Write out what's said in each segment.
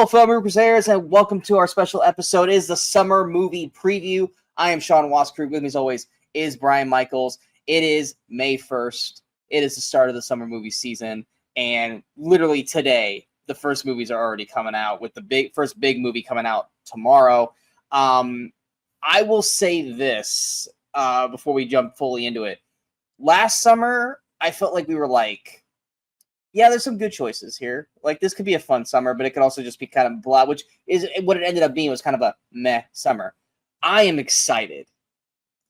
Hello, fellow Movie Crusaders, and welcome to our special episode. It is the summer movie preview. I am Sean Waskrug. With me, as always, is Brian Michaels. It is May 1st. It is the start of the summer movie season, and literally today, the first movies are already coming out, with the first big movie coming out tomorrow. I will say this before we jump fully into it. Last summer, I felt like we were like, yeah, there's some good choices here. Like, this could be a fun summer, but it could also just be kind of blah, which is what it ended up being, was kind of a meh summer. I am excited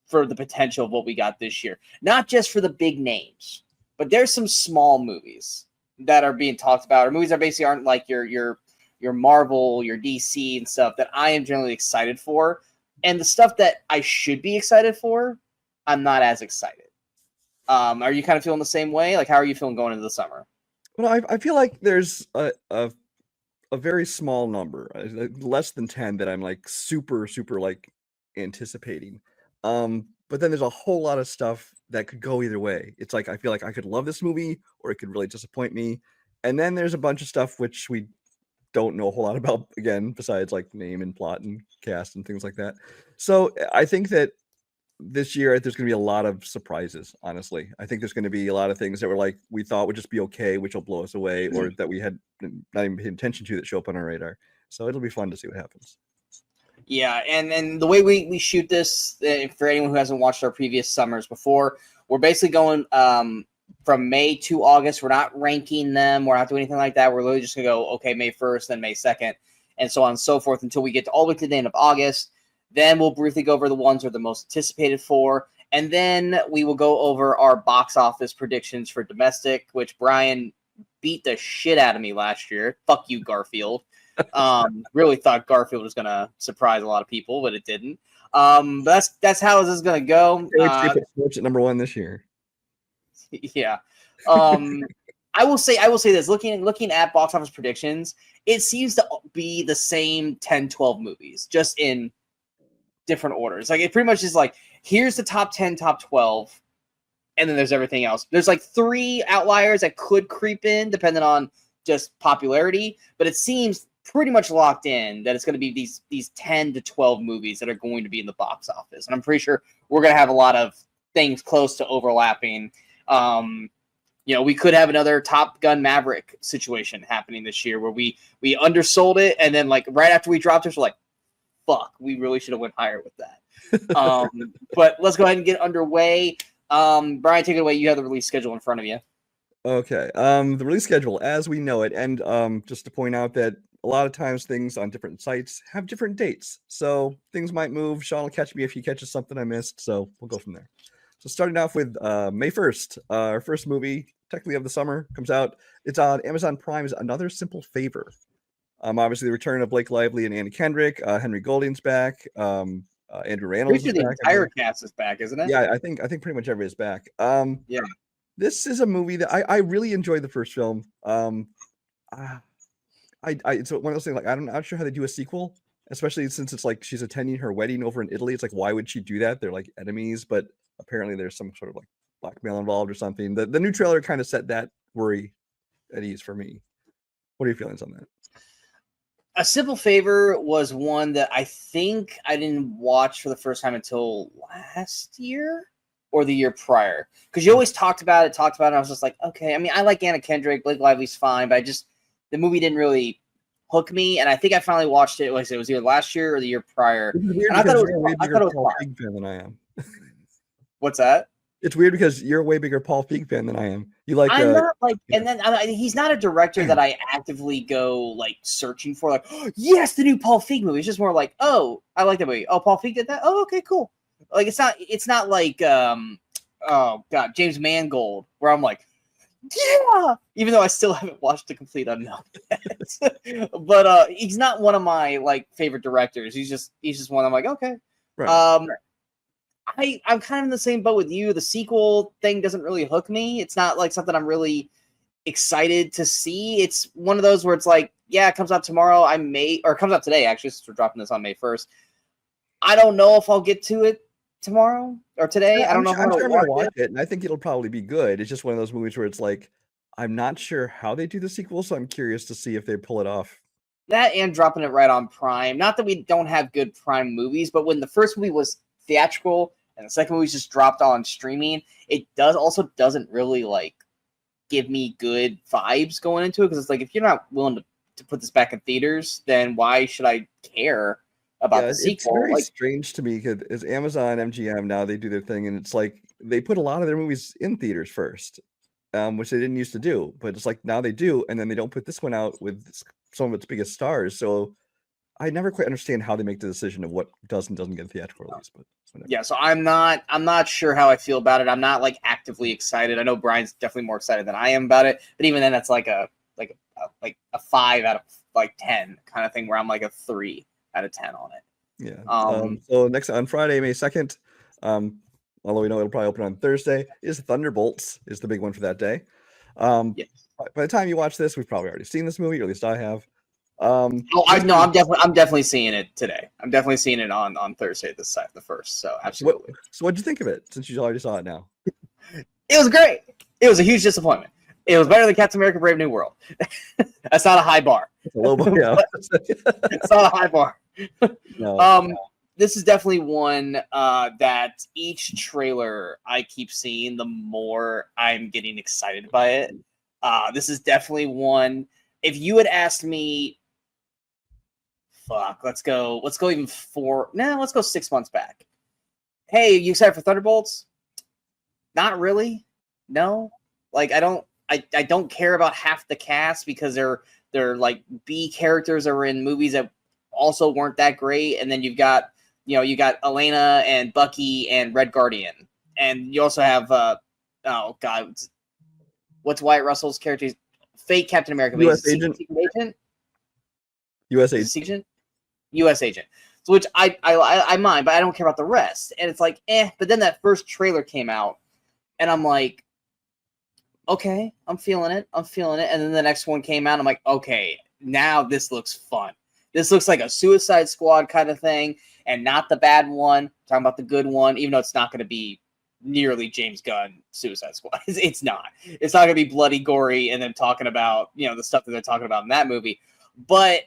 for the potential of what we got this year. Not just for the big names, but there's some small movies that are being talked about, or movies that basically aren't like your Marvel, your DC and stuff, that I am generally excited for. And the stuff that I should be excited for, I'm not as excited. Are you kind of feeling the same way? Like, how are you feeling going into the summer? Well, I feel like there's a very small number, less than 10, that I'm like super like anticipating. But then there's a whole lot of stuff that could go either way. It's like I feel like I could love this movie or it could really disappoint me. And then there's a bunch of stuff which we don't know a whole lot about, again, besides like name and plot and cast and things like that. So I think that this year there's going to be a lot of surprises. Honestly, I think there's going to be a lot of things that were like we thought would just be okay, which will blow us away, or that we had not even paid attention to, that show up on our radar. So it'll be fun to see what happens. Yeah, and the way we shoot this, for anyone who hasn't watched our previous summers before, we're basically going from May to August. We're not ranking them. We're not doing anything like that. We're literally just going to go, okay, May 1st, then May 2nd, and so on and so forth until we get to all the way to the end of August. Then we'll briefly go over the ones we're the most anticipated for. And then we will go over our box office predictions for domestic, which Brian beat the shit out of me last year. Fuck you, Garfield. Really thought Garfield was going to surprise a lot of people, but it didn't. But that's how this is going to go. Switch at number one this year. Yeah. I will say this. Looking at box office predictions, it seems to be the same 10, 12 movies, just in different orders. Like, it pretty much is like, here's the top 10, top 12, and then there's everything else. There's like 3 outliers that could creep in depending on just popularity, but it seems pretty much locked in that it's going to be these 10 to 12 movies that are going to be in the box office. And I'm pretty sure we're going to have a lot of things close to overlapping. We could have another Top Gun Maverick situation happening this year where we undersold it, and then like right after we dropped it, we're like, fuck, we really should have went higher with that. But let's go ahead and get underway. Brian, take it away. You have the release schedule in front of you. Okay. The release schedule as we know it. And just to point out that a lot of times things on different sites have different dates. So things might move. Sean will catch me if he catches something I missed. So we'll go from there. So starting off with May 1st, our first movie, technically of the summer, comes out. It's on Amazon Prime's Another Simple Favor. Obviously, the return of Blake Lively and Anna Kendrick. Henry Golding's back. Andrew Rannells is back. The entire cast is back, isn't it? Yeah, I think pretty much everybody's back. Yeah, this is a movie that I really enjoyed the first film. It's one of those things, like, I'm not sure how they do a sequel, especially since it's like she's attending her wedding over in Italy. It's like, why would she do that? They're like enemies, but apparently there's some sort of like blackmail involved or something. The new trailer kind of set that worry at ease for me. What are your feelings on that? A Simple Favor was one that I think I didn't watch for the first time until last year or the year prior. Because you always talked about it, and I was just like, okay. I mean, I like Anna Kendrick, Blake Lively's fine, but the movie didn't really hook me. And I think I finally watched it. Like I said, it was either last year or the year prior. And I thought it was Paul Feig fan than I am. What's that? It's weird because you're a way bigger Paul Feig fan than I am. You like? I'm not like, and then he's not a director that I actively go like searching for. Like, oh, yes, the new Paul Feig movie. It's just more like, oh, I like that movie. Oh, Paul Feig did that. Oh, okay, cool. Like, it's not like oh god, James Mangold, where I'm like, yeah. Even though I still haven't watched The Complete Unknown yet. But he's not one of my like favorite directors. He's just one I'm like, okay. Right. I'm kind of in the same boat with you. The sequel thing doesn't really hook me. It's not like something I'm really excited to see. It's one of those where it's like, yeah, it comes out tomorrow. It comes out today, actually, since we're dropping this on May 1st. I don't know if I'll get to it tomorrow or today. Yeah, I don't know. I'm sure I'm going to watch it, and I think it'll probably be good. It's just one of those movies where it's like, I'm not sure how they do the sequel, so I'm curious to see if they pull it off That and dropping it right on Prime. Not that we don't have good Prime movies, but when the first movie was theatrical and the second movie just dropped on streaming, it doesn't really like give me good vibes going into it, because it's like, if you're not willing to put this back in theaters, then why should I care about the It's sequel? very Like, strange to me because Amazon, MGM, now they do their thing, and it's like they put a lot of their movies in theaters first, which they didn't used to do. But it's like now they do, and then they don't put this one out with some of its biggest stars. So I never quite understand how they make the decision of what does and doesn't get a theatrical release. But whatever. yeah, so I'm not sure how I feel about it. I'm not like actively excited. I know Brian's definitely more excited than I am about it, but even then, that's like a 5 out of like 10 kind of thing, where I'm like a 3 out of 10 on it. Yeah. So next on Friday, May 2nd, although we know it'll probably open on Thursday, is Thunderbolts is the big one for that day. Yes. By the time you watch this, we've probably already seen this movie, or at least I have. I'm definitely seeing it today. I'm definitely seeing it on Thursday, the 1st. So absolutely. So what'd you think of it, since you already saw it now? It was great. It was a huge disappointment. It was better than Captain America: Brave New World. That's not a high bar. It's a low bar, yeah. It's not a high bar. No. This is definitely one that each trailer I keep seeing, the more I'm getting excited by it. This is definitely one. If you had asked me, let's go even 6 months back. Hey, you excited for Thunderbolts? Not really. No. Like, I don't care about half the cast, because they're like B characters that are in movies that also weren't that great. And then you got Elena and Bucky and Red Guardian. And you also have oh god, what's Wyatt Russell's character? Fake Captain America. U.S. agent. U.S. agent. U.S. agent. So, which I mind, but I don't care about the rest. And it's like, but then that first trailer came out, and I'm like, okay, I'm feeling it. And then the next one came out, I'm like, okay, now this looks fun. This looks like a Suicide Squad kind of thing, and not the bad one. I'm talking about the good one, even though it's not going to be nearly James Gunn Suicide Squad. It's not. It's not going to be bloody, gory, and then talking about, the stuff that they're talking about in that movie. But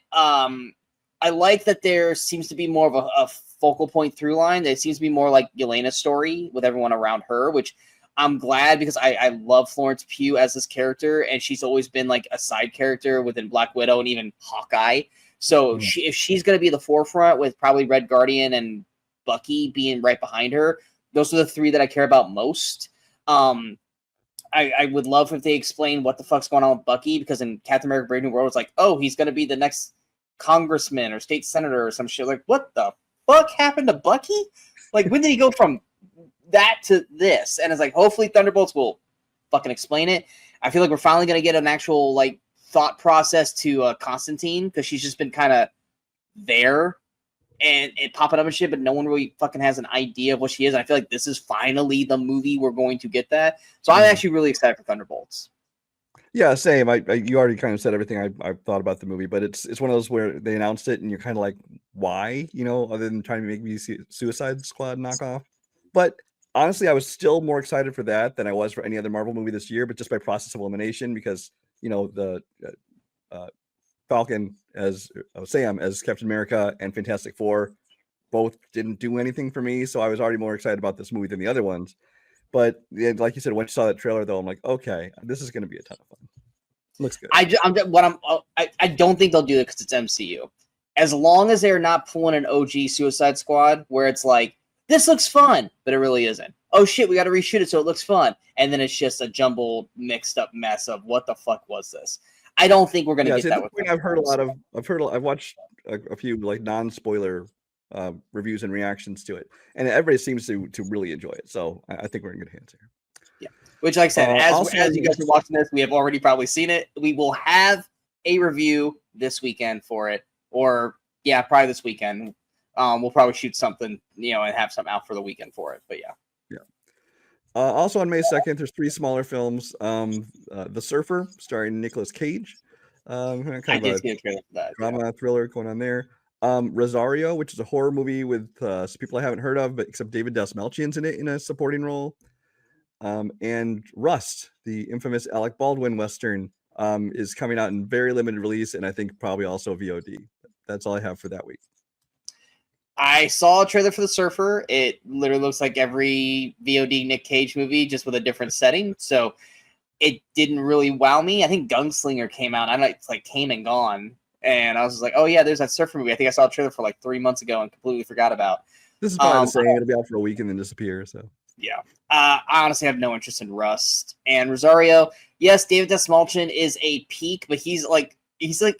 I like that there seems to be more of a focal point through line. It seems to be more like Yelena's story with everyone around her, which I'm glad, because I love Florence Pugh as this character, and she's always been like a side character within Black Widow and even Hawkeye. So if she's going to be the forefront, with probably Red Guardian and Bucky being right behind her, those are the three that I care about most. I would love if they explain what the fuck's going on with Bucky, because in Captain America: Brave New World, it's like, oh, he's going to be the next congressman or state senator or some shit. Like, what the fuck happened to Bucky? Like, when did he go from that to this? And it's like, hopefully Thunderbolts will fucking explain it. I feel like we're finally going to get an actual like thought process to Constantine, because she's just been kind of there and popping up and shit, but no one really fucking has an idea of what she is. And I feel like this is finally the movie we're going to get that. So I'm actually really excited for Thunderbolts. Yeah, same. You already kind of said everything I thought about the movie, but it's one of those where they announced it and you're kind of like, why? Other than trying to make me Suicide Squad knockoff. But honestly, I was still more excited for that than I was for any other Marvel movie this year, but just by process of elimination, because the Falcon as Sam as Captain America and Fantastic Four both didn't do anything for me, so I was already more excited about this movie than the other ones. But like you said, once you saw that trailer, though, I'm like, okay, this is going to be a ton of fun. Looks good. I don't think they'll do it because it's MCU. As long as they're not pulling an OG Suicide Squad, where it's like, this looks fun, but it really isn't. Oh shit, we got to reshoot it so it looks fun, and then it's just a jumbled, mixed up mess of what the fuck was this. I don't think we're going to get that. I've watched a few like non-spoiler reviews and reactions to it, and everybody seems to really enjoy it. So I think we're in good hands here. Yeah, which, like I said, as you guys are watching this, we have already probably seen it. We will have a review this weekend for it, or probably this weekend. We'll probably shoot something, and have something out for the weekend for it. But yeah. Also on May 2nd, there's 3 smaller films. The Surfer, starring Nicolas Cage. Kind of a drama thriller going on there. Rosario, which is a horror movie with some people I haven't heard of, but except David Dastmalchian's in it in a supporting role. And Rust, the infamous Alec Baldwin Western, is coming out in very limited release, and I think probably also VOD. That's all I have for that week. I saw a trailer for The Surfer. It literally looks like every VOD Nick Cage movie, just with a different setting. So it didn't really wow me. I think Gunslinger came out. I know it's like came and gone. And I was just like, oh, yeah, there's that Surfer movie. I think I saw a trailer for like 3 months ago and completely forgot about. This is probably the same. It'll be out for a week and then disappear. So yeah. I honestly have no interest in Rust. And Rosario, yes, David Dastmalchian is a peak, but he's like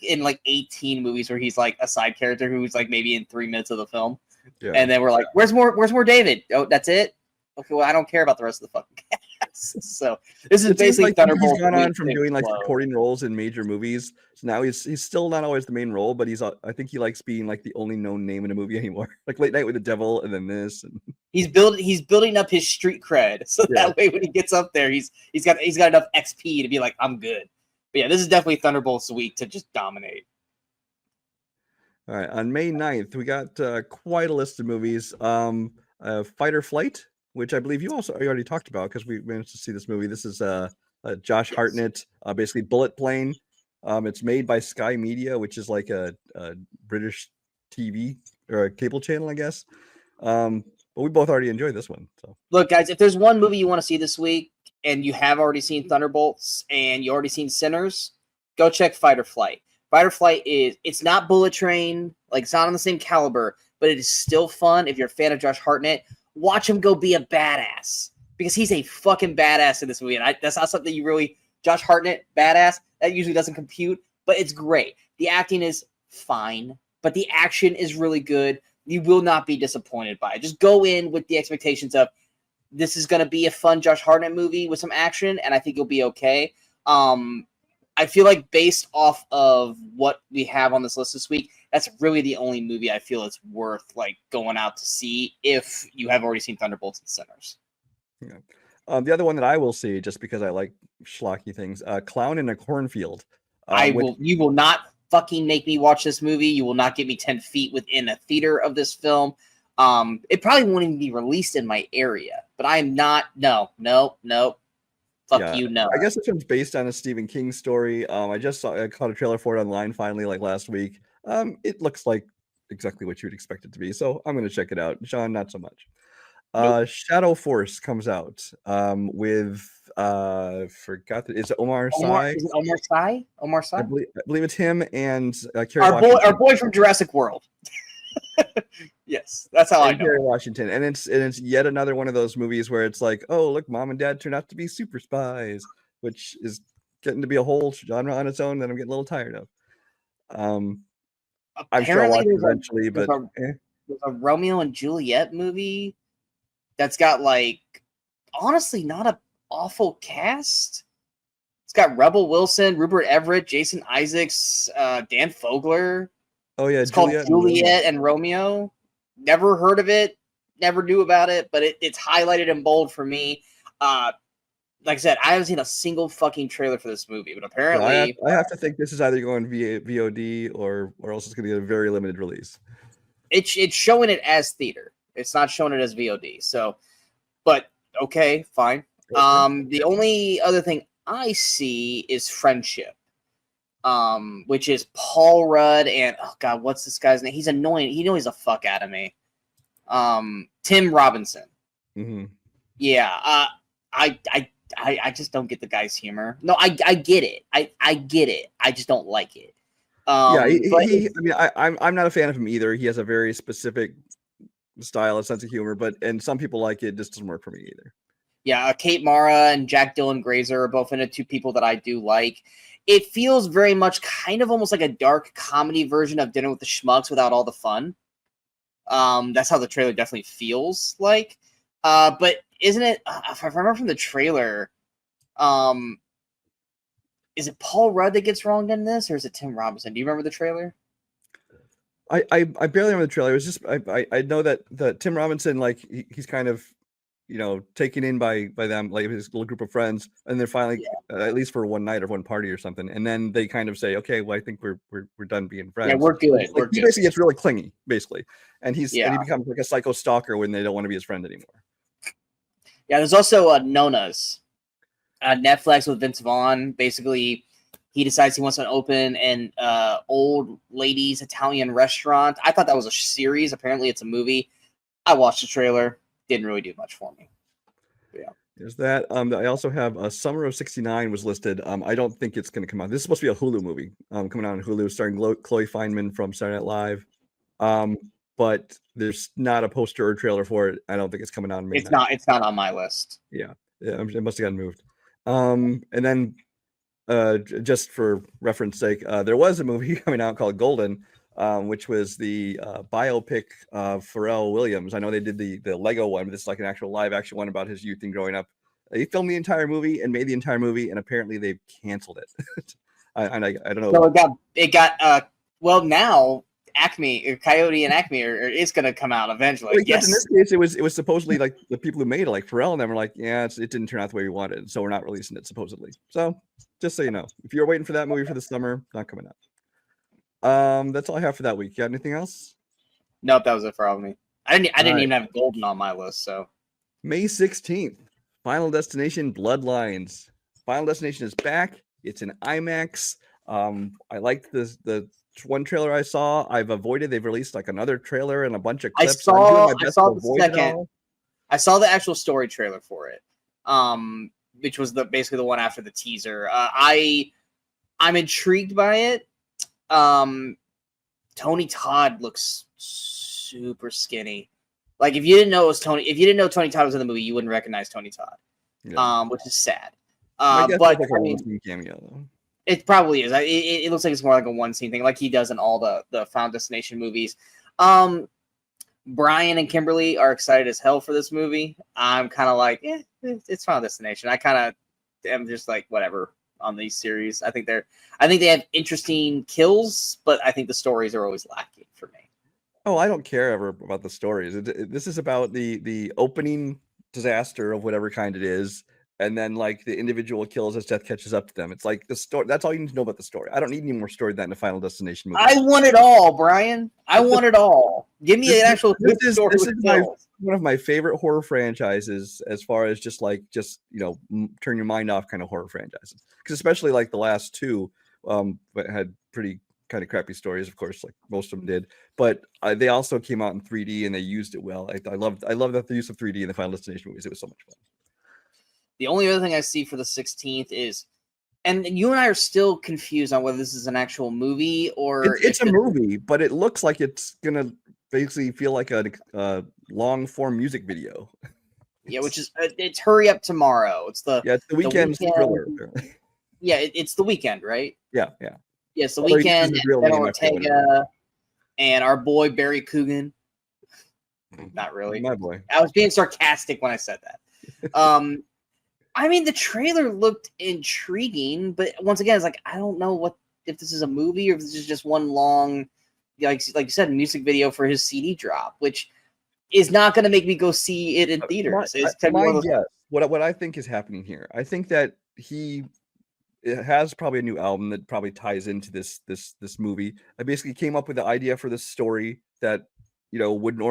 in like 18 movies where he's like a side character who's like maybe in 3 minutes of the film. Yeah. And then we're like, where's more David? Oh, that's it? Okay, well, I don't care about the rest of the fucking cast. So this is basically like Thunderbolt. He's gone on from doing like supporting roles in major movies. So now he's still not always the main role, but I think he likes being like the only known name in a movie anymore. Like Late Night with the Devil, and then this. And he's building up his street cred, so that way when he gets up there, he's got enough XP to be like, I'm good. But yeah, this is definitely Thunderbolt's week to just dominate. All right, on May 9th, we got quite a list of movies. Fight or Flight, which I believe you already talked about because we managed to see this movie. This is Josh Hartnett, basically Bullet Plane. It's made by Sky Media, which is like a British TV or a cable channel, I guess. But we both already enjoyed this one. So look, guys, if there's one movie you want to see this week, and you have already seen Thunderbolts and you already seen Sinners, go check Fight or Flight. Fight or Flight it's not Bullet Train, like it's not on the same caliber, but it is still fun. If you're a fan of Josh Hartnett, watch him go be a badass, because he's a fucking badass in this movie. And that's not something you really, Josh Hartnett, badass, that usually doesn't compute, but it's great. The acting is fine, but the action is really good. You will not be disappointed by it. Just go in with the expectations of, this is going to be a fun Josh Hartnett movie with some action, and I think you'll be okay. I feel like based off of what we have on this list this week, that's really the only movie I feel it's worth like going out to see if you have already seen Thunderbolts and Sinners. Yeah. The other one that I will see, just because I like schlocky things, Clown in a Cornfield. You will not fucking make me watch this movie. You will not get me 10 feet within a theater of this film. It probably won't even be released in my area, but I am not. No. Fuck you, no. I guess this one's based on a Stephen King story. I caught a trailer for it online finally, like last week. It looks like exactly what you would expect it to be, so I'm going to check it out. Sean, not so much. Nope. Shadow Force comes out with is it Omar Sy? Is it Omar Sy? Omar Sy? I believe it's him and our boy from Jurassic World. Yes, that's how I know. Kerry Washington, and it's yet another one of those movies where it's like, oh, look, mom and dad turned out to be super spies, which is getting to be a whole genre on its own that I'm getting a little tired of. I'm sure I'll watch it eventually, but there's a Romeo and Juliet movie that's got like honestly not an awful cast. It's got Rebel Wilson, Rupert Everett, Jason Isaacs, Dan Fogler. Oh yeah, it's called Juliet and Romeo. Never heard of it, never knew about it, but it's highlighted in bold for me. Like I said, I haven't seen a single fucking trailer for this movie, but apparently I have to think this is either going via VOD or else it's going to get a very limited release. It's showing it as theater. It's not showing it as VOD. So, but okay, fine. The only other thing I see is Friendship. Which is Paul Rudd and oh god, what's this guy's name? He's annoying. He annoys the fuck out of me. Tim Robinson. Mm-hmm. Yeah. I just don't get the guy's humor. No, I get it. I get it. I just don't like it. I'm not a fan of him either. He has a very specific style, a sense of humor, and some people like it. Just doesn't work for me either. Yeah, Kate Mara and Jack Dylan Grazer are both into two people that I do like. It feels very much kind of almost like a dark comedy version of Dinner with the Schmucks without all the fun. That's how the trailer definitely feels like. But isn't it, if I remember from the trailer, is it Paul Rudd that gets wronged in this, or is it Tim Robinson? Do you remember the trailer? I barely remember the trailer. It was just I know that Tim Robinson, like he's kind of, taken in by them, like his little group of friends, and they're finally at least for one night or one party or something, and then they kind of say, okay, well, I think we're done being friends. Yeah, we're good. Like, he basically gets really clingy, basically, and he becomes like a psycho stalker when they don't want to be his friend anymore. Yeah, there's also Nona's Netflix with Vince Vaughn. Basically, he decides he wants to open an old ladies Italian restaurant. I thought that was a series. Apparently, it's a movie. I watched the trailer. Didn't really do much for me. But yeah. There's that. I also have Summer of '69 was listed. I don't think it's going to come out. This is supposed to be a Hulu movie coming out on Hulu, starring Chloe Fineman from Saturday Night Live. But there's not a poster or trailer for it. I don't think it's coming out in May. It's not on my list. Yeah, it must have gotten moved. And then just for reference sake, there was a movie coming out called Golden, which was the biopic of Pharrell Williams. I know they did the Lego one, but this is like an actual live action one about his youth and growing up. They filmed the entire movie and made the entire movie, and apparently they've canceled it. I don't know. So it got well, now Coyote and Acme is going to come out eventually. Well, yes. In this case, it was supposedly like the people who made it, like Pharrell and them, were like, yeah, it didn't turn out the way we wanted, so we're not releasing it supposedly. So just so you know, if you're waiting for that movie for the summer, not coming out. That's all I have for that week. You got anything else? Nope, that was it for all of me. I didn't even have Golden on my list. So May 16th, Final Destination Bloodlines. Final Destination is back. It's in IMAX. I liked the one trailer I saw. They've released like another trailer and a bunch of clips. I saw the actual story trailer for it, which was basically the one after the teaser. I'm intrigued by it. Tony Todd looks super skinny. Like if you didn't know Tony Todd was in the movie, you wouldn't recognize Tony Todd. Yeah. Which is sad. But like a one-scene cameo though. It probably is. It looks like it's more like a one-scene thing, like he does in all the Final Destination movies. Brian and Kimberly are excited as hell for this movie. I'm kind of like, it's Final Destination. I kind of am just like, whatever on these series. I think they have interesting kills, but I think the stories are always lacking for me. Oh, I don't care ever about the stories. This is about the opening disaster of whatever kind it is. And then like the individual kills as death catches up to them. It's like the story. That's all you need to know about the story. I don't need any more story than a Final Destination movie. I want it all, Brian. I want it all. Give me an actual story. This is one of my favorite horror franchises, as far as just turn your mind off kind of horror franchises. Because especially like the last two, but had pretty kind of crappy stories, of course, like most of them did. But they also came out in 3D and they used it well. I love that the use of 3D in the Final Destination movies. It was so much fun. The only other thing I see for the 16th is, and you and I are still confused on whether this is an actual movie or it's a movie, but it looks like it's gonna basically feel like a long form music video. Yeah, which is it's Hurry Up Tomorrow. It's the weekend thriller. Yeah, it's the weekend, right? Yeah. It's the weekend. And Ortega and our boy Barry Coogan. Not really. My boy. I was being sarcastic when I said that. I mean, the trailer looked intriguing, but once again, it's like I don't know if this is a movie or if this is just one long, like you said, music video for his CD drop, which is not going to make me go see it in theaters. What I think is happening here, I think that he has probably a new album that probably ties into this movie. I basically came up with the idea for this story that would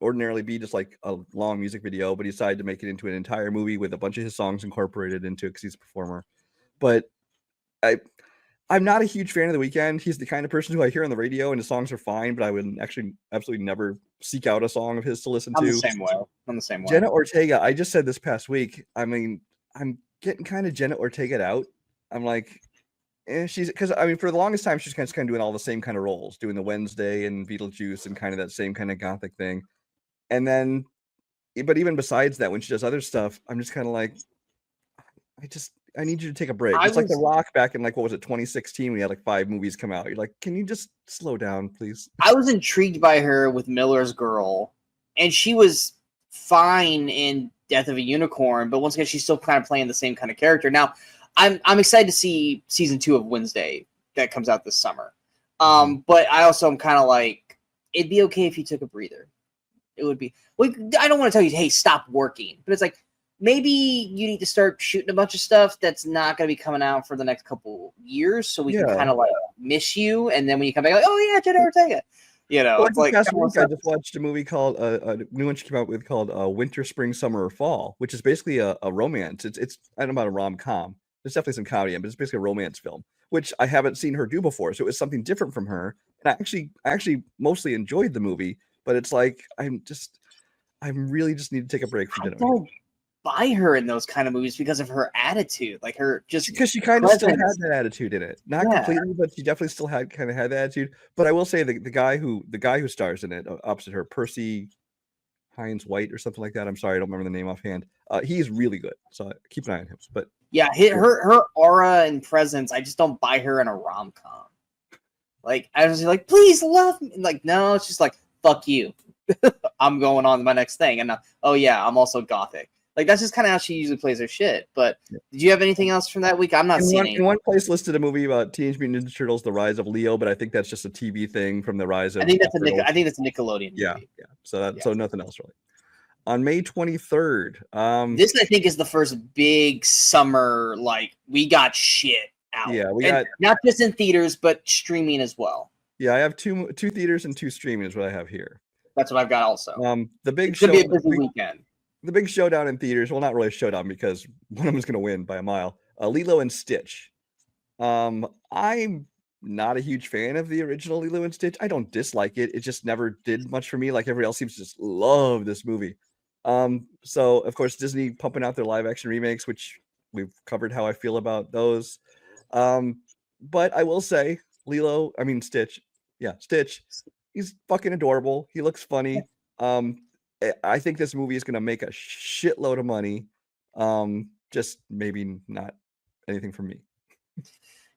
ordinarily be just like a long music video, but he decided to make it into an entire movie with a bunch of his songs incorporated into it because he's a performer. But I'm not a huge fan of The Weeknd. He's the kind of person who I hear on the radio and his songs are fine, but I would actually absolutely never seek out a song of his to listen to. I'm the same way. Jenna Ortega, I just said this past week, I mean, I'm getting kind of Jenna Ortega out. I'm like, she's because I mean, for the longest time, she's kind of doing all the same kind of roles, doing the Wednesday and Beetlejuice and kind of that same kind of gothic thing. And then, but even besides that, when she does other stuff, I'm just kind of like, I need you to take a break. It's like The Rock back in like, what was it, 2016? We had like 5 movies come out. You're like, can you just slow down, please? I was intrigued by her with Miller's Girl, and she was fine in Death of a Unicorn, but once again, she's still kind of playing the same kind of character. Now, I'm excited to see season 2 of Wednesday that comes out this summer. But I also am kind of like, it'd be okay if you took a breather. It would be. Well, I don't want to tell you, hey, stop working. But it's like, maybe you need to start shooting a bunch of stuff that's not going to be coming out for the next couple years, so we can kind of like miss you. And then when you come back, like, oh yeah, Jenna Ortega. It's like last week I just watched a movie called a new one she came out with called Winter, Spring, Summer, or Fall, which is basically a romance. It's I don't know about a rom-com. There's definitely some comedy in, but it's basically a romance film which I haven't seen her do before. So it was something different from her. And I actually mostly enjoyed the movie, but it's like I really just need to take a break from I Dinner. don't buy her in those kind of movies because of her attitude, like her just because she kind of still had presence. that attitude in it, not Yeah. completely, but she definitely still had kind of had that attitude. But I will say the guy who stars in it opposite her, Percy Hines White or something like that. I'm sorry, I don't remember the name offhand. He's really good, so keep an eye on him. But Yeah, her aura and presence, I just don't buy her in a rom-com. Like, I was like, please love me. Like, no, it's just like, fuck you. I'm going on to my next thing. And oh yeah, I'm also gothic. Like, that's just kind of how she usually plays her shit. But did you have anything else from that week? I'm not seeing anything. In one place listed a movie about Teenage Mutant Ninja Turtles: The Rise of Leo, but I think that's just a TV thing from the Rise of. I think that's a Nickelodeon movie. Yeah. So nothing else really. On May 23rd, this I think is the first big summer, like, we got shit out. Yeah, we got not just in theaters but streaming as well. Yeah, I have two theaters and 2 streaming is what I have here. That's what I've got also. The big it's gonna be a busy weekend. The big showdown in theaters. Well, not really a showdown because one of them is going to win by a mile. Lilo and Stitch. I'm not a huge fan of the original Lilo and Stitch. I don't dislike it. It just never did much for me. Like everybody else seems to just love this movie. So of course Disney pumping out their live action remakes, which we've covered how I feel about those. But I will say Stitch. Yeah, Stitch. He's fucking adorable. He looks funny. I think this movie is going to make a shitload of money. Just maybe not anything for me.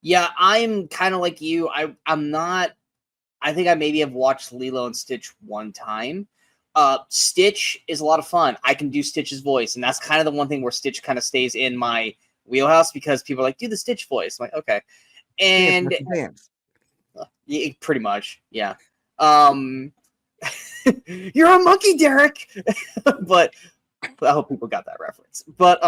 Yeah, I'm kind of like you. I'm not. I think I maybe have watched Lilo and Stitch one time. Stitch is a lot of fun. I can do Stitch's voice, and that's kind of the one thing where Stitch kind of stays in my wheelhouse because people are like, do the Stitch voice. I'm like, okay. And yeah, pretty much, yeah. You're a monkey, Derek. but I hope people got that reference. But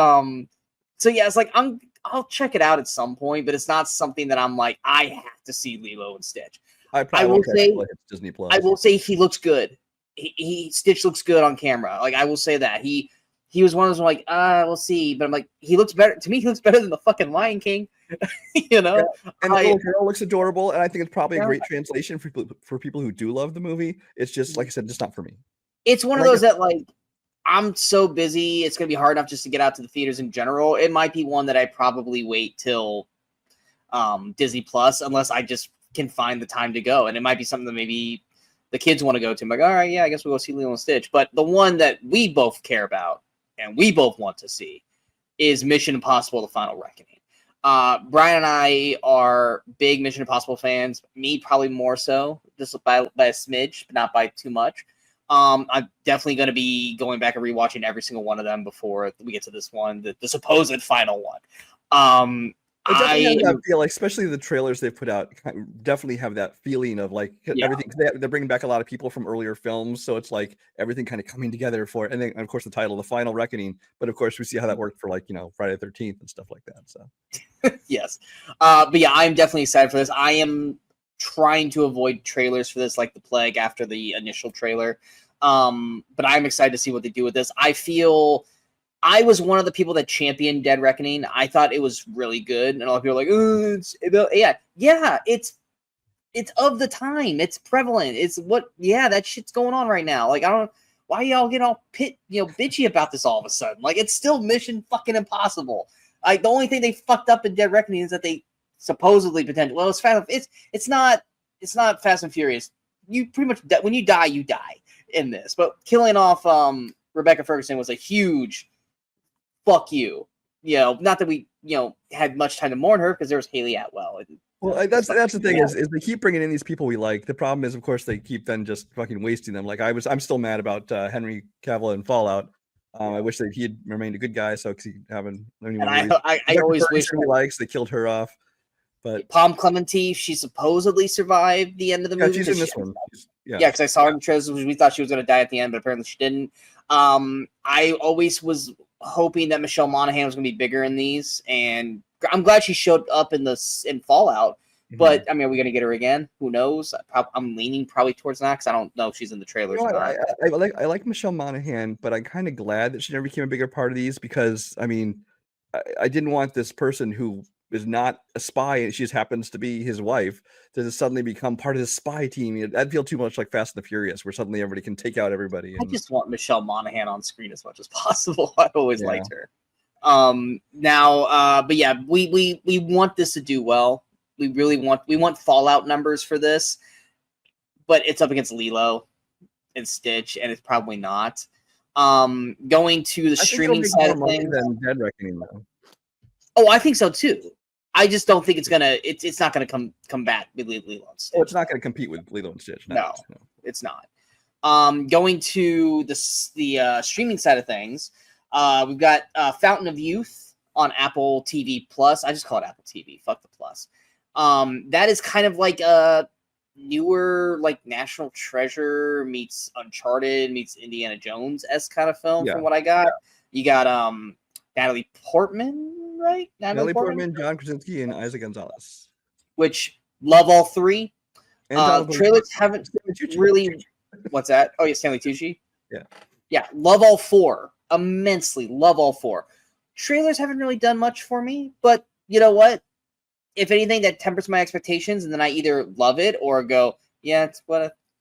so yeah, it's like I'll check it out at some point, but it's not something that I'm like, I have to see Lilo and Stitch. I will say Disney Plus. I will say he looks good. He Stitch looks good on camera. Like, I will say that he was one of those like, we'll see, but I'm like, he looks better to me. He looks better than the fucking Lion King. You know, and the little girl looks adorable, and I think it's probably a great translation for people who do love the movie. It's just like I said, just not for me. It's one of those that, like, I'm so busy, it's gonna be hard enough just to get out to the theaters in general. It might be one that I probably wait till Disney Plus, unless I just can find the time to go, and it might be something that maybe the kids want to go to. I'm like, all right, yeah, I guess we'll go see Lilo and Stitch. But the one that we both care about and we both want to see is Mission Impossible: The Final Reckoning. Brian and I are big Mission Impossible fans. Me probably more so, just by a smidge, but not by too much. I'm definitely going to be going back and rewatching every single one of them before we get to this one, the supposed final one. It definitely has that feel, like, especially the trailers they've put out, definitely have that feeling of like everything. They're bringing back a lot of people from earlier films, so it's like everything kind of coming together for it. And then, of course, the title, The Final Reckoning. But of course, we see how that worked for, like, Friday the 13th and stuff like that. So yes, but yeah, I'm definitely excited for this. I am trying to avoid trailers for this like the plague after the initial trailer, but I'm excited to see what they do with this. I feel I was one of the people that championed Dead Reckoning. I thought it was really good, and a lot of people are like, "Oh, it's of the time. It's prevalent. It's that shit's going on right now." Like, I don't why y'all get all bitchy about this all of a sudden. Like, it's still Mission fucking Impossible. Like, the only thing they fucked up in Dead Reckoning is that they supposedly potential. Well, it's not Fast and Furious. You pretty much when you die in this. But killing off Rebecca Ferguson was a huge fuck you. Not that we had much time to mourn her because there was Haley Atwell. Well, that's the thing is they keep bringing in these people we like. The problem is, of course, they keep then just fucking wasting them. Like, I'm still mad about Henry Cavill in Fallout. I wish that he had remained a good guy, so because he haven't anyone. I always wish he likes. They killed her off, but Palm Clemente, she supposedly survived the end of the movie. She's in this one. Because I saw her in the trailers. We thought she was going to die at the end, but apparently she didn't. I always was hoping that Michelle Monaghan was going to be bigger in these, and I'm glad she showed up in Fallout. But I mean, are we going to get her again? Who knows? I'm leaning probably towards that because I don't know if she's in the trailers or not. I like Michelle Monaghan, but I'm kind of glad that she never became a bigger part of these because I mean, I didn't want this person who is not a spy and she just happens to be his wife, to suddenly become part of the spy team. That'd feel too much like Fast and the Furious, where suddenly everybody can take out everybody. I And just want Michelle Monaghan on screen as much as possible. I've always Yeah. liked her. But yeah, we want this to do well. We want Fallout numbers for this, but it's up against Lilo and Stitch, and it's probably not. Going to the I think it'll streaming make side more of money things. than Dead Reckoning, though. Oh, I think so too. I just don't think it's not gonna come back with Lilo and Stitch. Oh, it's not going to compete with Lilo and Stitch. No, it's not. Going to the streaming side of things, we've got Fountain of Youth on Apple TV Plus. I just call it Apple TV. Fuck the plus. That is kind of like a newer, like National Treasure meets Uncharted meets Indiana Jones-esque kind of film. Yeah. From what I got, you got Natalie Portman, right? Natalie Portman, John Krasinski, and Isaac Gonzalez. Which love all three. And trailers haven't really. What's that? Oh yeah, Stanley Tucci. Yeah, love all four immensely. Love all four. Trailers haven't really done much for me, but you know what? If anything, that tempers my expectations, and then I either love it or go, yeah, this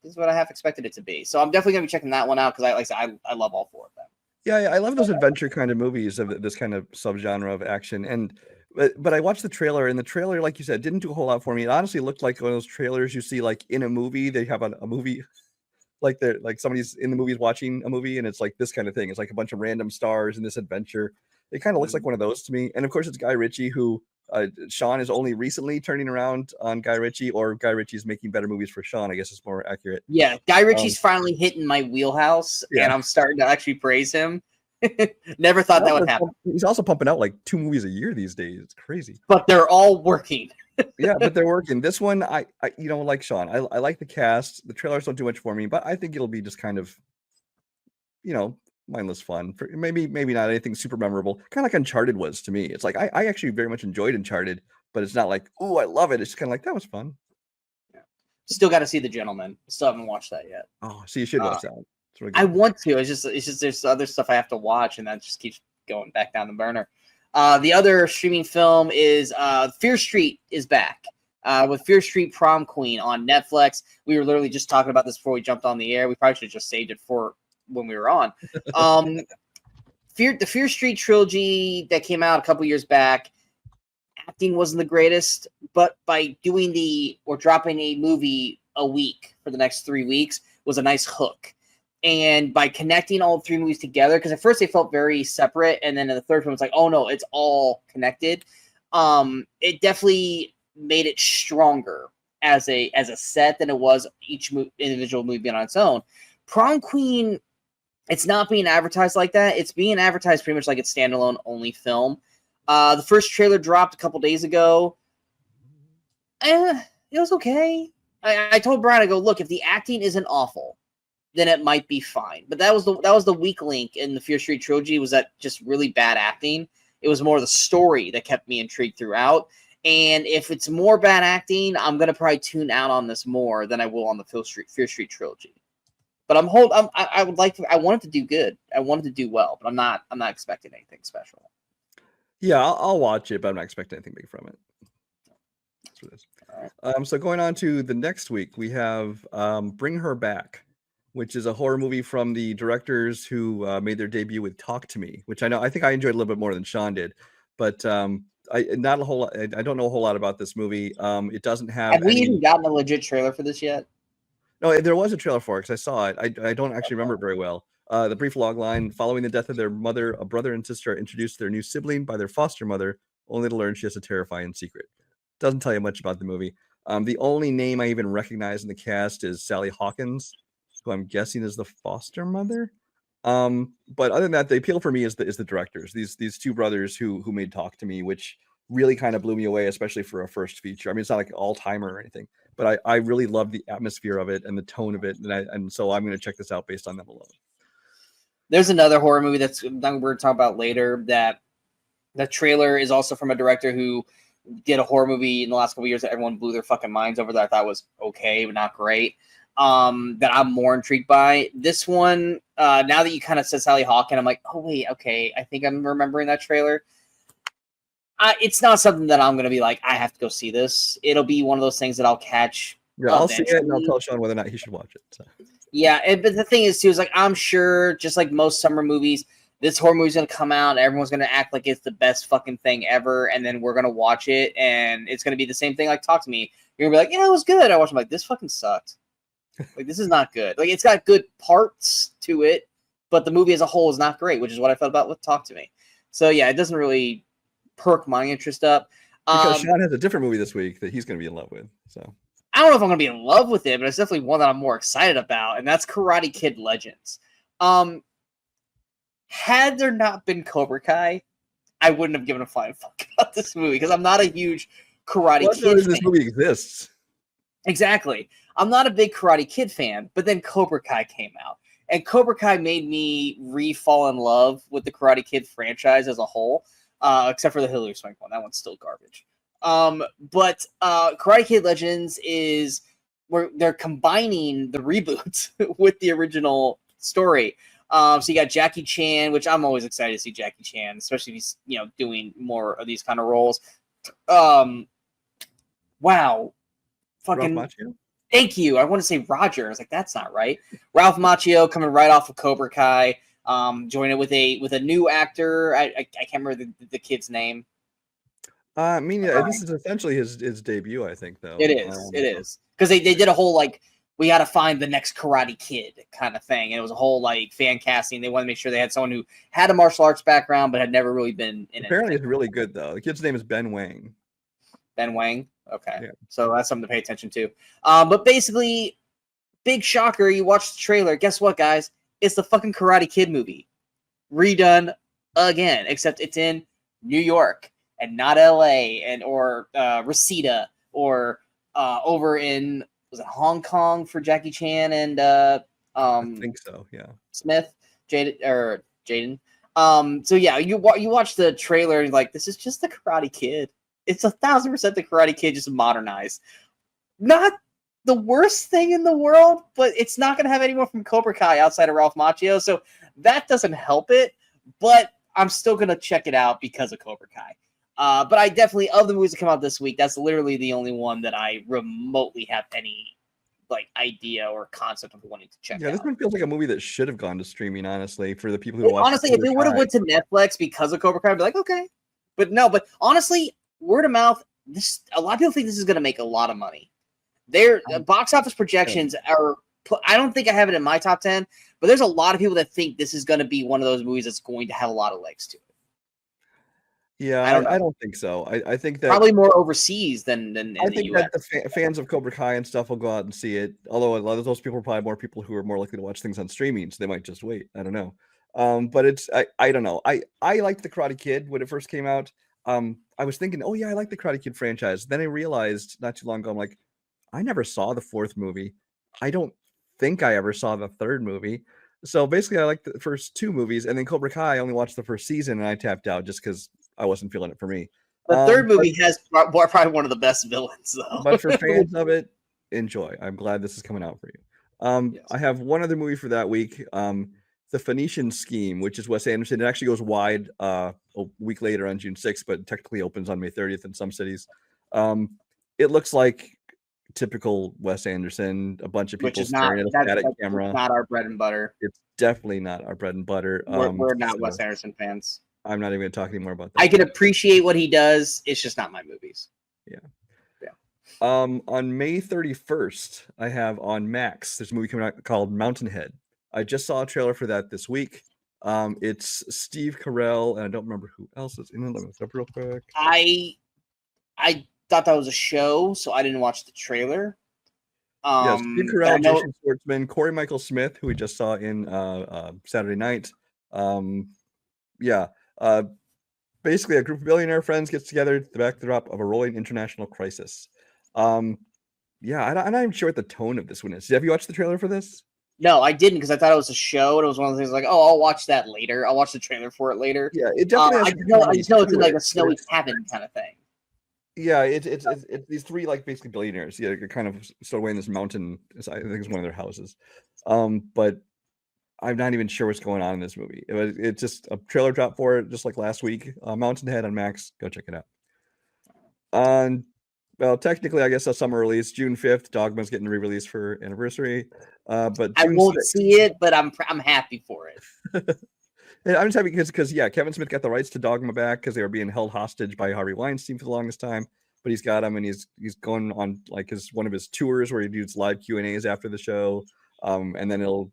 is what I half expected it to be. So I'm definitely gonna be checking that one out because I love all four of them. Yeah, I love those adventure kind of movies of this kind of subgenre of action. But I watched the trailer, and the trailer, like you said, didn't do a whole lot for me. It honestly looked like one of those trailers you see like in a movie. They have a movie like somebody's in the movies watching a movie, and it's like this kind of thing. It's like a bunch of random stars in this adventure. It kind of looks like one of those to me. And of course, it's Guy Ritchie, who Sean is only recently turning around on Guy Ritchie, or Guy Ritchie's making better movies for Sean. I guess it's more accurate. Yeah, Guy Ritchie's finally hitting my wheelhouse, and I'm starting to actually praise him. Never thought that would happen. He's also pumping out like 2 movies a year these days. It's crazy. But they're all working. Yeah, but they're working. This one, I like Sean. I like the cast. The trailers don't do much for me, but I think it'll be just kind of, mindless fun. Maybe not anything super memorable. Kind of like Uncharted was to me. It's like I actually very much enjoyed Uncharted, but it's not like, oh, I love it. It's kind of like, that was fun. Yeah. Still got to see The Gentleman. Still haven't watched that yet. Oh, so you should watch that. I want to. It's just there's other stuff I have to watch, and that just keeps going back down the burner. The other streaming film is Fear Street is back with Fear Street Prom Queen on Netflix. We were literally just talking about this before we jumped on the air. We probably should have just saved it for when we were on. The Fear Street trilogy that came out a couple years back, acting wasn't the greatest, but by dropping a movie a week for the next 3 weeks was a nice hook. And by connecting all 3 movies together, because at first they felt very separate, and then in the third one, it's like, oh no, it's all connected. It definitely made it stronger as a set than it was each individual movie being on its own. Prom Queen, it's not being advertised like that. It's being advertised pretty much like it's standalone only film. The first trailer dropped a couple days ago. It was okay. I told Brian, I go, look, if the acting isn't awful, then it might be fine. But that was the weak link in the Fear Street trilogy, was that just really bad acting. It was more the story that kept me intrigued throughout. And if it's more bad acting, I'm gonna probably tune out on this more than I will on the Fear Street trilogy. But I want it to do good. I want it to do well, but I'm not expecting anything special. Yeah, I'll watch it, but I'm not expecting anything big from it. That's what it is. All right. So going on to the next week, we have Bring Her Back, which is a horror movie from the directors who made their debut with Talk to Me, which I think I enjoyed a little bit more than Sean did. But I don't know a whole lot about this movie. It doesn't have. Have we even gotten a legit trailer for this yet? No, there was a trailer for it because I saw it. I don't actually remember it very well. The brief log line: following the death of their mother, a brother and sister are introduced to their new sibling by their foster mother, only to learn she has a terrifying secret. Doesn't tell you much about the movie. The only name I even recognize in the cast is Sally Hawkins, who I'm guessing is the foster mother. But other than that, the appeal for me is the directors. These 2 brothers who made Talk to Me, which really kind of blew me away, especially for a first feature. I mean, it's not like an all-timer or anything, but I really love the atmosphere of it and the tone of it, and so I'm going to check this out based on them alone. There's another horror movie that's we're going to talk about later. That the trailer is also from a director who did a horror movie in the last couple of years that everyone blew their fucking minds over, that I thought was okay but not great. That I'm more intrigued by. This one, now that you kind of said Sally Hawkins, I'm like, oh wait, okay, I think I'm remembering that trailer. It's not something that I'm gonna be like, I have to go see this. It'll be one of those things that I'll catch. Yeah, I'll see it and I'll eventually. tell Sean whether or not he should watch it. So. Yeah, but the thing is too is like I'm sure, just like most summer movies, this horror movie's gonna come out and everyone's gonna act like it's the best fucking thing ever, and then we're gonna watch it and it's gonna be the same thing. Like, Talk to Me. You're gonna be like, yeah, it was good. I watched it, like, this fucking sucked. Like, this is not good. Like, it's got good parts to it, but the movie as a whole is not great, which is what I felt about with Talk to Me. So yeah, it doesn't really perk my interest up. Because Sean has a different movie this week that he's going to be in love with. So I don't know if I'm going to be in love with it, but it's definitely one that I'm more excited about, and that's Karate Kid Legends. Had there not been Cobra Kai, I wouldn't have given a flying fuck about this movie because I'm not a huge Karate Kid fan. This movie exists. Exactly. I'm not a big Karate Kid fan, but then Cobra Kai came out. And Cobra Kai made me re-fall in love with the Karate Kid franchise as a whole, except for the Hilary Swank one. That one's still garbage. But Karate Kid Legends is where they're combining the reboot with the original story. So you got Jackie Chan, which I'm always excited to see Jackie Chan, especially if he's doing more of these kind of roles. Wow, fucking. Ralph Macchio? Thank you. I want to say Roger. I was like, that's not right. Ralph Macchio coming right off of Cobra Kai. Join it with a new actor. I can't remember the kid's name. I mean, yeah, this is essentially his debut, I think, though. It is. Because they did a whole, like, we got to find the next Karate Kid kind of thing. And it was a whole, like, fan casting. They wanted to make sure they had someone who had a martial arts background but had never really been in it. Apparently, it's really good, though. The kid's name is Ben Wang. Ben Wang? Okay. Yeah. So that's something to pay attention to. But basically, big shocker, you watch the trailer. Guess what, guys? It's the fucking Karate Kid movie. Redone again, except it's in New York and not LA or Reseda or over in, was it Hong Kong for Jackie Chan and I think so, yeah. Smith, Jaden. So yeah, you watch the trailer and you're like, this is just the Karate Kid. It's 1,000% the Karate Kid, just modernized. Not the worst thing in the world, but it's not going to have anyone from Cobra Kai outside of Ralph Macchio, so that doesn't help it. But I'm still going to check it out because of Cobra Kai. But I definitely, of the movies that come out this week, that's literally the only one that I remotely have any idea or concept of wanting to check out. Yeah, this one feels like a movie that should have gone to streaming, honestly, for the people who watch. Honestly, if it would have went to Netflix because of Cobra Kai, I'd be like, okay. But no, honestly, word of mouth, a lot of people think this is going to make a lot of money. Their box office projections are, I don't think I have it in my top 10, but there's a lot of people that think this is going to be one of those movies that's going to have a lot of legs to it. Yeah, I don't think so. I think that probably more overseas than I think that the fans of Cobra Kai and stuff will go out and see it. Although a lot of those people are probably more people who are more likely to watch things on streaming, so they might just wait. I don't know. But it's I don't know. I liked the Karate Kid when it first came out. I was thinking, oh yeah, I like the Karate Kid franchise. Then I realized not too long ago, I'm like, I never saw the fourth movie. I don't think I ever saw the third movie. So basically, I liked the first two movies, and then Cobra Kai, I only watched the first season, and I tapped out just because I wasn't feeling it for me. The third movie has probably one of the best villains, though. But for fans of it, enjoy. I'm glad this is coming out for you. Yes. I have one other movie for that week. The Phoenician Scheme, which is Wes Anderson. It actually goes wide a week later on June 6th, but technically opens on May 30th in some cities. It looks like typical Wes Anderson, a bunch of people staring at a static camera. Not our bread and butter. It's definitely not our bread and butter. We're not Wes Anderson fans. I'm not even going to talk anymore about that. I can appreciate what he does. It's just not my movies. Yeah. On May 31st, I have on Max, there's a movie coming out called Mountainhead. I just saw a trailer for that this week. It's Steve Carell, and I don't remember who else is in it. Let me look it up real quick. I thought that was a show, so I didn't watch the trailer. Steve Carell, Jason Schwartzman, Corey Michael Smith, who we just saw in Saturday Night. Basically, a group of billionaire friends gets together at the backdrop of a rolling international crisis. I'm not even sure what the tone of this one is. Have you watched the trailer for this? No, I didn't because I thought it was a show, and it was one of the things like, oh, I'll watch that later. I'll watch the trailer for it later. Yeah, it definitely. I just know it's like a snowy cabin kind of thing. Yeah, it's these three basically billionaires. Yeah, kind of stowed away in this mountain. I think it's one of their houses. But I'm not even sure what's going on in this movie. It's just a trailer drop for it, just like last week. Mountain Head on Max. Go check it out. Well, technically, I guess a summer release, June 5th. Dogma's getting re-released for anniversary. But I June won't 6th, see it, but I'm happy for it. and I'm just happy because Kevin Smith got the rights to Dogma back because they were being held hostage by Harvey Weinstein for the longest time. But he's got them, and he's going on like one of his tours where he does live Q&As after the show. And then it'll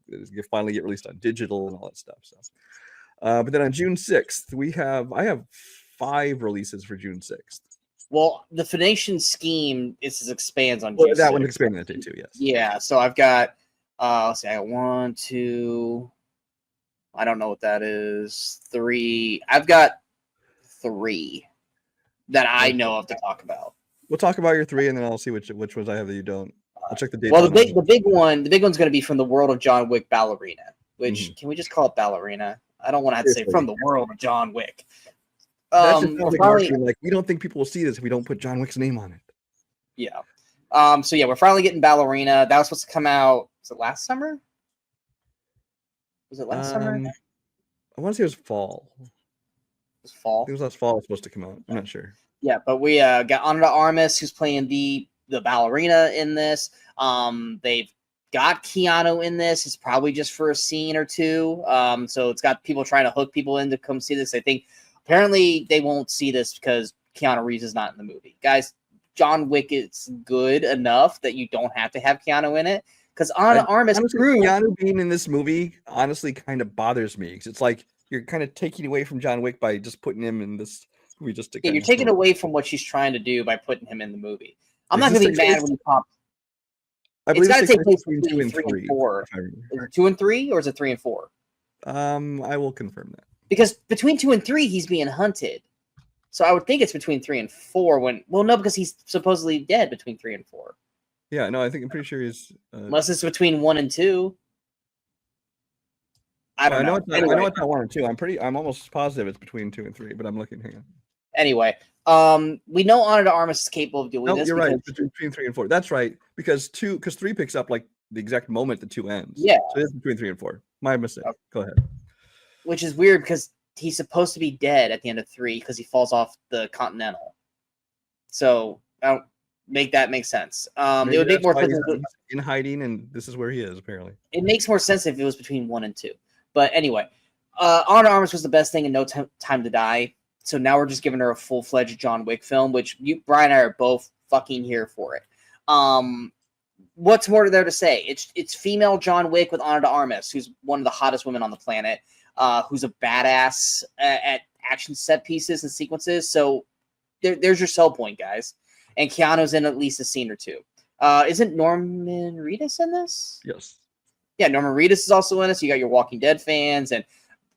finally get released on digital and all that stuff. So, but then on June 6th, I have 5 releases for June 6th. Well, the Phoenician Scheme expands on June 6th. That one's expanding that day too, yes. Yeah, so I've got, let's see, I got 1, 2, I don't know what that is, 3. I've got 3 that I know of to talk about. We'll talk about your 3, and then I'll see which ones I have that you don't. I'll check the date. Well, the big one's going to be from the world of John Wick, Ballerina. Which can we just call it Ballerina? I don't want to have to say from the world of John Wick. That just sounds like we don't think people will see this if we don't put John Wick's name on it. Yeah. So yeah, we're finally getting Ballerina. That was supposed to come out. Was it last summer? Was it last summer? I want to say it was fall. It was fall. It was last fall. It was supposed to come out. I'm not sure. Yeah, but we got Ana de Armas, who's playing the ballerina in this. They've got Keanu in this. It's probably just for a scene or two. So it's got people trying to hook people in to come see this. I think apparently they won't see this because Keanu Reeves is not in the movie. Guys, John Wick is good enough that you don't have to have Keanu in it. Because Ana de Armas, Keanu being in this movie honestly kind of bothers me. It's like you're kind of taking away from John Wick by just putting him in this movie. You're taking away from what she's trying to do by putting him in the movie. I'm not going to be mad when he pops. I believe it's got to take place between 2 and 3 and 4. Is it 2 and 3 or is it 3 and 4? I will confirm that. Because between 2 and 3, he's being hunted. So I would think it's between 3 and 4. No, because he's supposedly dead between 3 and 4. Yeah, no, I'm pretty sure he's. Unless it's between 1 and 2. I don't know. I know it's not 1 and 2. I'm almost positive it's between 2 and 3, but I'm looking. Hang on. Anyway, we know Ana de Armas is capable of doing this. You're right. Between 3 and 4. That's right. Because 3 picks up like the exact moment the 2 ends. Yeah. So it's between 3 and 4. My mistake. Okay. Go ahead. Which is weird because he's supposed to be dead at the end of 3 because he falls off the Continental. So I don't make that make sense. It would make more sense in hiding, and this is where he is apparently. It makes more sense if it was between 1 and 2. But anyway, Ana de Armas was the best thing in No Time to Die. So now we're just giving her a full-fledged John Wick film, which Brian and I are both fucking here for it. What's more there to say? It's female John Wick with Ana de Armas, who's one of the hottest women on the planet, who's a badass at action set pieces and sequences. So there's your sell point, guys. And Keanu's in at least a scene or 2. Isn't Norman Reedus in this? Yes. Yeah, Norman Reedus is also in this. You got your Walking Dead fans and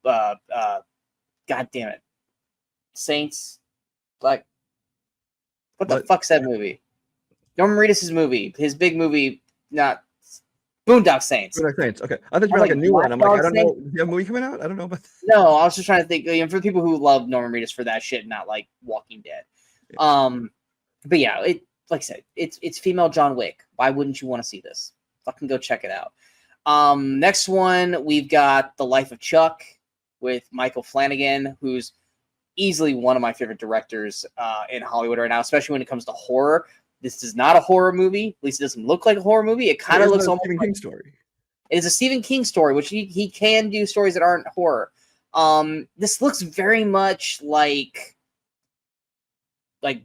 God damn it. Saints, like, what the fuck's that movie? Norman Reedus' movie, his big movie, not Boondock Saints. Boondock Saints. Okay, I thought you were like a new one. I'm like, I don't know. Do you have a movie coming out? I don't know about. No, I was just trying to think. For the people who love Norman Reedus for that shit, not like Walking Dead. Yeah. But yeah, like I said, it's female John Wick. Why wouldn't you want to see this? Fucking go check it out. Next one, we've got The Life of Chuck with Michael Flanagan, who's easily one of my favorite directors in Hollywood right now, especially when it comes to horror. This is not a horror movie. At least it doesn't look like a horror movie. It kind of looks almost like a Stephen King story. It is a Stephen King story, which he can do stories that aren't horror. This looks very much like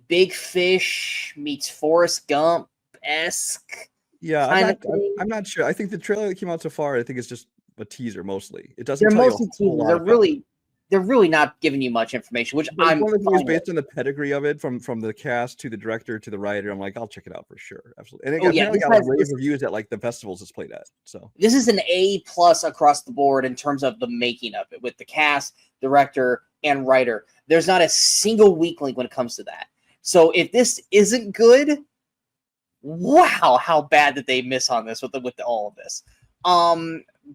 Big Fish meets Forrest Gump-esque. Yeah, I'm not sure. I think the trailer that came out so far, I think it's just a teaser mostly. It doesn't. They're mostly teasers. They're really not giving you much information, which I'm one of the things based on the pedigree of it, from the cast to the director to the writer. I'm like, I'll check it out for sure, absolutely. And it apparently got rave reviews at like the festivals it's played at. So this is an A+ across the board in terms of the making of it, with the cast, director, and writer. There's not a single weak link when it comes to that. So if this isn't good, wow, how bad did they miss on this with all of this?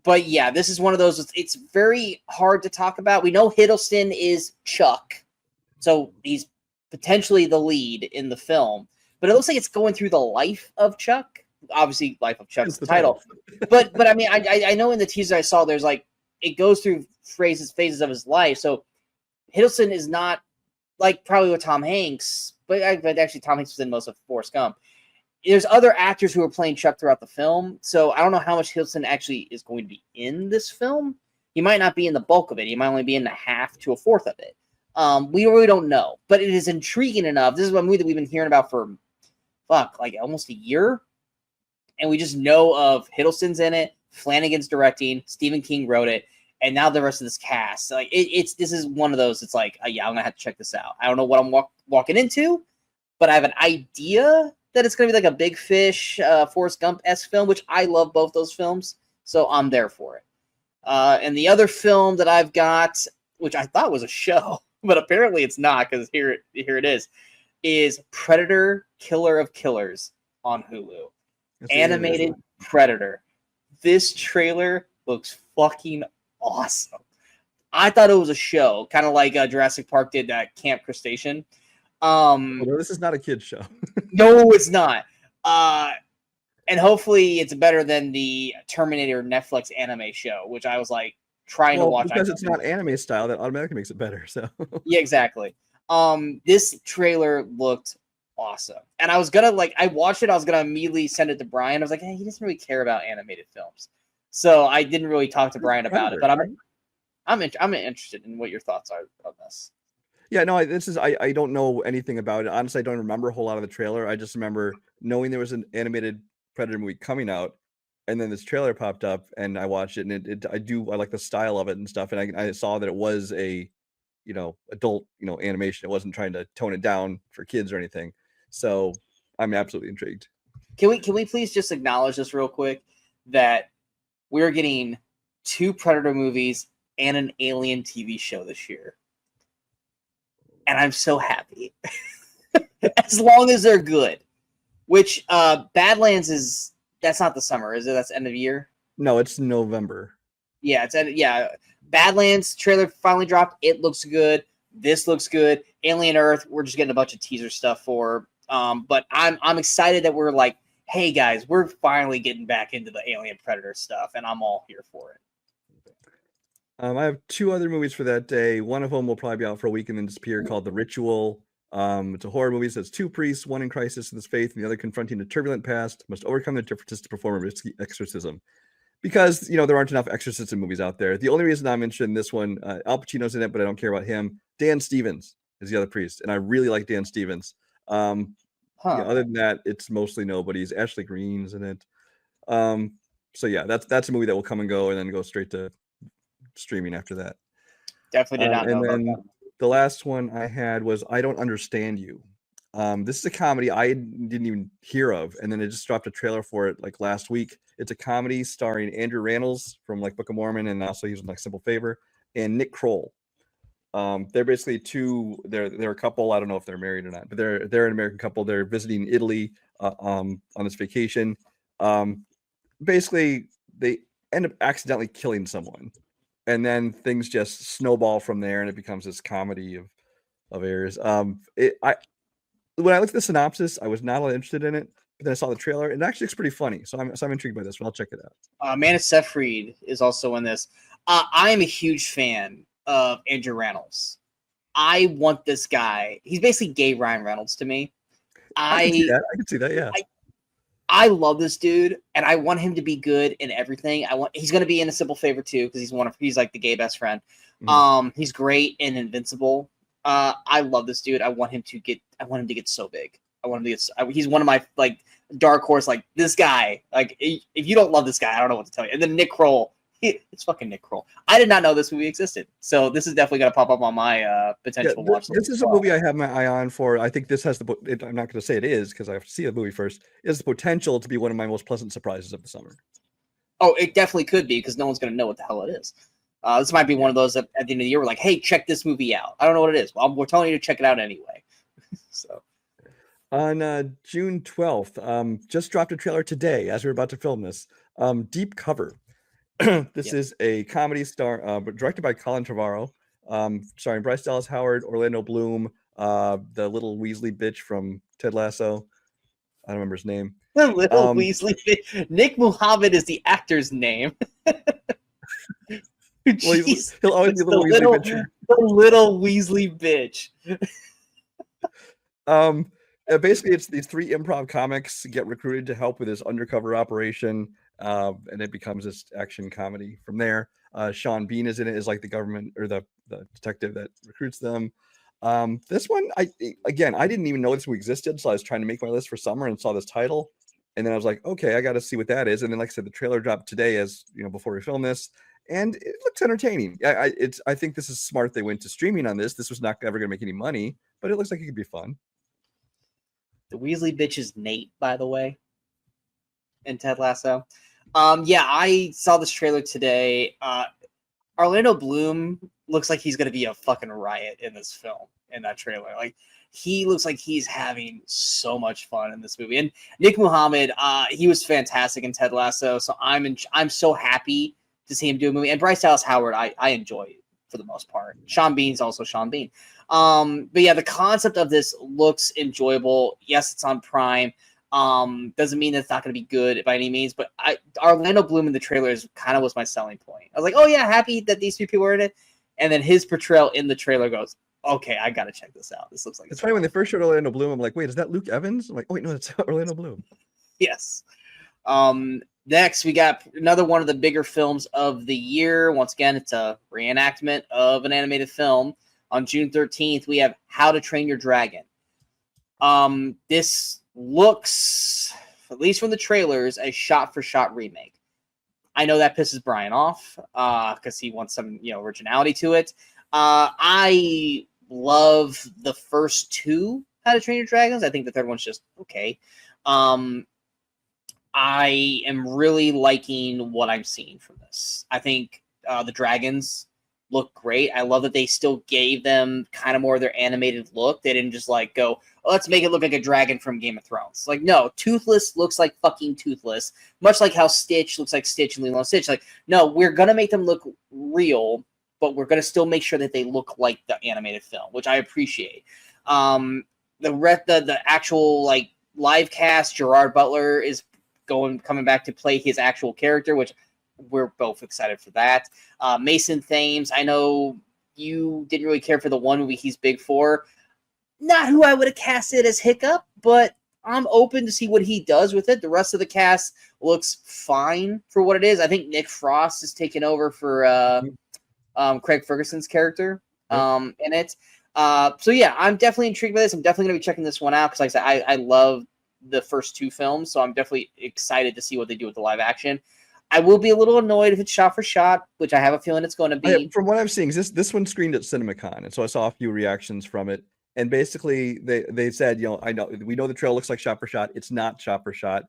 But yeah, this is one of those. It's very hard to talk about. We know Hiddleston is Chuck, so he's potentially the lead in the film. But it looks like it's going through the life of Chuck. obviously Life of Chuck's Hence the title. But I mean, I know in the teaser I saw, there's like, it goes through phases of his life. So Hiddleston is not like probably with Tom Hanks, but actually Tom Hanks was in most of Forrest Gump. There's other actors who are playing Chuck throughout the film, so I don't know how much Hiddleston actually is going to be in this film. He might not be in the bulk of it. He might only be in a half to a fourth of it. We really don't know, but it is intriguing enough. This is a movie that we've been hearing about for like almost a year, and we just know of Hiddleston's in it, Flanagan's directing, Stephen King wrote it, and now the rest of this cast. Like this is one of those. It's like, yeah, I'm gonna have to check this out. I don't know what I'm walking into, but I have an idea that it's going to be like a Big Fish, Forrest Gump-esque film, which I love both those films, so I'm there for it. And the other film that I've got, which I thought was a show, but apparently it's not, because here it is Predator: Killer of Killers on Hulu. Animated Predator. This trailer looks fucking awesome. I thought it was a show, kind of like Jurassic Park did at Camp Crustacean. Although this is not a kid's show. No, it's not. And hopefully it's better than the Terminator Netflix anime show, which I was like trying to watch. Because it's not anime style, that automatically makes it better. So yeah, exactly. This trailer looked awesome. And I was gonna I watched it, I was gonna immediately send it to Brian. I was like, hey, he doesn't really care about animated films. So I didn't really talk to Brian about it, but I'm interested in what your thoughts are on this. Yeah, no, I don't know anything about it. Honestly, I don't remember a whole lot of the trailer. I just remember knowing there was an animated Predator movie coming out, and then this trailer popped up, and I watched it, and I like the style of it and stuff, and I saw that it was a, adult, animation. It wasn't trying to tone it down for kids or anything. So I'm absolutely intrigued. Can we please just acknowledge this real quick, that we're getting 2 Predator movies and an Alien TV show this year. And I'm so happy. As long as they're good. Which Badlands that's not the summer, is it? That's end of year? No, it's November. Yeah, Badlands trailer finally dropped. It looks good. This looks good. Alien Earth, we're just getting a bunch of teaser stuff for. But I'm excited that we're like, hey guys, we're finally getting back into the Alien Predator stuff, and I'm all here for it. I have 2 other movies for that day. One of them will probably be out for a week and then disappear, called The Ritual. It's a horror movie that says 2 priests, one in crisis in his faith and the other confronting a turbulent past, must overcome their differences to perform a risky exorcism. Because, there aren't enough exorcism movies out there. The only reason I'm interested in this one, Al Pacino's in it, but I don't care about him. Dan Stevens is the other priest, and I really like Dan Stevens. Yeah, other than that, it's mostly nobodies. Ashley Greene's in it. So yeah, that's a movie that will come and go and then go straight to streaming after that. Definitely did not know about that. The last one I had was I Don't Understand You. This is a comedy I didn't even hear of, and then it just dropped a trailer for it like last week. It's a comedy starring Andrew Rannells from like Book of Mormon, and also he's in like Simple Favor, and Nick Kroll. They're basically they're a couple. I don't know if they're married or not, but they're an American couple. They're visiting Italy on this vacation. Basically, they end up accidentally killing someone, and then things just snowball from there, and it becomes this comedy of errors. When I looked at the synopsis, I was not all interested in it, but then I saw the trailer, and it actually looks pretty funny. So I'm intrigued by this one. I'll check it out. Amanda Seyfried is also in this. I am a huge fan of Andrew Rannells. I want this guy. He's basically gay Ryan Reynolds to me. I can see that. Yeah. I love this dude, and I want him to be good in everything. He's going to be in A Simple Favor too, because he's like the gay best friend. Mm-hmm. He's great in Invincible. I love this dude. I want him to get so big. He's one of my like dark horse, like this guy. Like if you don't love this guy, I don't know what to tell you. And then Nick Kroll. It's fucking Nick Kroll. I did not know this movie existed, so this is definitely going to pop up on my potential watch list. This is a movie I have my eye on for. I think this has I'm not going to say it is because I have to see the movie first. It has the potential to be one of my most pleasant surprises of the summer. Oh, it definitely could be, because no one's going to know what the hell it is. This might be one of those that at the end of the year we're like, hey, check this movie out. I don't know what it is. Well, we're telling you to check it out anyway. So on June 12th, just dropped a trailer today as we're about to film this. Deep Cover. This is a comedy directed by Colin Trevorrow, starring Bryce Dallas Howard, Orlando Bloom, the little Weasley bitch from Ted Lasso. I don't remember his name. The little Weasley bitch. Nick Muhammad is the actor's name. Well, he'll always be a little Weasley bitch. The little Weasley bitch. Basically, it's these 3 improv comics get recruited to help with this undercover operation, and it becomes this action comedy from there. Sean Bean is in it as like the government or the detective that recruits them. This one, I didn't even know this movie existed, so I was trying to make my list for summer and saw this title, and then I was like, okay, I got to see what that is. And then, like I said, the trailer dropped today, as you know, before we film this, and it looks entertaining. I think this is smart. They went to streaming on this. This was not ever going to make any money, but it looks like it could be fun. The Weasley bitch is Nate, by the way, in Ted Lasso. Yeah, I saw this trailer today. Orlando Bloom looks like he's going to be a fucking riot in this film, in that trailer. Like, he looks like he's having so much fun in this movie. And Nick Muhammad, he was fantastic in Ted Lasso, so I'm so happy to see him do a movie. And Bryce Dallas Howard, I enjoy it for the most part. Sean Bean's also Sean Bean. But yeah, the concept of this looks enjoyable. Yes, it's on Prime. Doesn't mean it's not going to be good by any means, but Orlando Bloom in the trailers kind of was my selling point. I was like, oh yeah, happy that these 2 people are in it. And then his portrayal in the trailer goes, okay, I got to check this out. This looks like it's funny. When they first showed Orlando Bloom, I'm like, wait, is that Luke Evans? I'm like, oh wait, no, it's Orlando Bloom. Yes. Next, we got another one of the bigger films of the year. Once again, it's a reenactment of an animated film. On June 13th, we have How to Train Your Dragon. This looks, at least from the trailers, a shot-for-shot remake. I know that pisses Brian off because he wants some, originality to it. I love the first 2 How to Train Your Dragons. I think the third one's just okay. I am really liking what I'm seeing from this. I think the dragons look great. I love that they still gave them kind of more of their animated look. They didn't just like go, oh, let's make it look like a dragon from Game of Thrones. Like, no, Toothless looks like fucking Toothless, much like how Stitch looks like Stitch and Lilo and Stitch. Like, no, we're going to make them look real, but we're going to still make sure that they look like the animated film, which I appreciate. The actual like live cast, Gerard Butler is coming back to play his actual character, which we're both excited for that. Mason Thames, I know you didn't really care for the one movie he's big for. Not who I would have casted as Hiccup, but I'm open to see what he does with it. The rest of the cast looks fine for what it is. I think Nick Frost is taking over for Craig Ferguson's character in it. So yeah, I'm definitely intrigued by this. I'm definitely going to be checking this one out because, like I said, I love the first 2 films, so I'm definitely excited to see what they do with the live action. I will be a little annoyed if it's shot for shot, which I have a feeling it's going to be. From what I'm seeing, this one screened at CinemaCon, and so I saw a few reactions from it. And basically, they said, we know the trailer looks like shot for shot. It's not shot for shot.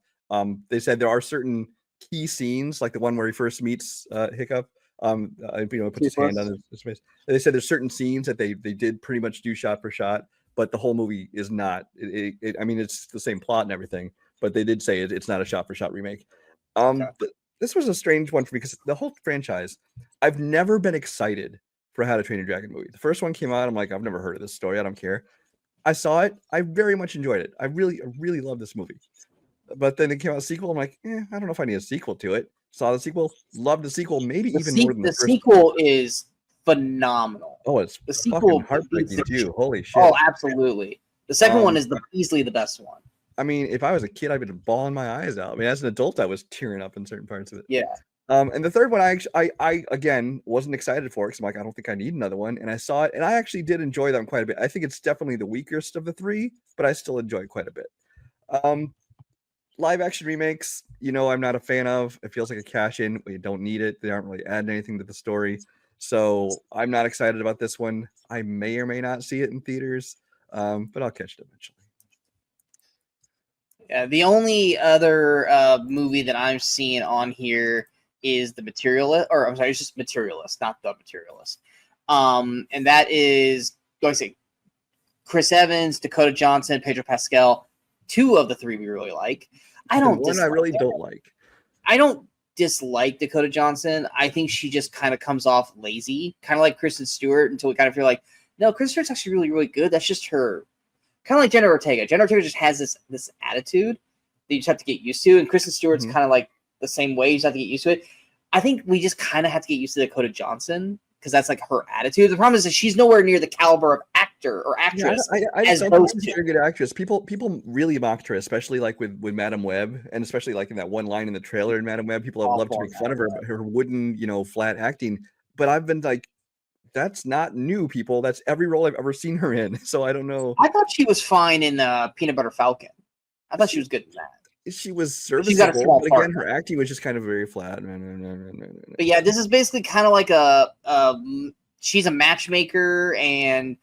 They said there are certain key scenes, like the one where he first meets Hiccup. Puts his hand on his face. They said there's certain scenes that they did pretty much do shot for shot, but the whole movie is not. I mean, it's the same plot and everything, but they did say it's not a shot for shot remake. But this was a strange one for me because the whole franchise, I've never been excited for a How to Train Your Dragon movie. The first one came out, I'm like, I've never heard of this story. I don't care. I saw it. I very much enjoyed it. I really love this movie. But then it came out a sequel. I'm like, I don't know if I need a sequel to it. Saw the sequel, loved the sequel, maybe even more than the first. The sequel is phenomenal. Oh, it's the sequel heartbreaking too. Holy shit. Oh, absolutely. The second one is easily the best one. I mean, if I was a kid, I'd been bawling my eyes out. I mean, as an adult, I was tearing up in certain parts of it. Yeah. And the third one, I again wasn't excited for because I'm like, I don't think I need another one. And I saw it, and I actually did enjoy them quite a bit. I think it's definitely the weakest of the 3, but I still enjoy it quite a bit. Live action remakes, I'm not a fan of. It feels like a cash in. We don't need it. They aren't really adding anything to the story. So I'm not excited about this one. I may or may not see it in theaters, but I'll catch it eventually. Yeah, the only other movie that I'm seeing on here is The Materialist, or I'm sorry, it's just Materialist, not The Materialist. And that is, Chris Evans, Dakota Johnson, Pedro Pascal, 2 of the 3 we really like. I really don't like. I don't dislike Dakota Johnson. I think she just kind of comes off lazy, kind of like Kristen Stewart, until we kind of feel like, no, Kristen Stewart's actually really, really good. That's just her. Kind of like Jenna Ortega. Jenna Ortega just has this attitude, that you just have to get used to. And Kristen Stewart's Mhm. kind of like the same way. You just have to get used to it. I think we just kind of have to get used to Dakota Johnson because that's like her attitude. The problem is that she's nowhere near the caliber of actor or Yeah, actress I just as don't those think she's a two. very good actress. People really mocked her, especially like with Madam Web, and especially like in that one line in the trailer in Madam Web. People have loved to Awful make fun of her wooden, flat acting. But I've been like, that's not new, people. That's every role I've ever seen her in. So I don't know. I thought she was fine in Peanut Butter Falcon. I thought she was good in that. She was She's got a serviceable, small but part. again, her acting was just kind of very flat. But yeah, this is basically kind of like she's a matchmaker, and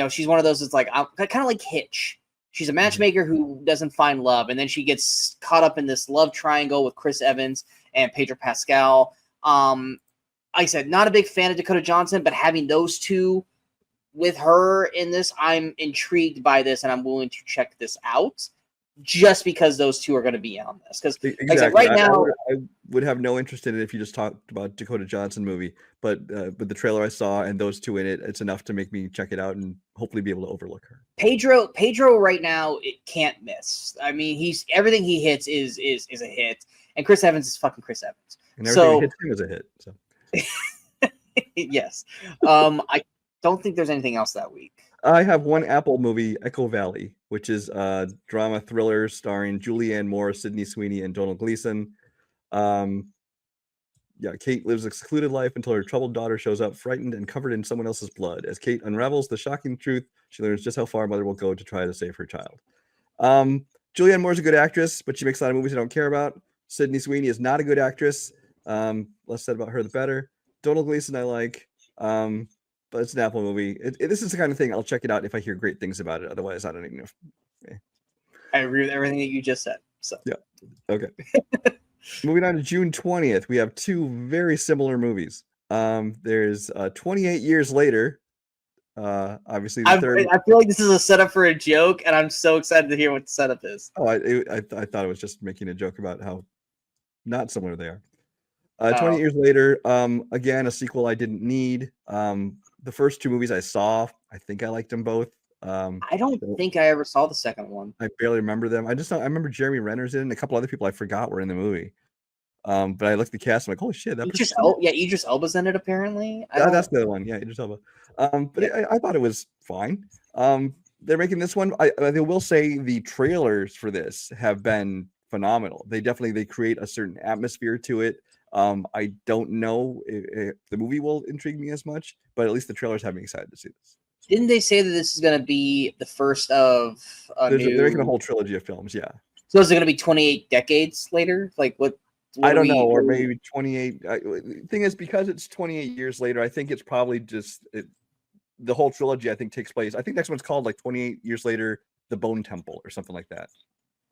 she's one of those that's like kind of like Hitch. She's a matchmaker who doesn't find love, and then she gets caught up in this love triangle with Chris Evans and Pedro Pascal. Like I said, not a big fan of Dakota Johnson, but having those two with her in this, I'm intrigued by this, and I'm willing to check this out. Just because those two are going to be on this, because exactly. like I said, right now I would have no interest in it if you just talked about Dakota Johnson movie, but the trailer I saw and those two in it, it's enough to make me check it out and hopefully be able to overlook her. Pedro right now, it can't miss. I mean, everything he hits is a hit, and Chris Evans is fucking Chris Evans. And everything hits him is a hit. So yes, I don't think there's anything else that week. I have one Apple movie, Echo Valley, which is a drama thriller starring Julianne Moore, Sydney Sweeney, and Donald Gleason. Kate lives a secluded life until her troubled daughter shows up, frightened and covered in someone else's blood. As Kate unravels the shocking truth, she learns just how far a mother will go to try to save her child. Julianne Moore is a good actress, but she makes a lot of movies I don't care about. Sydney Sweeney is not a good actress. Less said about her, the better. Donald Gleason I like. But it's an Apple movie. This is the kind of thing I'll check it out if I hear great things about it. Otherwise, I don't even know. I agree with everything that you just said. So yeah, okay. Moving on to June 20th, we have two very similar movies. There's 28 Years Later. Obviously, the third. I feel like this is a setup for a joke, and I'm so excited to hear what the setup is. Oh, I thought it was just making a joke about how not similar they are. 28 Years Later, again, a sequel I didn't need. The first two movies I saw, I think I liked them both. I don't think I ever saw the second one. I barely remember them. I remember Jeremy Renner's in, and a couple other people I forgot were in the movie. But I looked at the cast, I'm like, holy shit, Idris Elba's in it apparently. That's the other one. Yeah, Idris Elba. But yeah. I thought it was fine. They're making this one. I will say the trailers for this have been phenomenal. They create a certain atmosphere to it. I don't know if the movie will intrigue me as much, but at least the trailers have me excited to see this. Didn't they say that this is going to be the first of They're making a whole trilogy of films, yeah. So is it going to be 28 decades later? Like what I don't know, or maybe 28. Thing is, because it's 28 years later, I think it's probably just the whole trilogy. I think takes place. I think next one's called like 28 Years Later, The Bone Temple, or something like that.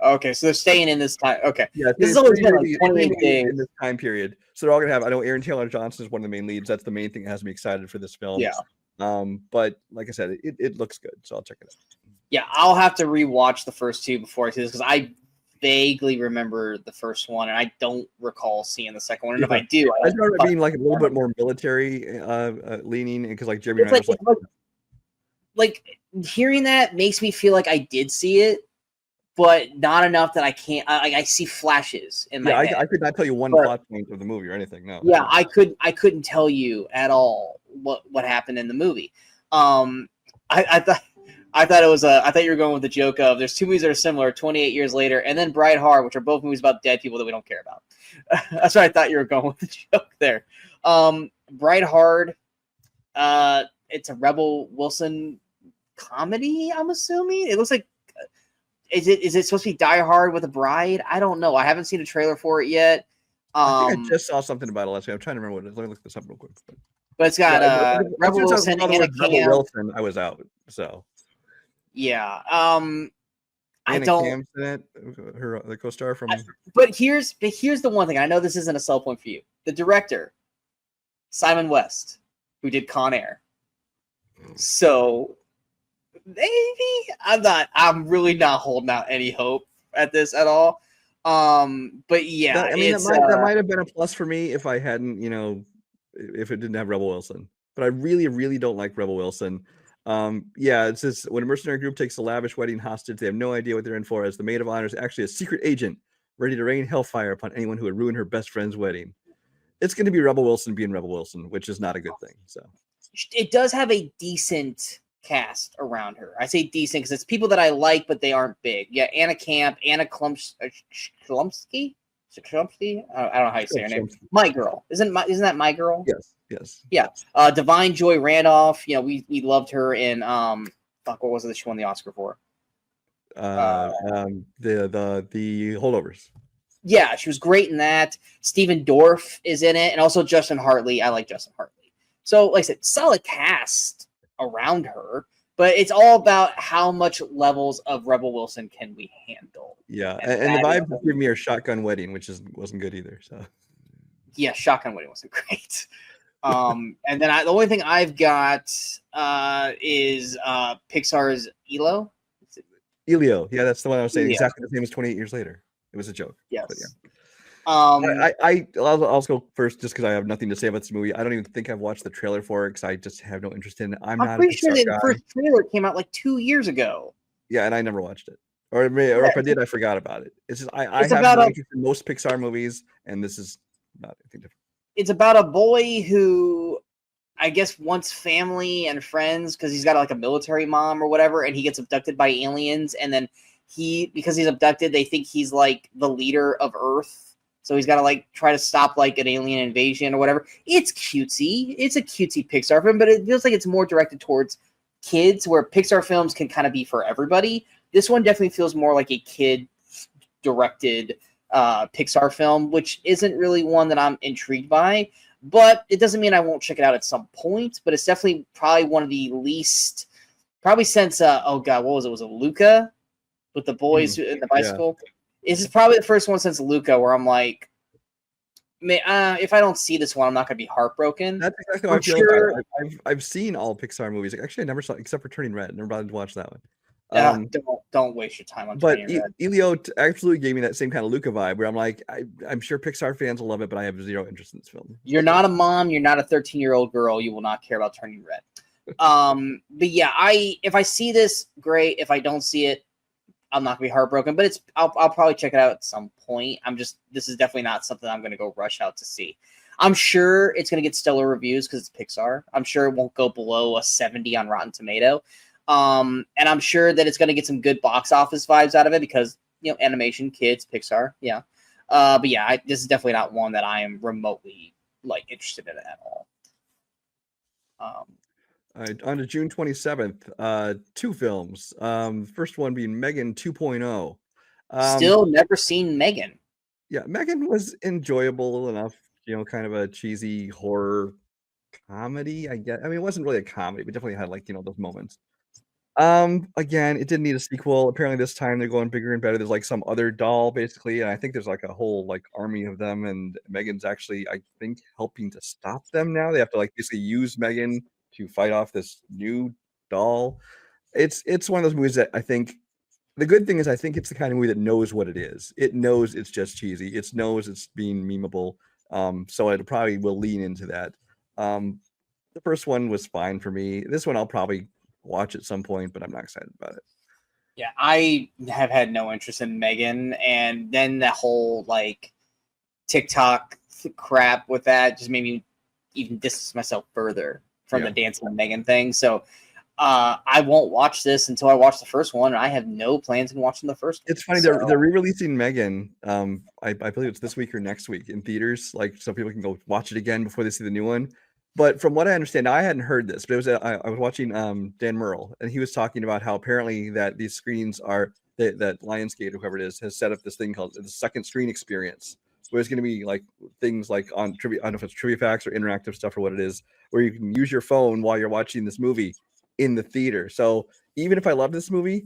Okay, so they're staying in this time. Okay, yeah, this is always been like 28 days in this time period. So they're all gonna have. I know Aaron Taylor Johnson is one of the main leads. That's the main thing that has me excited for this film. Yeah. But like I said, it looks good, so I'll check it out. Yeah, I'll have to rewatch the first two before I see this because I vaguely remember the first one, and I don't recall seeing the second one. And if I do, I remember it being like a little bit more military leaning, because like Jeremy Renner like hearing that makes me feel like I did see it, but not enough that I can't. I see flashes in my head. I could not tell you one plot point of the movie or anything. No. Yeah, I couldn't tell you at all what happened in the movie. I thought you were going with the joke of there's two movies that are similar, 28 Years Later, and then Bright Heart, which are both movies about dead people that we don't care about. That's what I thought you were going with the joke there. Bright Heart, it's a Rebel Wilson comedy, I'm assuming. It looks like is it supposed to be Die Hard with a bride? I don't know. I haven't seen a trailer for it yet. I think I just saw something about it last week. I'm trying to remember what it is. Let me look this up real quick. But it's got Rebel Wilson and Rebel Wilson. I was out, so. Yeah. I don't. Her the co-star from. But here's the one thing. I know this isn't a sell point for you. The director, Simon West, who did Con Air. So maybe I'm really not holding out any hope at this at all. But yeah, that might have been a plus for me if I hadn't, if it didn't have Rebel Wilson. But I really, really don't like Rebel Wilson. Yeah, it says when a mercenary group takes a lavish wedding hostage, they have no idea what they're in for, as the maid of honor is actually a secret agent ready to rain hellfire upon anyone who would ruin her best friend's wedding. It's going to be Rebel Wilson being Rebel Wilson, which is not a good thing. So it does have a decent cast around her. I say decent because it's people that I like, but they aren't big. Yeah, Anna Camp, Anna Klumsky. I don't know how you say her name. My Girl. Isn't that My Girl? Yes. Yeah. Divine Joy Randolph. You know, we loved her in what was it that she won the Oscar for? The Holdovers. Yeah, she was great in that. Stephen Dorff is in it, and also Justin Hartley. I like Justin Hartley. So, like I said, solid cast around her, but it's all about how much levels of Rebel Wilson can we handle. Yeah, and the vibe gave me a Shotgun Wedding, which wasn't good either. So yeah, Shotgun Wedding wasn't great. And then the only thing I've got is Pixar's Elio. Elio, yeah, that's the one I was saying. Elio. Exactly the same as 28 Years Later. It was a joke. Yes. But yeah. I'll go first just because I have nothing to say about this movie. I don't even think I've watched the trailer for it because I just have no interest in it. I'm not pretty sure the first trailer came out like 2 years ago. Yeah, and I never watched it. Or if I did, I forgot about it. It's just I have no interest in most Pixar movies, and this is not anything different. It's about a boy who I guess wants family and friends because he's got like a military mom or whatever, and he gets abducted by aliens, and then because he's abducted, they think he's like the leader of Earth. So he's got to like try to stop like an alien invasion or whatever. It's cutesy. It's a cutesy Pixar film, but it feels like it's more directed towards kids, where Pixar films can kind of be for everybody. This one definitely feels more like a kid-directed Pixar film, which isn't really one that I'm intrigued by. But it doesn't mean I won't check it out at some point. But it's definitely probably one of the least, probably since what was it? Was it Luca with the boys in the bicycle? Yeah. This is probably the first one since Luca where I'm like, if I don't see this one, I'm not going to be heartbroken. That's exactly how I feel about it. I've seen all Pixar movies. Actually, I never saw it except for Turning Red. Never bothered to watch that one. Don't waste your time on Turning Red. But Elio absolutely gave me that same kind of Luca vibe where I'm like, I'm sure Pixar fans will love it, but I have zero interest in this film. You're not a mom. You're not a 13-year-old girl. You will not care about Turning Red. But yeah, if I see this, great. If I don't see it, I'm not gonna be heartbroken, but I'll probably check it out at some point. This is definitely not something I'm gonna go rush out to see. I'm sure it's gonna get stellar reviews because it's Pixar. I'm sure it won't go below a 70 on Rotten Tomato. And I'm sure that it's gonna get some good box office vibes out of it because animation, kids, Pixar, yeah. But yeah, this is definitely not one that I am remotely interested in at all. On to June 27th, 2 films. First one being Megan 2.0. Still never seen Megan. Yeah, Megan was enjoyable enough, kind of a cheesy horror comedy, I guess. I mean, it wasn't really a comedy, but definitely had those moments. Again, it didn't need a sequel. Apparently this time they're going bigger and better. There's some other doll basically, and I think there's a whole army of them, and Megan's actually, I think, helping to stop them now. They have to basically use Megan to fight off this new doll. It's one of those movies that I think the good thing is I think it's the kind of movie that knows what it is. It knows it's just cheesy. It knows it's being memeable. So it probably will lean into that. The first one was fine for me. This one I'll probably watch at some point, but I'm not excited about it. Yeah, I have had no interest in Megan, and then the whole TikTok crap with that just made me even distance myself further from the Dancing with Megan thing. So I won't watch this until I watch the first one, and I have no plans in watching the first one. It's funny, they're re-releasing Megan. I believe it's this week or next week in theaters, so people can go watch it again before they see the new one. But from what I understand, I hadn't heard this, but it was I was watching Dan Murrell, and he was talking about how apparently that these screens are that Lionsgate or whoever it is has set up this thing called the second screen experience, where it's going to be things on trivia. I don't know if it's trivia facts or interactive stuff or what it is, where you can use your phone while you're watching this movie in the theater. So even if I love this movie,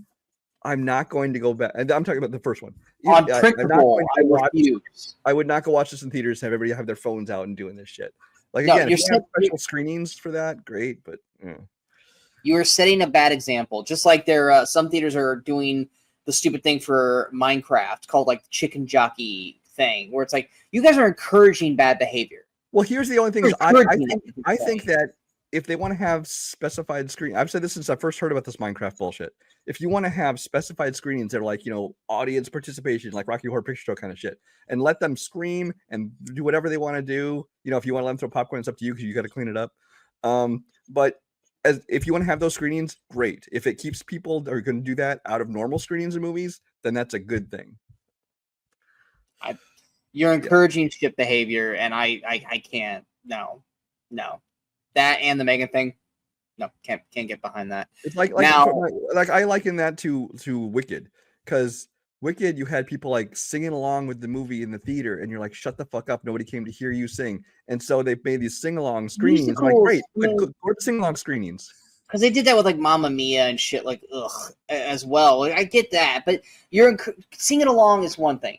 I'm not going to go back. And I'm talking about the first one. On principle, I would not go watch this in theaters. Have everybody have their phones out and doing this shit. Again, if you have special screenings for that, great. But you are setting a bad example. Just like some theaters are doing the stupid thing for Minecraft called the chicken jockey thing, where it's you guys are encouraging bad behavior. Well, here's the only thing: is I think that if they want to have specified screen, I've said this since I first heard about this Minecraft bullshit. If you want to have specified screenings that are like, audience participation, like Rocky Horror Picture Show kind of shit, and let them scream and do whatever they want to do. If you want to let them throw popcorn, it's up to you because you got to clean it up. But if you want to have those screenings, great. If it keeps people that are going to do that out of normal screenings of movies, then that's a good thing. You're encouraging shit behavior, and I can't. No. That and the Megan thing, no, can't get behind that. It's like I liken that to Wicked, because Wicked, you had people like singing along with the movie in the theater, and you're like, shut the fuck up, nobody came to hear you sing. And so they've made these sing-along screenings. I'm like, great, good sing-along screenings. Because they did that with like Mamma Mia and shit, like as well. Like, I get that, but you're singing along is one thing.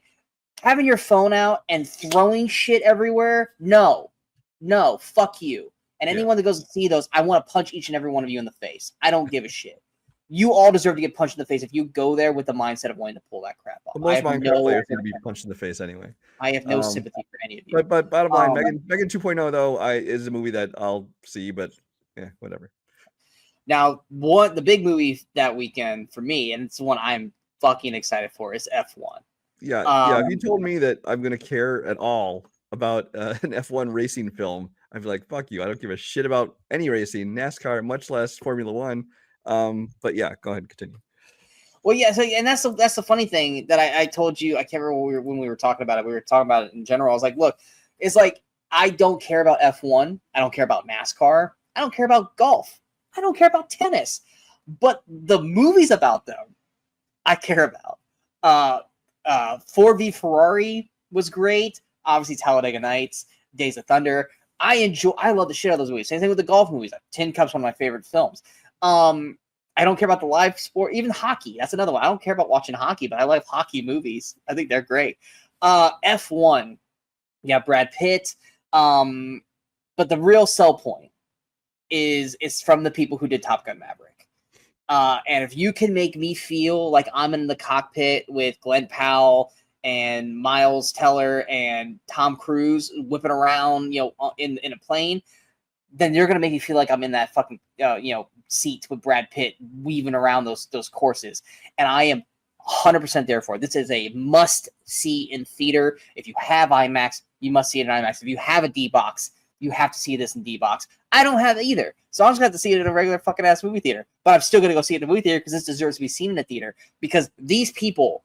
Having your phone out and throwing shit everywhere, no, fuck you. And anyone that goes to see those, I want to punch each and every one of you in the face. I don't give a shit. You all deserve to get punched in the face if you go there with the mindset of wanting to pull that crap off. Most Minecraft players are going to be punched in the face anyway. I have no sympathy for any of you. But bottom line, Megan 2.0 though is a movie that I'll see, but yeah, whatever. Now, the big movie that weekend for me, and it's the one I'm fucking excited for, is F1. Yeah. If you told me that I'm going to care at all about an F1 racing film, I'd be like, fuck you. I don't give a shit about any racing, NASCAR, much less Formula One. But yeah, go ahead, continue. Well, yeah. So, and that's the funny thing that I told you. I can't remember when we were talking about it. We were talking about it in general. I was like, look, it's like I don't care about F1. I don't care about NASCAR. I don't care about golf. I don't care about tennis. But the movies about them, I care about. 4v Ferrari was great. Obviously, Talladega Nights, Days of Thunder. I love the shit out of those movies. Same thing with the golf movies. Tin Cup's one of my favorite films. I don't care about the live sport, even hockey. That's another one. I don't care about watching hockey, but I like hockey movies. I think they're great. F1, yeah, Brad Pitt. But the real sell point is from the people who did Top Gun Maverick. And if you can make me feel like I'm in the cockpit with Glenn Powell and Miles Teller and Tom Cruise whipping around, in a plane, then you're gonna make me feel like I'm in that fucking seat with Brad Pitt weaving around those courses, and I am 100% there for it. This is a must see in theater. If you have IMAX, you must see it in IMAX. If you have a D box, you have to see this in D box. I don't have it either, so I'm just gonna have to see it in a regular fucking ass movie theater. But I'm still gonna go see it in the movie theater because this deserves to be seen in a theater, because these people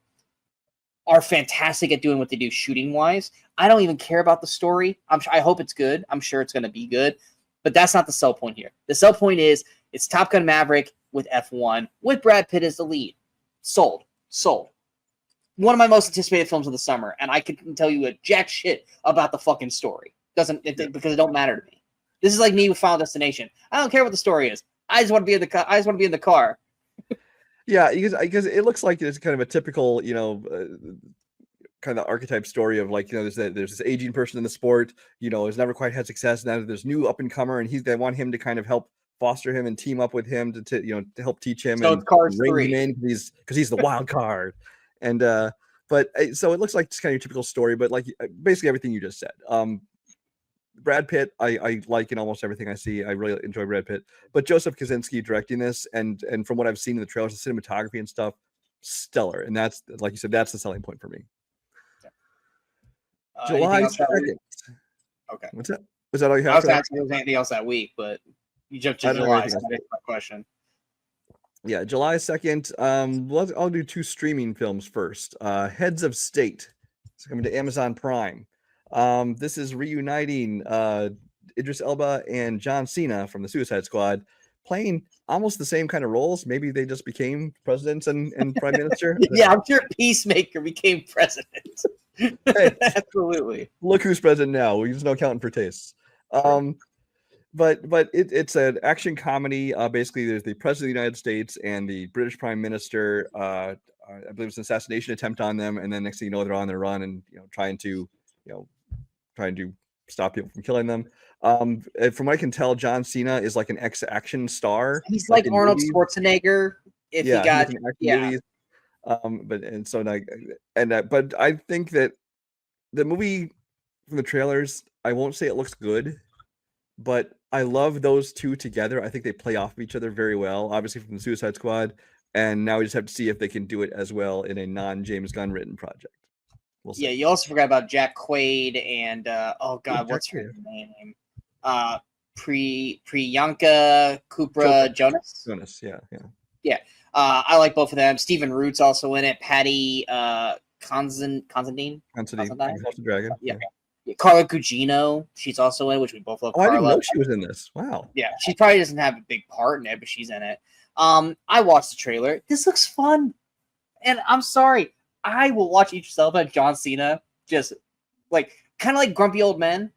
are fantastic at doing what they do shooting wise. I don't even care about the story. I hope it's good. I'm sure it's gonna be good. But that's not the sell point here. The sell point is it's Top Gun Maverick with F1 with Brad Pitt as the lead. Sold. One of my most anticipated films of the summer, and I can tell you a jack shit about the fucking story. Because it don't matter to me. This is like me with Final Destination. I don't care what the story is. I just want to be in the car. Yeah, because it looks like it's kind of a typical, kind of archetype story of like, there's this aging person in the sport, has never quite had success. Now there's new up and comer, and they want him to kind of help foster him and team up with him to help teach him so and bring him in because he's the wild card. And but so it looks like it's kind of your typical story, but like basically everything you just said. Brad Pitt, I like in almost everything I see. I really enjoy Brad Pitt, but Joseph Kosinski directing this, and from what I've seen in the trailers, the cinematography and stuff, stellar. And that's, like you said, that's the selling point for me. July 2nd. Okay. What's that? Was that all you have? I was asking if there was anything else that week, but you jumped to July, so that's my question. Yeah, July 2nd. I'll do two streaming films first. Heads of State. It's coming to Amazon Prime. This is reuniting Idris Elba and John Cena from the Suicide Squad, playing almost the same kind of roles. Maybe they just became presidents and prime minister. Yeah, I'm sure Peacemaker became president. Hey, absolutely. Look who's president now. There's no accounting for tastes. But it's an action comedy. Basically, there's the president of the United States and the British prime minister. I believe it's an assassination attempt on them, and then next thing you know, they're on their run and trying to stop people from killing them. From what I can tell, John Cena is like an ex-action star. He's like Arnold Schwarzenegger. Movies. But I think that the movie from the trailers, I won't say it looks good, but I love those two together. I think they play off of each other very well, obviously from the Suicide Squad, and now we just have to see if they can do it as well in a non-James Gunn written project. We'll see. Yeah, you also forgot about Jack Quaid and oh god, what's her Quaid? name? Priyanka Chopra Jonas. Jonas, yeah. I like both of them. Stephen Root's also in it. Patty Considine. House of Dragon. Yeah. Carla Gugino, she's also in it, which we both love. Oh, I didn't know she was in this. Wow. Yeah, she probably doesn't have a big part in it, but she's in it. I watched the trailer. This looks fun, and I'm sorry, I will watch Idris Elba and John Cena just like kind of like grumpy old men.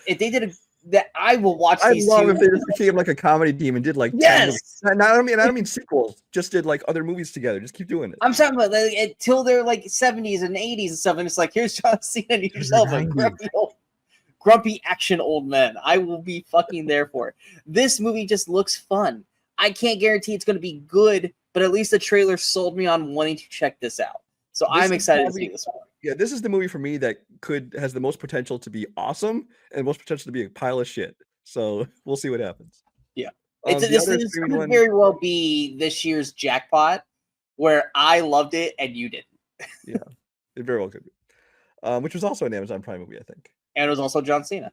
If they did that, I will watch. I love if they just became like a comedy team and did like yes. I don't mean sequels. Just did like other movies together. Just keep doing it. I'm talking about like, until they're like 70s and 80s and stuff, and it's like here's John Cena and Idris Elba, grumpy action old men. I will be fucking there for it. This movie just looks fun. I can't guarantee it's going to be good, but at least the trailer sold me on wanting to check this out. So I'm excited to see this one. Yeah, this is the movie for me that has the most potential to be awesome and most potential to be a pile of shit. So we'll see what happens. Yeah. This could very well be this year's jackpot where I loved it and you didn't. Yeah, it very well could be. Which was also an Amazon Prime movie, I think. And it was also John Cena.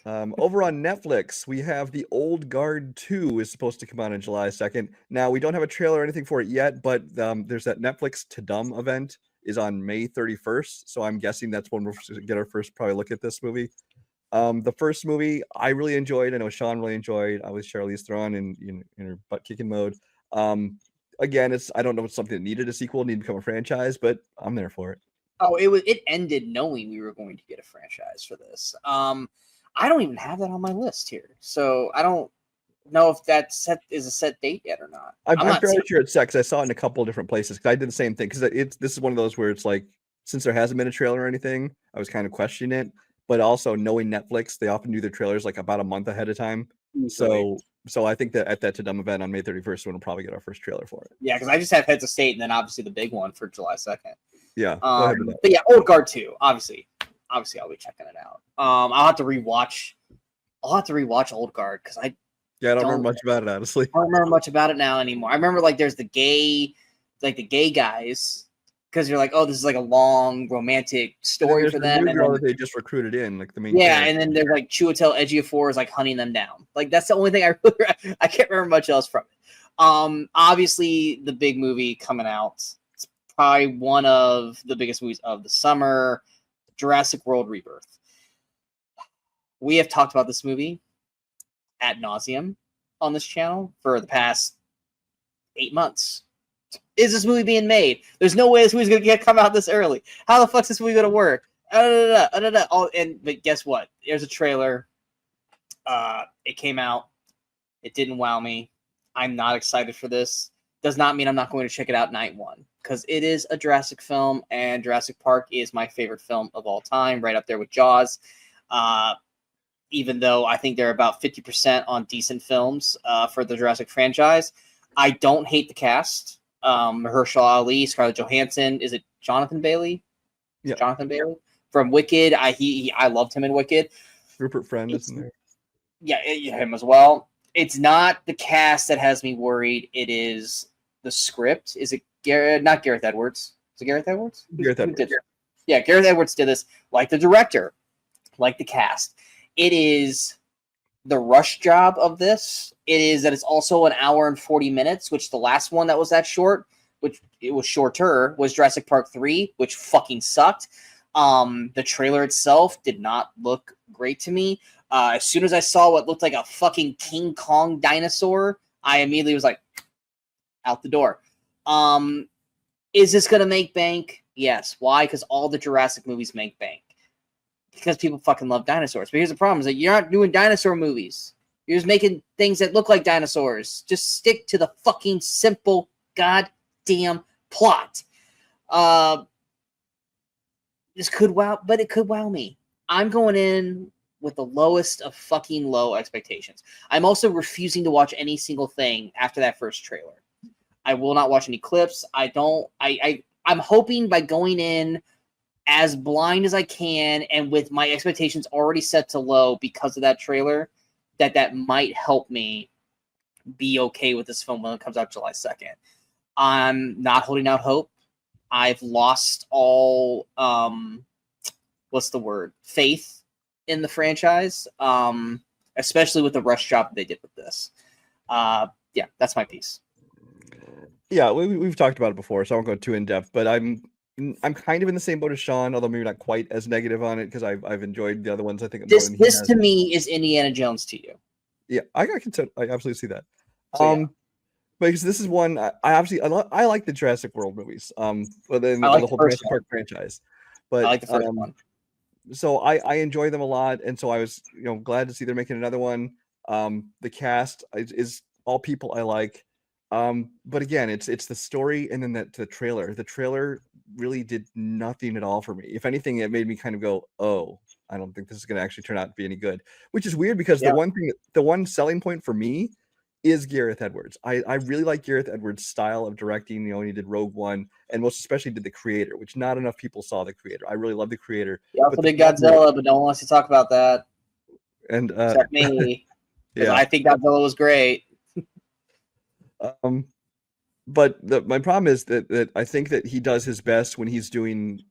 Over on Netflix, we have The Old Guard 2 is supposed to come out on July 2nd. Now, we don't have a trailer or anything for it yet, but there's that Netflix Tudum event is on May 31st. So I'm guessing that's when we'll get our first probably look at this movie. The first movie I really enjoyed. I know Sean really enjoyed. I was Charlize Theron in her butt kicking mode. Again, I don't know if it's something that needed a sequel, needed to become a franchise, but I'm there for it. Oh, it ended knowing we were going to get a franchise for this. I don't even have that on my list here, so I don't know if that is a set date yet or not. I'm fairly sure it's set because I saw it in a couple of different places. Because I did the same thing. Because this is one of those where it's like, since there hasn't been a trailer or anything, I was kind of questioning it. But also knowing Netflix, they often do their trailers like about a month ahead of time. So I think that at that Tudum event on May 31st, we'll probably get our first trailer for it. Yeah, because I just have Heads of State and then obviously the big one for July 2nd. Yeah. But yeah, Old Guard 2, obviously I'll be checking it out. I'll have to rewatch Old Guard because I don't remember much about it, honestly. I don't remember much about it now anymore. I remember like there's the gay guys because you're like, oh, this is like a long romantic story for them. And then they just recruited in, like the main. Yeah, character. And then they're like Chiwetel Ejiofor is like hunting them down. Like that's the only thing I can't remember much else from it. Obviously the big movie coming out. It's probably one of the biggest movies of the summer, Jurassic World Rebirth. We have talked about this movie ad nauseum on this channel for the past 8 months. Is this movie being made? There's no way this movie's gonna come out this early. How the fuck's this movie gonna work? Oh, but guess what? There's a trailer. It came out. It didn't wow me. I'm not excited for this. Does not mean I'm not going to check it out night one because it is a Jurassic film, and Jurassic Park is my favorite film of all time, right up there with Jaws. Even though I think they're about 50% on decent films for the Jurassic franchise. I don't hate the cast. Mahershala Ali, Scarlett Johansson. Is it Jonathan Bailey? Yeah. Jonathan Bailey from Wicked. I loved him in Wicked. Rupert Friend is in there. Yeah, him as well. It's not the cast that has me worried. It is the script. Is it not Gareth Edwards? Is it Gareth Edwards? Gareth Edwards. Yeah, Gareth Edwards did this. Like the director, like the cast. It is the rush job of this. It is that it's also an hour and 40 minutes, which the last one that was that short, which it was shorter, was Jurassic Park 3, which fucking sucked. The trailer itself did not look great to me. As soon as I saw what looked like a fucking King Kong dinosaur, I immediately was like, out the door. Is this going to make bank? Yes. Why? Because all the Jurassic movies make bank. Because people fucking love dinosaurs. But here's the problem, is that you're not doing dinosaur movies. You're just making things that look like dinosaurs. Just stick to the fucking simple goddamn plot. This could wow, but it could wow me. I'm going in with the lowest of fucking low expectations. I'm also refusing to watch any single thing after that first trailer. I will not watch any clips. I'm hoping by going in as blind as I can and with my expectations already set to low because of that trailer, that might help me be okay with this film when it comes out July 2nd. I'm not holding out hope. I've lost all what's the word? Faith in the franchise. Especially with the rush job that they did with this. Yeah, that's my piece. Yeah, we've talked about it before, so I won't go too in depth. But I'm kind of in the same boat as Sean, although maybe not quite as negative on it because I've enjoyed the other ones. I think This to me is Indiana Jones to you. Yeah, I absolutely see that. So, because this is one I like the Jurassic World movies. But then I like the whole the first Jurassic one. Park franchise. But I like the first one. So I enjoy them a lot, and so I was glad to see they're making another one. The cast is all people I like. But again, it's the story and then the trailer. The trailer really did nothing at all for me. If anything, it made me kind of go, "Oh, I don't think this is going to actually turn out to be any good." Which is weird because the one selling point for me is Gareth Edwards. I really like Gareth Edwards' style of directing. He did Rogue One, and most especially did The Creator, which not enough people saw The Creator. I really love The Creator. He also did Godzilla, but no one wants to talk about that. And except me, because yeah. I think Godzilla was great. But my problem is that I think that he does his best when he's doing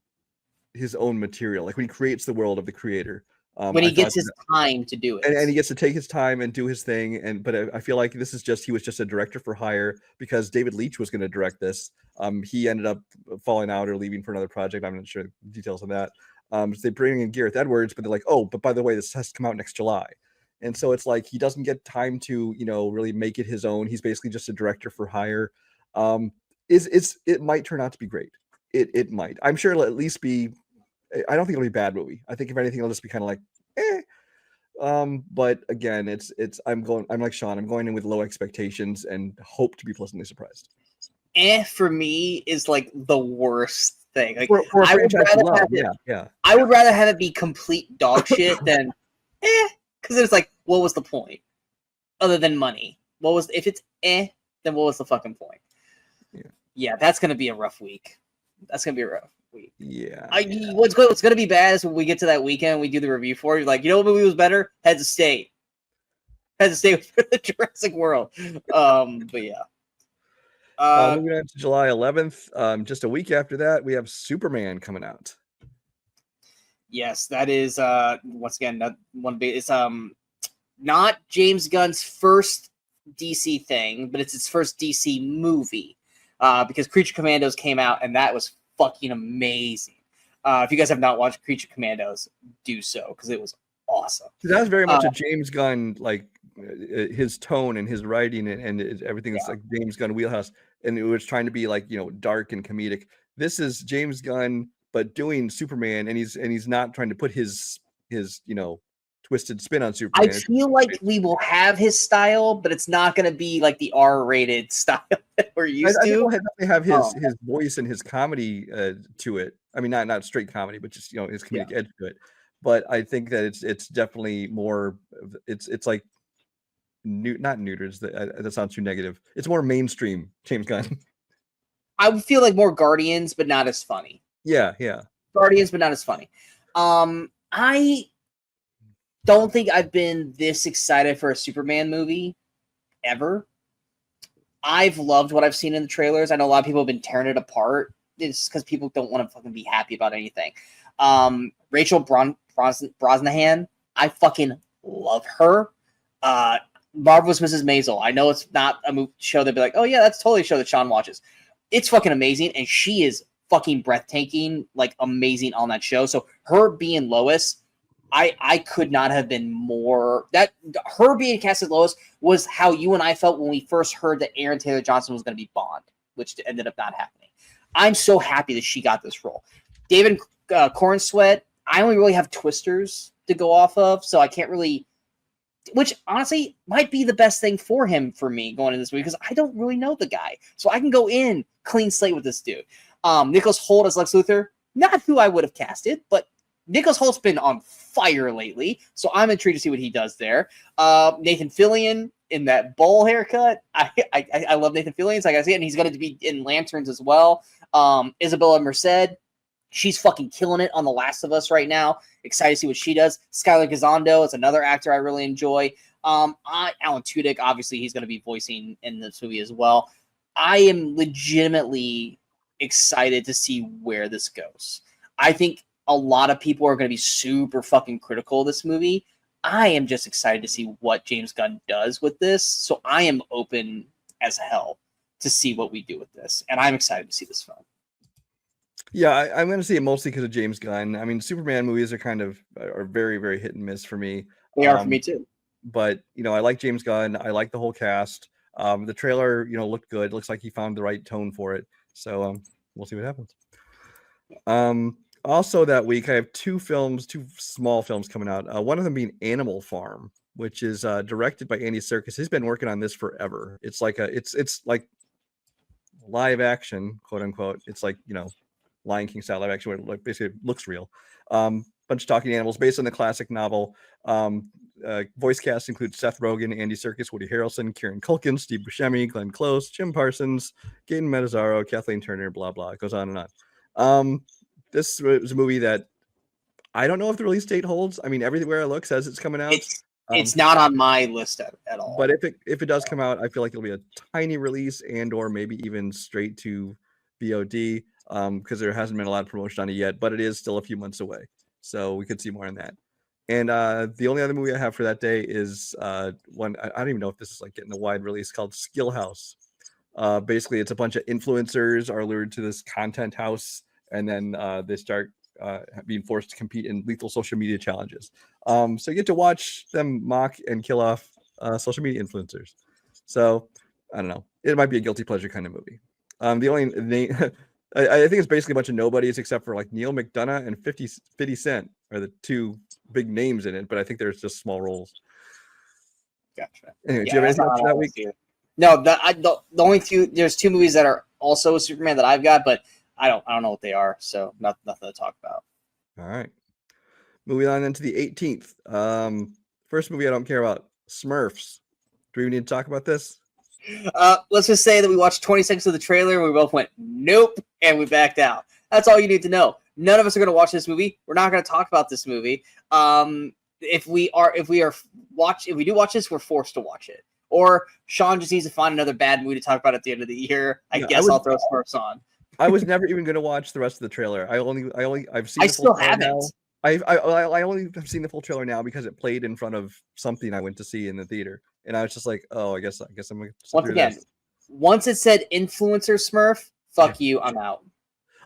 his own material, like when he creates the world of The Creator. When he gets his time to do it, and he gets to take his time and do his thing. But I feel like this is he was just a director for hire because David Leitch was going to direct this. He ended up falling out or leaving for another project. I'm not sure the details on that. So they bring in Gareth Edwards, but they're like, oh, but by the way, this has to come out next July. And so it's like he doesn't get time to really make it his own. He's basically just a director for hire. It might turn out to be great. It might. I'm sure it'll at least be. I don't think it'll be a bad movie. I think if anything, it'll just be kind of like, eh. But again, I'm like Sean. I'm going in with low expectations and hope to be pleasantly surprised. For me is like the worst thing. Like for I would rather have it be complete dog shit than because it's like, what was the point other than money? If it's then what was the fucking point? Yeah, that's gonna be a rough week. That's gonna be a rough week. Yeah. What's gonna be bad is when we get to that weekend, we do the review for it. You're like, what movie was better? Heads of State. Heads of State for the Jurassic World. But yeah. Moving on to July 11th. Just a week after that, we have Superman coming out. Yes, that is once again it's not James Gunn's first DC thing, but it's his first DC movie. Because Creature Commandos came out and that was fucking amazing. If you guys have not watched Creature Commandos, do so because it was awesome. That was very much a James Gunn, like his tone and his writing and everything is like James Gunn wheelhouse, and it was trying to be like dark and comedic. This is James Gunn, but doing Superman, and he's not trying to put his twisted spin on Superman. I feel like we will have his style, but it's not going to be like the R-rated style that we're used to. He'll definitely have his voice and his comedy to it. I mean, not straight comedy, but just his comedic edge to it. But I think that it's definitely more. It's like not neuters. That sounds too negative. It's more mainstream James Gunn. I would feel like more Guardians, but not as funny. Yeah. Guardians, but not as funny. I don't think I've been this excited for a Superman movie ever. I've loved what I've seen in the trailers. I know a lot of people have been tearing it apart. It's because people don't want to fucking be happy about anything. Rachel Brosnahan, I fucking love her. Marvelous Mrs. Maisel. I know it's not a show that'd be like, oh yeah, that's totally a show that Sean watches. It's fucking amazing, and she is fucking breathtaking, like amazing on that show. So her being Lois, I could not have been more. That her being cast as Lois was how you and I felt when we first heard that Aaron Taylor Johnson was going to be Bond, which ended up not happening. I'm so happy that she got this role. David Cornsweet, I only really have Twisters to go off of, so I can't really. Which honestly might be the best thing for him for me going into this movie because I don't really know the guy, so I can go in clean slate with this dude. Nicholas Hoult as Lex Luthor, not who I would have casted, but Nicholas Holt's been on fire lately, so I'm intrigued to see what he does there. Nathan Fillion in that bowl haircut. I love Nathan Fillion, so I gotta see it, and he's going to be in Lanterns as well. Isabella Merced, she's fucking killing it on The Last of Us right now. Excited to see what she does. Skylar Gisondo is another actor I really enjoy. Alan Tudyk, obviously, he's going to be voicing in this movie as well. I am legitimately excited to see where this goes. I think a lot of people are going to be super fucking critical of this movie. I am just excited to see what James Gunn does with this. So I am open as hell to see what we do with this. And I'm excited to see this film. Yeah, I'm going to see it mostly because of James Gunn. I mean, Superman movies are very, very hit and miss for me. They are for me too. But, I like James Gunn. I like the whole cast. The trailer, looked good. Looks like he found the right tone for it. So we'll see what happens. Also that week, I have two small films coming out. One of them being Animal Farm, which is directed by Andy Serkis. He's been working on this forever. It's like it's like live action, quote unquote. It's like, Lion King style live action, where it basically looks real. Bunch of talking animals based on the classic novel. Voice cast includes Seth Rogen, Andy Serkis, Woody Harrelson, Kieran Culkin, Steve Buscemi, Glenn Close, Jim Parsons, Gaten Matazzaro, Kathleen Turner, blah blah. It goes on and on. This was a movie that I don't know if the release date holds. I mean, everywhere I look says it's coming out. It's not on my list at all. But if it does come out, I feel like it'll be a tiny release or maybe even straight to VOD. Because there hasn't been a lot of promotion on it yet, but it is still a few months away, so we could see more on that. And the only other movie I have for that day is one I don't even know if this is like getting a wide release, called Skill House. Basically, it's a bunch of influencers are lured to this content house, and then they start being forced to compete in lethal social media challenges. So you get to watch them mock and kill off social media influencers. So I don't know, it might be a guilty pleasure kind of movie. The only name I think it's basically a bunch of nobodies except for like Neil McDonough and 50 Cent are the two big names in it, but I think there's just small roles. Gotcha. Anyway, do you have anything else for that week? No, the only there's two movies that are also Superman that I've got, but I don't know what they are, so nothing to talk about. All right. Moving on into the 18th. First movie I don't care about, Smurfs. Do we need to talk about this? Let's just say that we watched 20 seconds of the trailer and we both went, nope, and we backed out. That's all you need to know. None of us are going to watch this movie. We're not going to talk about this movie. If we do watch this, we're forced to watch it. Or Sean just needs to find another bad movie to talk about at the end of the year. I'll throw Smurfs on. I was never even going to watch the rest of the trailer. I've seen. I still haven't. I only have seen the full trailer now because it played in front of something I went to see in the theater, and I was just like, oh, I guess I'm gonna. Once again, once it said influencer Smurf, fuck you, I'm out.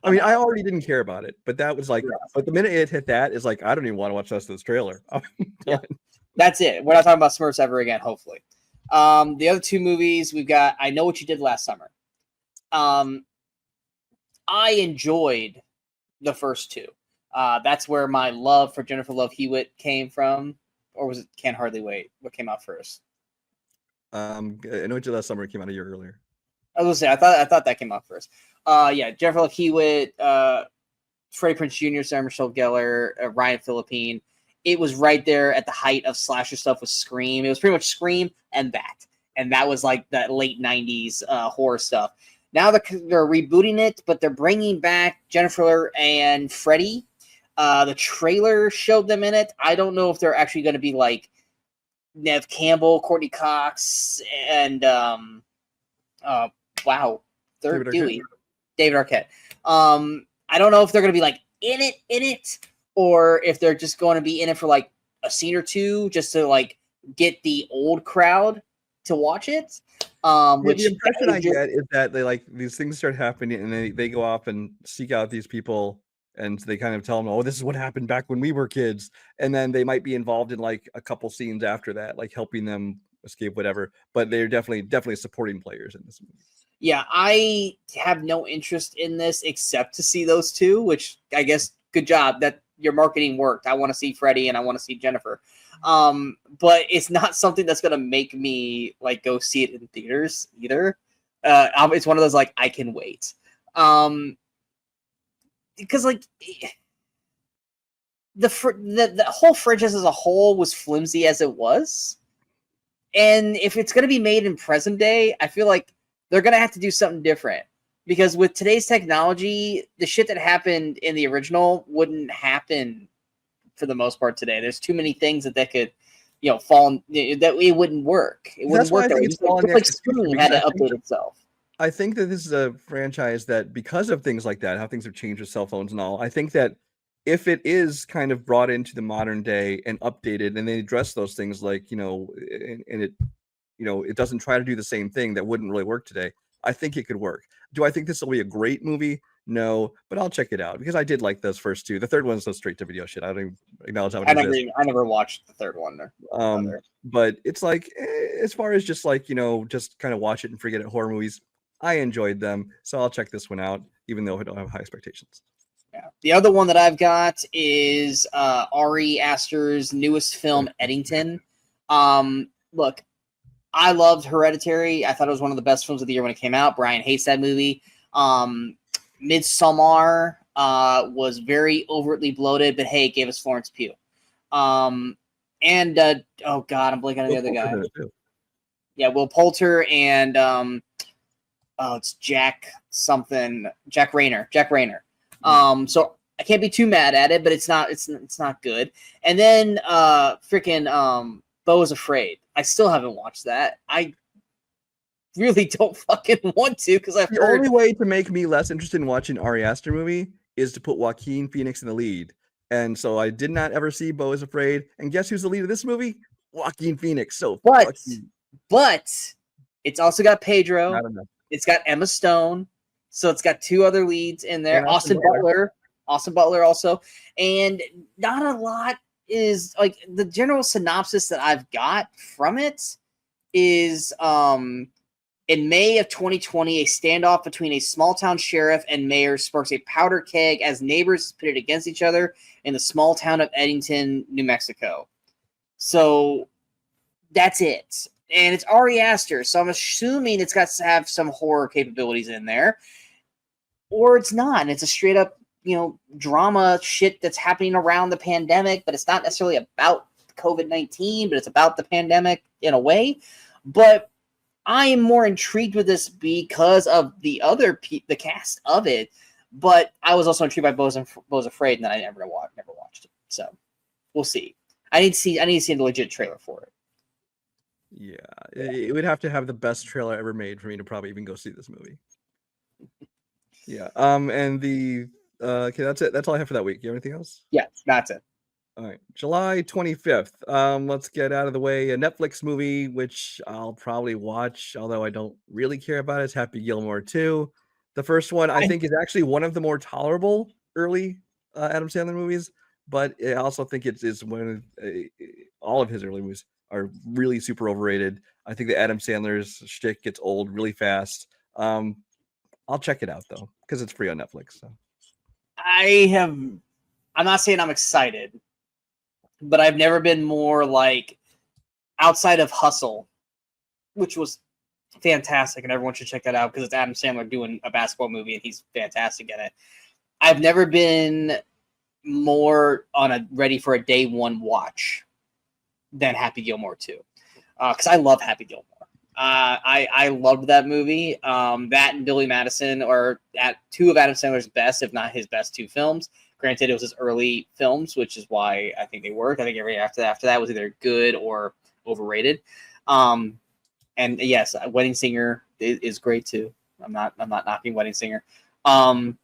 I mean, I already didn't care about it, but that was like, but the minute it hit that, is like, I don't even want to watch the rest of this trailer. Yeah. That's it. We're not talking about Smurfs ever again, hopefully. The other two movies we've got, I Know What You Did Last Summer. I enjoyed the first two. That's where my love for Jennifer Love Hewitt came from, or was it Can't Hardly Wait? What came out first? I Know What You Did Last Summer came out a year earlier. I was gonna say I thought that came out first. Yeah, Jennifer Love Hewitt, Freddie Prinze Jr., Sarah Michelle Gellar, Ryan Philippine. It was right there at the height of slasher stuff with Scream. It was pretty much Scream and that was like that late 90s horror stuff. Now they're rebooting it, but they're bringing back Jennifer and Freddie. The trailer showed them in it. I don't know if they're actually going to be like Nev Campbell, Courtney Cox, and David Arquette. I don't know if they're going to be like in it, or if they're just going to be in it for like a scene or two, just to like get the old crowd to watch it. Which the impression I get is that they like these things start happening, and they go off and seek out these people, and they kind of tell them, "Oh, this is what happened back when we were kids," and then they might be involved in like a couple scenes after that, like helping them escape whatever. But they're definitely supporting players in this movie. Yeah, I have no interest in this except to see those two, which I guess good job that your marketing worked. I want to see Freddie and I want to see Jennifer. But it's not something that's going to make me like go see it in theaters either. It's one of those, like, I can wait. Because like the whole franchise as a whole was flimsy as it was. And if it's going to be made in present day, I feel like they're going to have to do something different. Because with today's technology, the shit that happened in the original wouldn't happen for the most part today. There's too many things that could fallen, that it wouldn't work. It wouldn't That's why work I that think way. it's Just falling like execution, Scream because had to update itself. I think that this is a franchise that, because of things like that, how things have changed with cell phones and all, I think that if it is kind of brought into the modern day and updated, and they address those things, like, and it, it doesn't try to do the same thing that wouldn't really work today, I think it could work. Do I think this will be a great movie? No, but I'll check it out because I did like those first two. The third one's so straight to video shit. I don't even acknowledge how it exists. I never watched the third one. But it's like, as far as just like, just kind of watch it and forget it horror movies, I enjoyed them, so I'll check this one out, even though I don't have high expectations. Yeah. The other one that I've got is Ari Aster's newest film, Eddington. Look, I loved Hereditary. I thought it was one of the best films of the year when it came out. Brian hates that movie. Midsommar was very overtly bloated, but hey, it gave us Florence Pugh. Oh God, I'm blanking on the other guy. Yeah, Will Poulter and it's Jack Rayner. So I can't be too mad at it, but it's not good. And then Beau is Afraid. I still haven't watched that. I really don't fucking want to, because I've heard only way to make me less interested in watching Ari Aster movie is to put Joaquin Phoenix in the lead. And so I did not ever see Beau is Afraid. And guess who's the lead of this movie? Joaquin Phoenix. But it's also got Pedro. It's got Emma Stone. So it's got two other leads in there. Austin Butler also. And not a lot is, like, the general synopsis that I've got from it is in May of 2020, a standoff between a small-town sheriff and mayor sparks a powder keg as neighbors pitted against each other in the small town of Eddington, New Mexico. So that's it. And it's Ari Aster, so I'm assuming it's got to have some horror capabilities in there. Or it's not, and it's a straight-up, drama shit that's happening around the pandemic, but it's not necessarily about COVID-19, but it's about the pandemic in a way. But I am more intrigued with this because of the cast of it, but I was also intrigued by Beau's Afraid, and then I never watched it. So we'll see. I need to see a legit trailer for it. Yeah, it would have to have the best trailer ever made for me to probably even go see this movie. Yeah. And okay, that's it. That's all I have for that week. You have anything else? Yeah, that's it. All right, July 25th. Let's get out of the way. A Netflix movie, which I'll probably watch, although I don't really care about it, is Happy Gilmore 2. The first one, I think, is actually one of the more tolerable early Adam Sandler movies, but I also think it is one of all of his early movies are really super overrated. I think that Adam Sandler's shtick gets old really fast. I'll check it out, though, because it's free on Netflix. So. I'm not saying I'm excited, but I've never been more, like, outside of Hustle, which was fantastic, and everyone should check that out because it's Adam Sandler doing a basketball movie, and he's fantastic in it. I've never been more on a ready for a day one watch than Happy Gilmore 2, because I love Happy Gilmore. I loved that movie. That and Billy Madison are at two of Adam Sandler's best, if not his best two films. Granted, it was his early films, which is why I think they worked. I think every after that was either good or overrated. And yes, Wedding Singer is great too. I'm not knocking Wedding Singer. But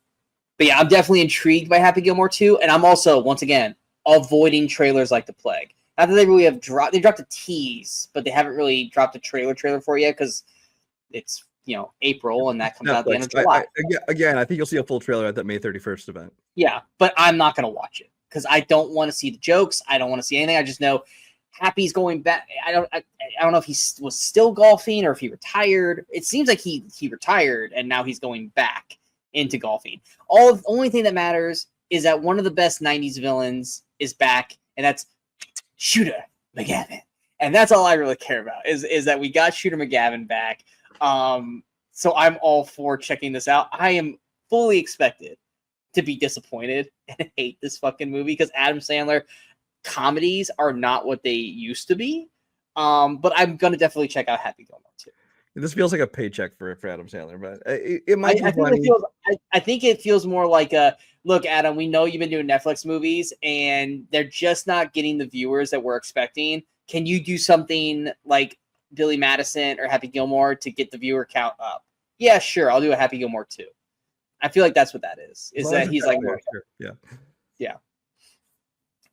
yeah, I'm definitely intrigued by Happy Gilmore 2, and I'm also, once again, avoiding trailers like the plague. Not that they really have dropped a tease, but they haven't really dropped a trailer for it yet because it's April, and that comes out at the end of July. Again, I think you'll see a full trailer at that May 31st event. Yeah, but I'm not going to watch it because I don't want to see the jokes. I don't want to see anything. I just know Happy's going back. I don't know if he was still golfing or if he retired. It seems like he retired and now he's going back into golfing. The only thing that matters is that one of the best 90s villains is back, and that's Shooter McGavin. And that's all I really care about is that we got Shooter McGavin back. So I'm all for checking this out. I am fully expected to be disappointed and hate this fucking movie because Adam Sandler comedies are not what they used to be. But I'm gonna definitely check out Happy Gilmore 2. This feels like a paycheck for Adam Sandler, but it might be funny. I think it feels more like look, Adam, we know you've been doing Netflix movies and they're just not getting the viewers that we're expecting. can you do something like Billy Madison or Happy Gilmore to get the viewer count up? Yeah, sure, I'll do a Happy Gilmore 2. I feel like that's what that is that he's like, yeah.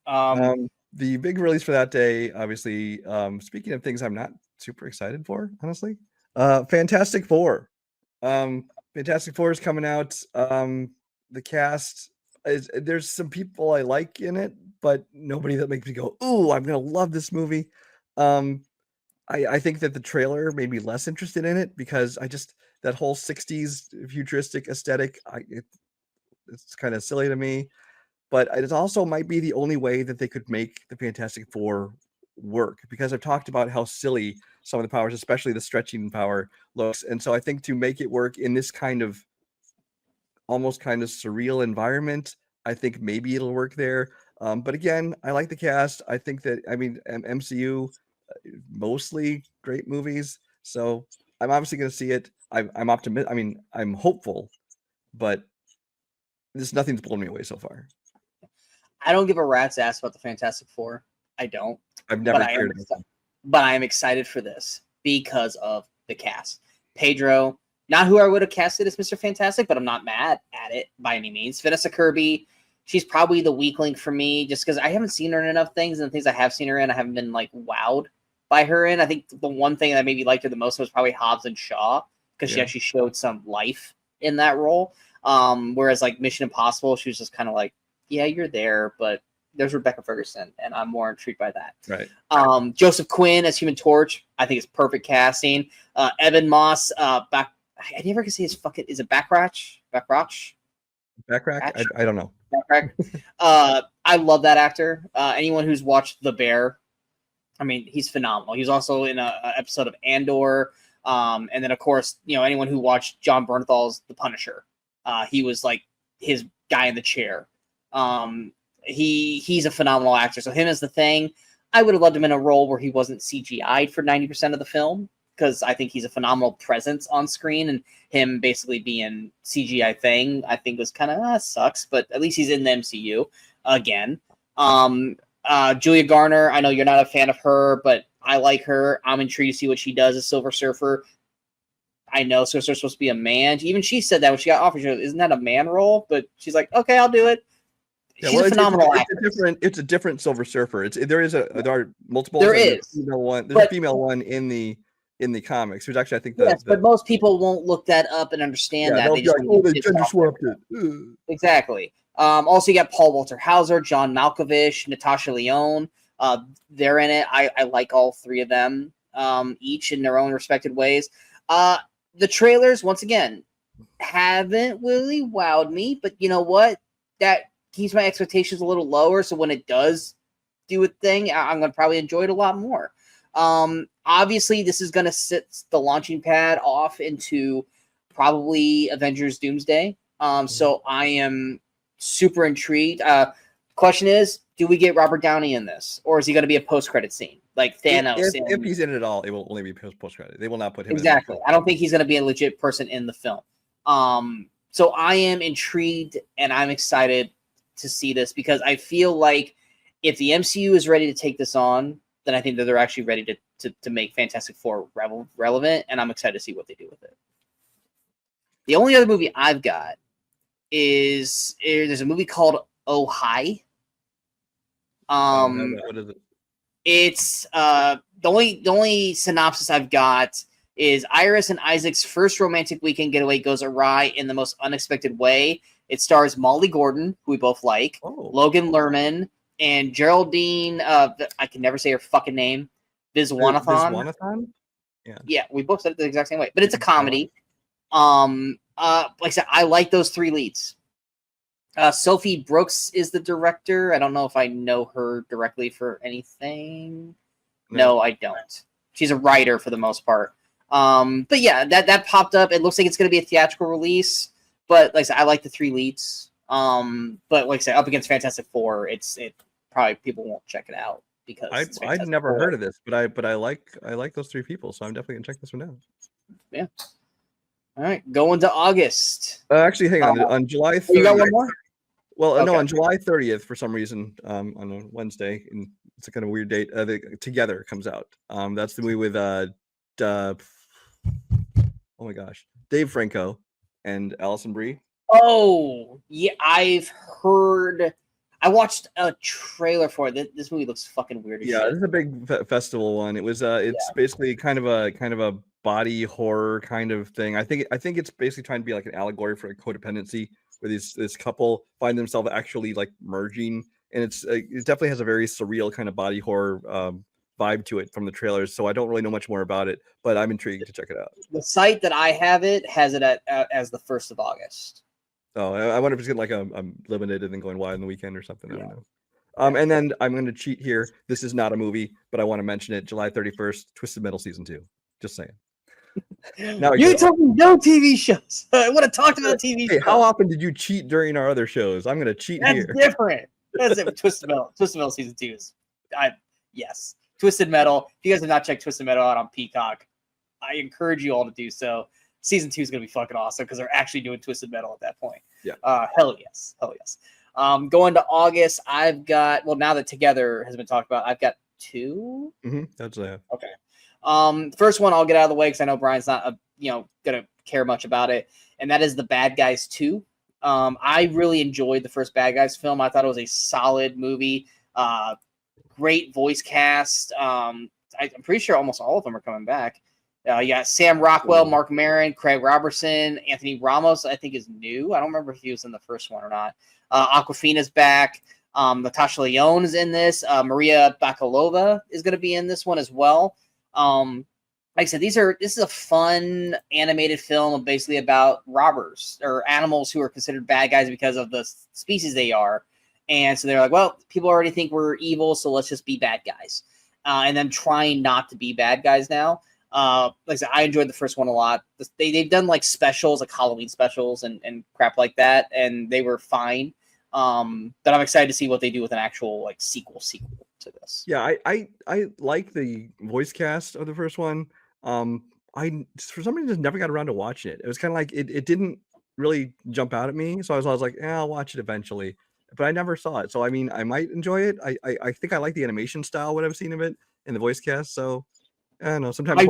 Um, the big release for that day, obviously, speaking of things I'm not super excited for, honestly, Fantastic Four. Fantastic Four is coming out. The cast there's some people I like in it, but nobody that makes me go, "Ooh, I'm gonna love this movie." I think that the trailer made me less interested in it because that whole 60s futuristic aesthetic, it's kind of silly to me. But it also might be the only way that they could make the Fantastic Four work, because I've talked about how silly some of the powers, especially the stretching power, looks. And so I think to make it work in this kind of almost kind of surreal environment, I think maybe it'll work there. But again, I like the cast. I think that, MCU, mostly great movies. So I'm obviously going to see it. I'm optimistic. I'm hopeful, but nothing's blown me away so far. I don't give a rat's ass about the Fantastic Four. I don't. I've never cared about them. But I am excited for this because of the cast. Pedro, not who I would have casted as Mr. Fantastic, but I'm not mad at it by any means. Vanessa Kirby, she's probably the weak link for me just because I haven't seen her in enough things, and the things I have seen her in, I haven't been like wowed by her in. I think the one thing that maybe liked her the most was probably Hobbs and Shaw, because she actually showed some life in that role. Whereas like Mission Impossible, she was just kind of like, yeah, you're there, but there's Rebecca Ferguson, and I'm more intrigued by that. Right. Joseph Quinn as Human Torch, I think is perfect casting. Evan Moss, I never can say his fucking, is it Backrack? I don't know. Backrack. I love that actor. Anyone who's watched The Bear, I mean, he's phenomenal. He was also in an episode of Andor. And then, of course, anyone who watched John Bernthal's The Punisher, he was like his guy in the chair. He's a phenomenal actor. So him as the Thing, I would have loved him in a role where he wasn't CGI'd for 90% of the film, because I think he's a phenomenal presence on screen, and him basically being CGI Thing, I think was kind of sucks, but at least he's in the MCU again. Julia Garner, I know you're not a fan of her, but I like her. I'm intrigued to see what she does as Silver Surfer. I know Silver Surfer's supposed to be a man. Even she said that when she got offered, she goes, isn't that a man role? But she's like, okay, I'll do it. She's a phenomenal actress. It's a different Silver Surfer. There are multiple. There is. There's a female one in the comics, which actually I think but most people won't look that up and understand that. They just they gender swapped it. Exactly. Also, you got Paul Walter Hauser, John Malkovich, Natasha Lyonne. They're in it. I like all three of them, each in their own respected ways. The trailers, once again, haven't really wowed me, but you know what? That keeps my expectations a little lower, so when it does do a thing, I'm going to probably enjoy it a lot more. Obviously, this is going to set the launching pad off into probably Avengers Doomsday. So I am super intrigued. Question is, do we get Robert Downey in this, or is he going to be a post-credit scene like Thanos? If he's in it at all, it will only be post-credit. They will not put him exactly. in. I don't think he's going to be a legit person in the film. So I am intrigued and I'm excited to see this, because I feel like if the MCU is ready to take this on, then I think that they're actually ready to make Fantastic Four relevant, and I'm excited to see what they do with it. The only other movie I've got is there's a movie called Oh Hi. What is it? It's the only synopsis I've got is Iris and Isaac's first romantic weekend getaway goes awry in the most unexpected way. It stars Molly Gordon, who we both like, Logan Lerman, and Geraldine. I can never say her fucking name. Viswanathan. Yeah, we both said it the exact same way, but it's a comedy. Like I said, I like those three leads. Sophie Brooks is the director. I don't know if I know her directly for anything. No, I don't. She's a writer for the most part. But yeah, that popped up. It looks like it's going to be a theatrical release. But like I said, I like the three leads. But like I said, up against Fantastic Four, it probably people won't check it out because I've never heard of this, but I like those three people, so I'm definitely gonna check this one out. Yeah. All right, going to August. Actually, hang on July 30th. You got one more? Well, no, on July 30th for some reason, on a Wednesday in It's a kind of weird date. Together comes out. That's the movie with oh my gosh, Dave Franco and Alison Brie. Oh, yeah, I've heard. I watched a trailer for it. This movie looks fucking weird as shit. This is a big festival one. It was it's basically kind of a body horror kind of thing. I think it's basically trying to be like an allegory for codependence, where this couple find themselves actually like merging, and it definitely has a very surreal kind of body horror vibe to it from the trailers. So I don't really know much more about it, but I'm intrigued to check it out. The site that I have it has it as the 1st of August. Oh, I wonder if it's getting like a limited and then going wide on the weekend or something. I don't know. And then I'm going to cheat here. This is not a movie, but I want to mention it. July 31st, Twisted Metal Season 2. Just saying. Now you told me no TV shows. I would have talked about TV shows. How often did you cheat during our other shows? I'm going to cheat here. That's different. That's it. Twisted Metal. Twisted Metal Season 2 is, yes. Twisted Metal. If you guys have not checked Twisted Metal out on Peacock, I encourage you all to do so. Season 2 is going to be fucking awesome because they're actually doing Twisted Metal at that point. Yeah. Hell yes. Going to August, I've got, well, now that Together has been talked about, I've got 2. That's what I have. Okay. First one I'll get out of the way because I know Brian's not, gonna care much about it, and that is The Bad Guys 2. I really enjoyed the first Bad Guys film. I thought it was a solid movie. Great voice cast. I'm pretty sure almost all of them are coming back. You got Sam Rockwell, Mark Maron, Craig Robertson, Anthony Ramos, I think is new. I don't remember if he was in the first one or not. Awkwafina's back. Natasha Lyonne is in this. Maria Bakalova is going to be in this one as well. Like I said, this is a fun animated film basically about robbers or animals who are considered bad guys because of the species they are. And so they're like, well, people already think we're evil, so let's just be bad guys. And then trying not to be bad guys now. Like I said, I enjoyed the first one a lot. They've done like specials, like Halloween specials and crap like that, and they were fine. But I'm excited to see what they do with an actual like sequel to this. Yeah, I like the voice cast of the first one. I for some reason just never got around to watching it. It was kind of like it didn't really jump out at me, so I was like, I'll watch it eventually. But I never saw it, so I mean, I might enjoy it. I think I like the animation style, what I've seen of it, and the voice cast. So I don't know. Sometimes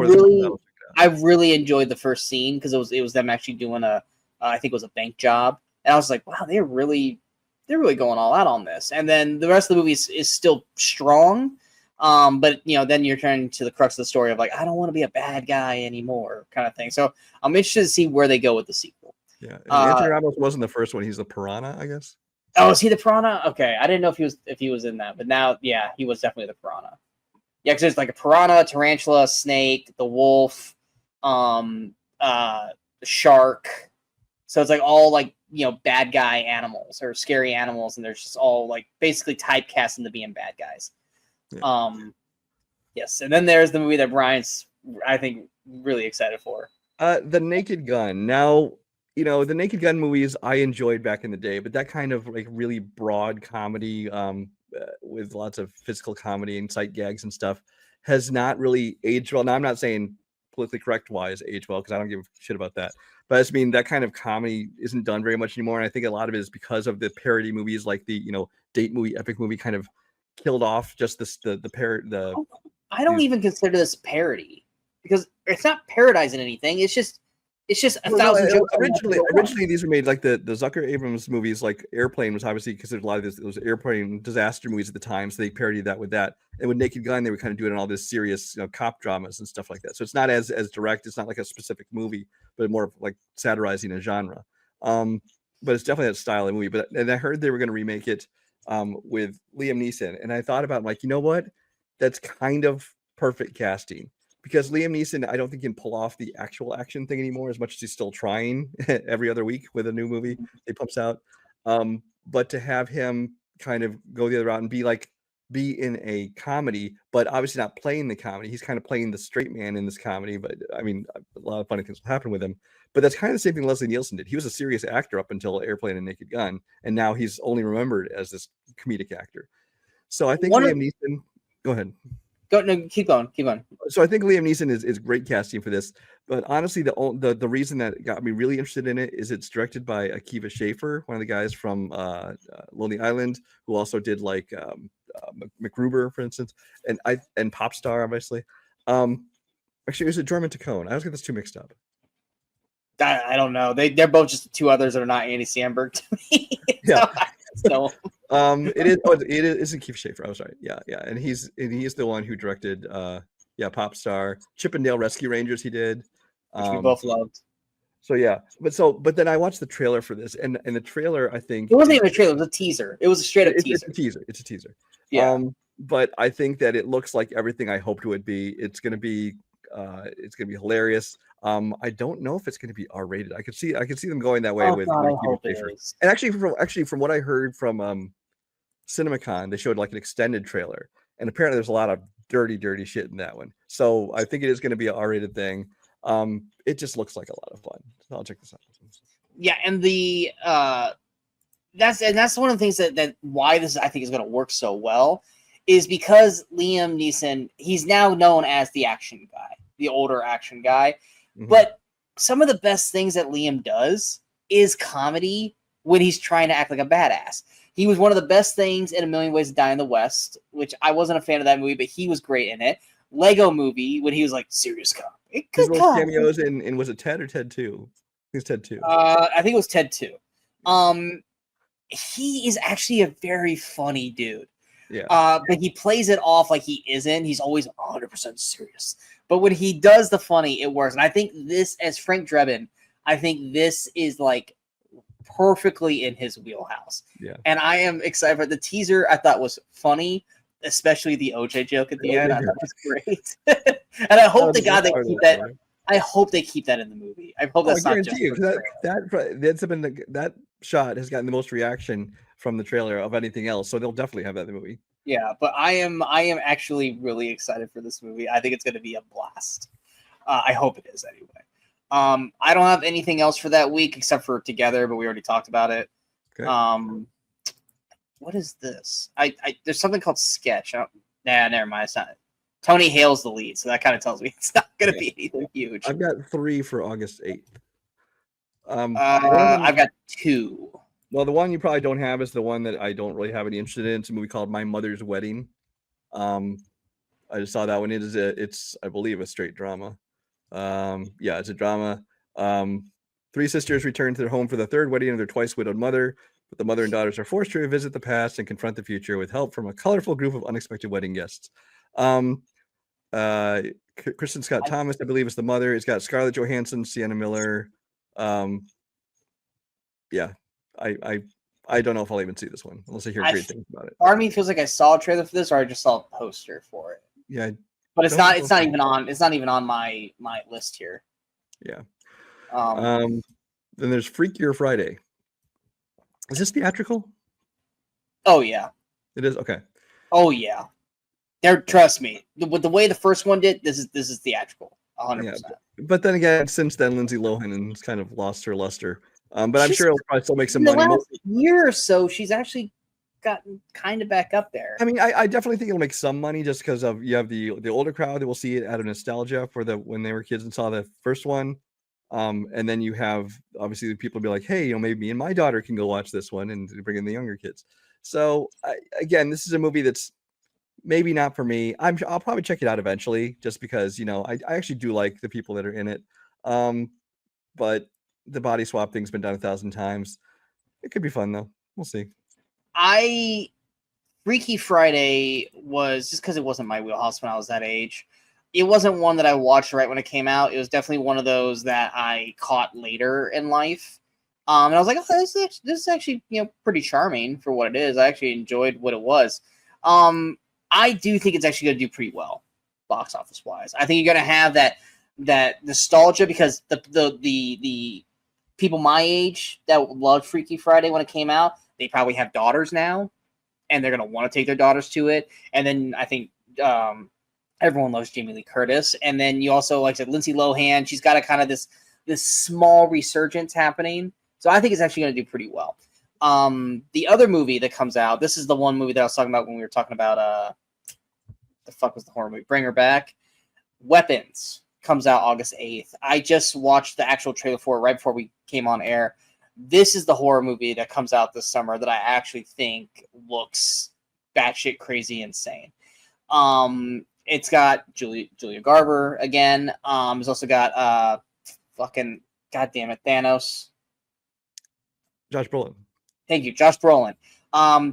I really enjoyed the first scene because it was them actually doing I think it was a bank job, and I was like, wow, they're really going all out on this. And then the rest of the movie is still strong, but then you're turning to the crux of the story of like, I don't want to be a bad guy anymore, kind of thing. So I'm interested to see where they go with the sequel. Yeah, Anthony Ramos wasn't the first one. He's the Piranha, I guess. Oh, is he the Piranha? Okay, I didn't know if he was in that, but now, yeah, he was definitely the Piranha. Yeah, because there's like a piranha, tarantula, snake, the wolf, the shark. So it's like all like bad guy animals or scary animals, and they're just all like basically typecast into being bad guys. Yeah. Yes, and then there's the movie that Brian's, I think, really excited for. The Naked Gun. Now, the Naked Gun movies I enjoyed back in the day, but that kind of like really broad comedy, with lots of physical comedy and sight gags and stuff, has not really aged well. Now, I'm not saying politically correct wise age well, because I don't give a shit about that. But I just mean that kind of comedy isn't done very much anymore. And I think a lot of it is because of the parody movies, like the date movie, epic movie, kind of killed off just the I don't even consider this parody because it's not parodizing anything. It's just a thousand jokes. Originally, these were made like the Zucker Abrams movies, like Airplane was obviously considered a lot of those airplane disaster movies at the time, so they parodied that with that. And with Naked Gun, they were kind of doing all this serious cop dramas and stuff like that. So it's not as direct. It's not like a specific movie, but more of like satirizing a genre. But it's definitely that style of movie. And I heard they were going to remake it with Liam Neeson, and I thought about like, what? That's kind of perfect casting. Because Liam Neeson, I don't think can pull off the actual action thing anymore, as much as he's still trying every other week with a new movie he pumps out. But to have him kind of go the other route and be in a comedy, but obviously not playing the comedy. He's kind of playing the straight man in this comedy. But I mean, a lot of funny things will happen with him. But that's kind of the same thing Leslie Nielsen did. He was a serious actor up until Airplane and Naked Gun, and now he's only remembered as this comedic actor. So I think Liam Neeson. Go ahead. Keep going. So I think Liam Neeson is great casting for this, but honestly, the reason that got me really interested in it is it's directed by Akiva Schaffer, one of the guys from Lonely Island, who also did like McGruber, for instance, and Popstar, obviously. Actually, it was a German Tacone. I always get those two mixed up. I don't know. They're both just the two others that are not Andy Samberg to me. Yeah. So it is. Oh, it isn't Keith Schaefer. I was right. Yeah, and he's the one who directed. Popstar, Chippendale Rescue Rangers. He did, which we both loved. So yeah, but then I watched the trailer for this, and the trailer, I think it wasn't even a trailer; it was a teaser. It was a straight up teaser. It's a teaser. Yeah. But I think that it looks like everything I hoped it would be. It's gonna be hilarious. I don't know if it's gonna be R-rated. I could see them going that way with God, I hope it is. And actually from what I heard from CinemaCon, they showed like an extended trailer, and apparently there's a lot of dirty shit in that one. So I think it is going to be an R-rated thing. It just looks like a lot of fun. So I'll check this out. Yeah, and that's one of the things that why this I think is going to work so well is because Liam Neeson, he's now known as the action guy, the older action guy. Mm-hmm. But some of the best things that Liam does is comedy when he's trying to act like a badass. He was one of the best things in A Million Ways to Die in the West, which I wasn't a fan of that movie, but he was great in it. Lego Movie, when he was like serious cop. His little cameos in was it Ted or Ted 2? I think it's Ted 2. I think it was Ted 2. He is actually a very funny dude. Yeah. But he plays it off like he isn't. He's always 100% serious. But when he does the funny, it works. And I think this, as Frank Drebin, I think this is like perfectly in his wheelhouse. Yeah. And I am excited for the teaser. I thought was funny, especially the OJ joke at the end. I thought it was great. And I hope to God they keep that. I hope they keep that in the movie. I hope that's not just that shot has gotten the most reaction from the trailer of anything else, so they'll definitely have that in the movie. Yeah, but I am actually really excited for this movie. I think it's going to be a blast. I hope it is anyway. I don't have anything else for that week except for Together, but we already talked about it. Okay. What is this? I there's something called Sketch. Never mind. It's not. Tony Hale's the lead, so that kind of tells me it's not going to be anything huge. I've got 3 for August 8th. I've got 2. Well, the one you probably don't have is the one that I don't really have any interest in. It's a movie called My Mother's Wedding. I just saw that one. It's I believe a straight drama. Yeah, it's a drama. 3 sisters return to their home for the 3rd wedding of their twice widowed mother, but the mother and daughters are forced to revisit the past and confront the future with help from a colorful group of unexpected wedding guests. Kristen Scott Thomas, I believe, is the mother. It's got Scarlett Johansson, Sienna Miller. Yeah, I don't know if I'll even see this one unless I hear great things about it. Part of me feels like I saw a trailer for this, or I just saw a poster for it. Yeah, but it's not even on my list here. Yeah. Then there's Freakier Friday. Is this theatrical? Oh yeah, it is. Okay. Oh yeah. Trust me, with the way the first one did, this is theatrical, 100%. Yeah, but then again, since then, Lindsay Lohan has kind of lost her luster. But I'm sure it'll probably still make some money. In the last year or so, she's actually gotten kind of back up there. I mean, I definitely think it'll make some money just because of you have the older crowd that will see it out of nostalgia for when they were kids and saw the first one. And then you have obviously the people be like, hey, maybe me and my daughter can go watch this one and bring in the younger kids. So again, this is a movie that's maybe not for me. I'll probably check it out eventually just because, I actually do like the people that are in it. But the body swap thing's been done 1,000 times. It could be fun though. We'll see. Freaky Friday was just because it wasn't my wheelhouse when I was that age. It wasn't one that I watched right when it came out. It was definitely one of those that I caught later in life. And I was like, oh, this is actually, pretty charming for what it is. I actually enjoyed what it was. I do think it's actually going to do pretty well, box office wise. I think you're going to have that nostalgia because the people my age that loved Freaky Friday when it came out, they probably have daughters now, and they're going to want to take their daughters to it. And then I think everyone loves Jamie Lee Curtis. And then you also, like I said, Lindsay Lohan. She's got a kind of this small resurgence happening. So I think it's actually going to do pretty well. The other movie that comes out, this is the one movie that I was talking about when we were talking about the fuck was the horror movie? Bring Her Back. Weapons comes out August 8th. I just watched the actual trailer for it right before we came on air. This is the horror movie that comes out this summer that I actually think looks batshit crazy insane. It's got Julia Garber again. It's also got fucking goddamn it, Thanos. Josh Brolin. Thank you, Josh Brolin.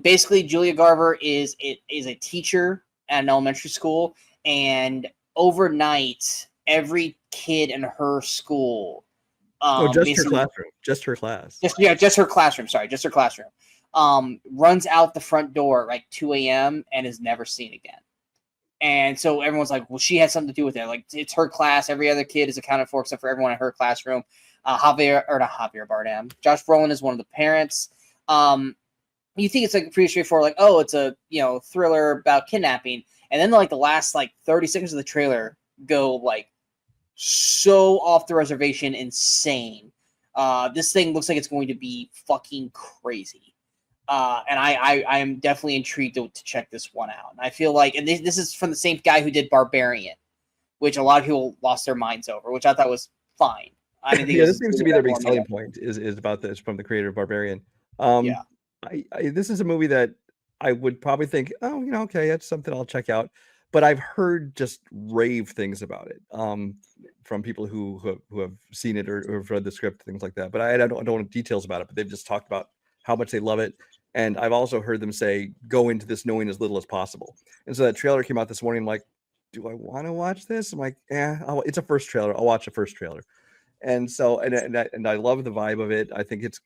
Basically, Julia Garber is a teacher at an elementary school, and overnight, every kid in her school, Just her classroom, just her class. Just her classroom. Sorry, just her classroom. Runs out the front door at like 2 a.m. and is never seen again. And so everyone's like, well, she had something to do with it. Like, it's her class. Every other kid is accounted for except for everyone in her classroom. Not Javier Bardem. Josh Brolin is one of the parents. You think it's like pretty straightforward, like, oh, it's a thriller about kidnapping, and then like the last like 30 seconds of the trailer go like so off the reservation, insane. This thing looks like it's going to be fucking crazy. And I am definitely intrigued to check this one out. And I feel like, and this is from the same guy who did Barbarian, which a lot of people lost their minds over, which I thought was fine. I didn't think this seems to be their big selling point is about this, from the creator of Barbarian. This is a movie that I would probably think, oh, okay, that's something I'll check out. But I've heard just rave things about it from people who have seen it or have read the script, things like that. But I don't know details about it. But they've just talked about how much they love it. And I've also heard them say, go into this knowing as little as possible. And so that trailer came out this morning. I'm like, do I want to watch this? I'm like, it's a first trailer. I'll watch a first trailer. And so, and I love the vibe of it. I think it's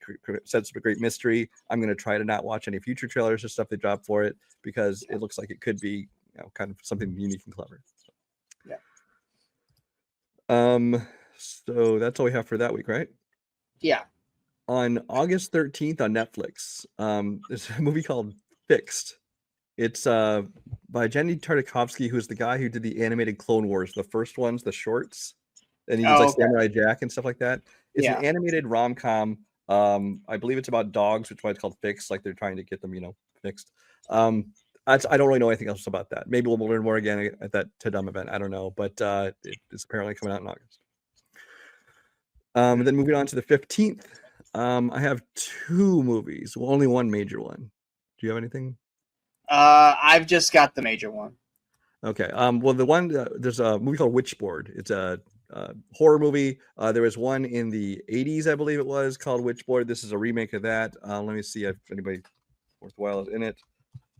sets up a great mystery. I'm going to try to not watch any future trailers or stuff they drop for it, because it looks like it could be kind of something unique and clever. So that's all we have for that week, right? Yeah. On August 13th on Netflix, there's a movie called Fixed. It's by Jenny Tartakovsky, who's the guy who did the animated Clone Wars, the first ones, the shorts. And he did Samurai Jack and stuff like that. It's an animated rom-com. I believe it's about dogs, which is why it's called Fixed, like they're trying to get them, fixed. I don't really know anything else about that. Maybe we'll learn more again at that Tadum event. I don't know, but it's apparently coming out in August. And then moving on to the 15th, I have two movies. Well, only one major one. Do you have anything? I've just got the major one. Okay. Well, the one there's a movie called Witchboard. It's a horror movie. There was one in the 80s, I believe it was, called Witchboard. This is a remake of that. Let me see if anybody worthwhile is in it.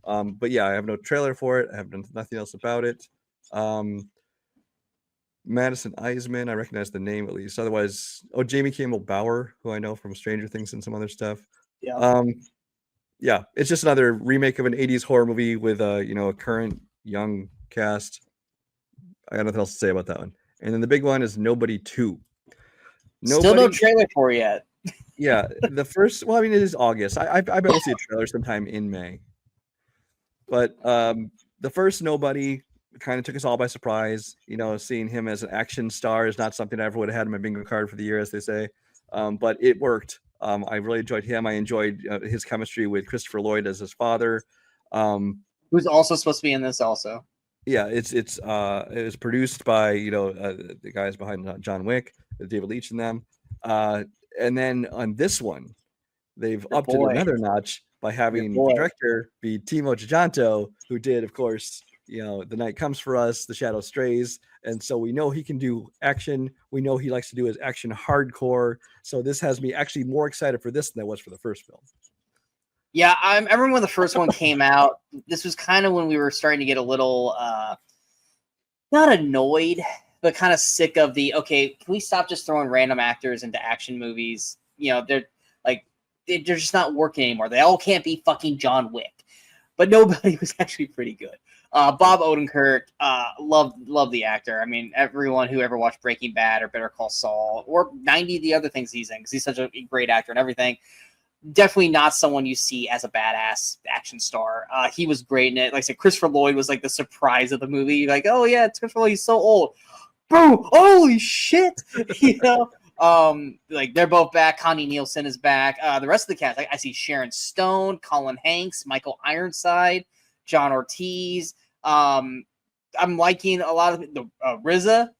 But yeah, I have no trailer for it. I have nothing else about it. Madison Eisman, I recognize the name at least. Otherwise, Jamie Campbell Bower, who I know from Stranger Things and some other stuff. Yeah, it's just another remake of an 80s horror movie with a current young cast. I got nothing else to say about that one. And then the big one is Nobody 2. Still no trailer for it yet. Yeah, the first. Well, I mean, it is August. I bet we'll see a trailer sometime in May. But the first Nobody kind of took us all by surprise. Seeing him as an action star is not something I ever would have had in my bingo card for the year, as they say. But it worked. I really enjoyed him. I enjoyed his chemistry with Christopher Lloyd as his father, who's also supposed to be in this also. Yeah, it was produced by the guys behind John Wick, David Leitch and them. And then on this one, they've upped it another notch by having the director be Timo Tjahjanto, who did, of course, The Night Comes for Us, The Shadow Strays. And so we know he can do action. We know he likes to do his action hardcore. So this has me actually more excited for this than I was for the first film. Yeah, I remember when the first one came out. This was kind of when we were starting to get a little, not annoyed, but kind of sick of okay, can we stop just throwing random actors into action movies? They're just not working anymore. They all can't be fucking John Wick. But Nobody was actually pretty good. Bob Odenkirk, love the actor. I mean, everyone who ever watched Breaking Bad or Better Call Saul or 90 of the other things he's in, because he's such a great actor and everything. Definitely not someone you see as a badass action star. He was great in it. Like I said, Christopher Lloyd was like the surprise of the movie. You're like, oh yeah, it's Christopher Lloyd. He's so old. Boom! Holy shit! They're both back. Connie Nielsen is back. The rest of the cast, I see Sharon Stone, Colin Hanks, Michael Ironside, John Ortiz. I'm liking a lot of the RZA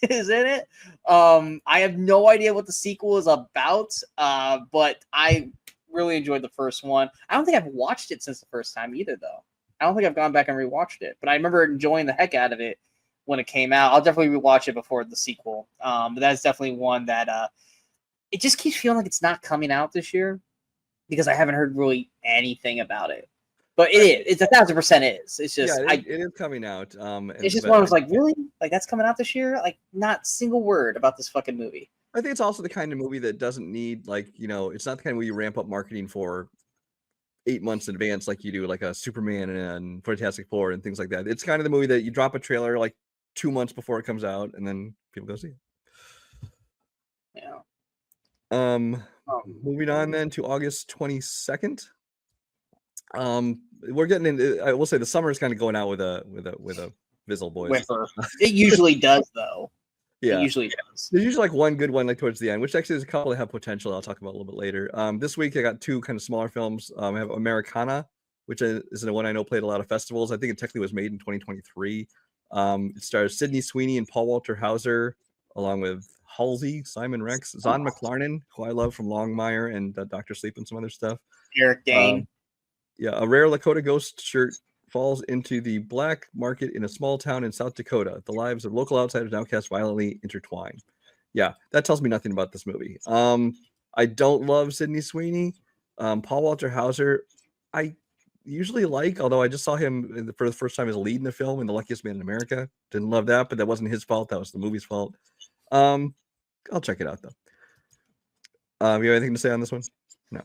is in it. I have no idea what the sequel is about, but I really enjoyed the first one. I don't think I've watched it since the first time either, though. I don't think I've gone back and rewatched it, but I remember enjoying the heck out of it when it came out. I'll definitely rewatch it before the sequel. But that's definitely one that it just keeps feeling like it's not coming out this year because I haven't heard really anything about it. But it is. It's 1,000% is. It's just it is coming out. it's just one I was like, really? Like that's coming out this year? Like not single word about this fucking movie. I think it's also the kind of movie that doesn't need it's not the kind of movie you ramp up marketing for 8 months in advance like you do like a Superman and Fantastic Four and things like that. It's kind of the movie that you drop a trailer like 2 months before it comes out and then people go see it. Yeah. Moving on then to August 22nd. We're getting into. I will say the summer is kind of going out with a Vizzle boys. Whipper. It usually does though. Yeah, it usually does. There's usually like one good one like towards the end, which actually there's a couple that have potential. I'll talk about a little bit later. This week I got two kind of smaller films. I have Americana, which is the one I know played a lot of festivals. I think it technically was made in 2023. It stars Sydney Sweeney and Paul Walter Hauser, along with Halsey, Simon Rex, Zahn McClarnon, who I love from Longmire and Dr. Sleep and some other stuff. Eric Dane. A rare Lakota ghost shirt falls into the black market in a small town in South Dakota. The lives of local outsiders and outcasts violently intertwine. Yeah, that tells me nothing about this movie. I don't love Sydney Sweeney. Paul Walter Hauser, I usually like, although I just saw him for the first time as a lead in the film in The Luckiest Man in America. Didn't love that, but that wasn't his fault. That was the movie's fault. I'll check it out though. You have anything to say on this one? No.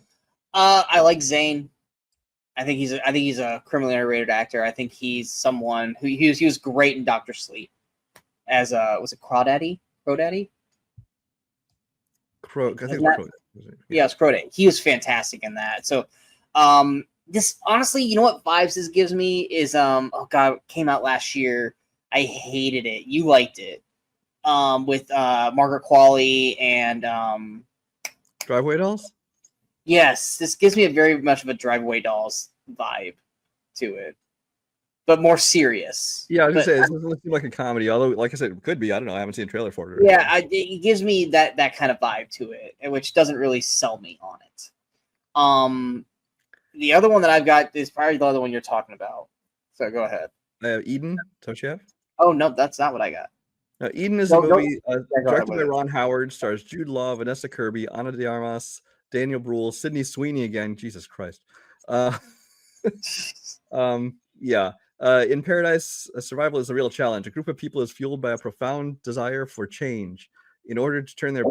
I like Zane. I think he's a criminally underrated actor. I think he's someone who he was great in Dr. Sleep as was it Crawdaddy? Crawdaddy? I think it was Crow. Yeah, it's Crawdaddy. He was fantastic in that. So this honestly, you know what vibes this gives me is oh god, it came out last year. I hated it. You liked it. With Margaret Qualley and Driveway Dolls? Yes, this gives me a very much of a Driveway Dolls vibe to it, but more serious. Yeah, I was gonna say this doesn't seem like a comedy, although, like I said, it could be. I don't know. I haven't seen a trailer for it. Yeah, it gives me that kind of vibe to it, which doesn't really sell me on it. The other one that I've got is probably the other one you're talking about. So go ahead. Eden, don't you have? Oh no, that's not what I got. Now, Eden is a movie directed by Ron Howard, stars Jude Law, Vanessa Kirby, Ana de Armas, Daniel Bruhl, Sydney Sweeney again. Jesus Christ. In Paradise, survival is a real challenge. A group of people is fueled by a profound desire for change. In order to turn their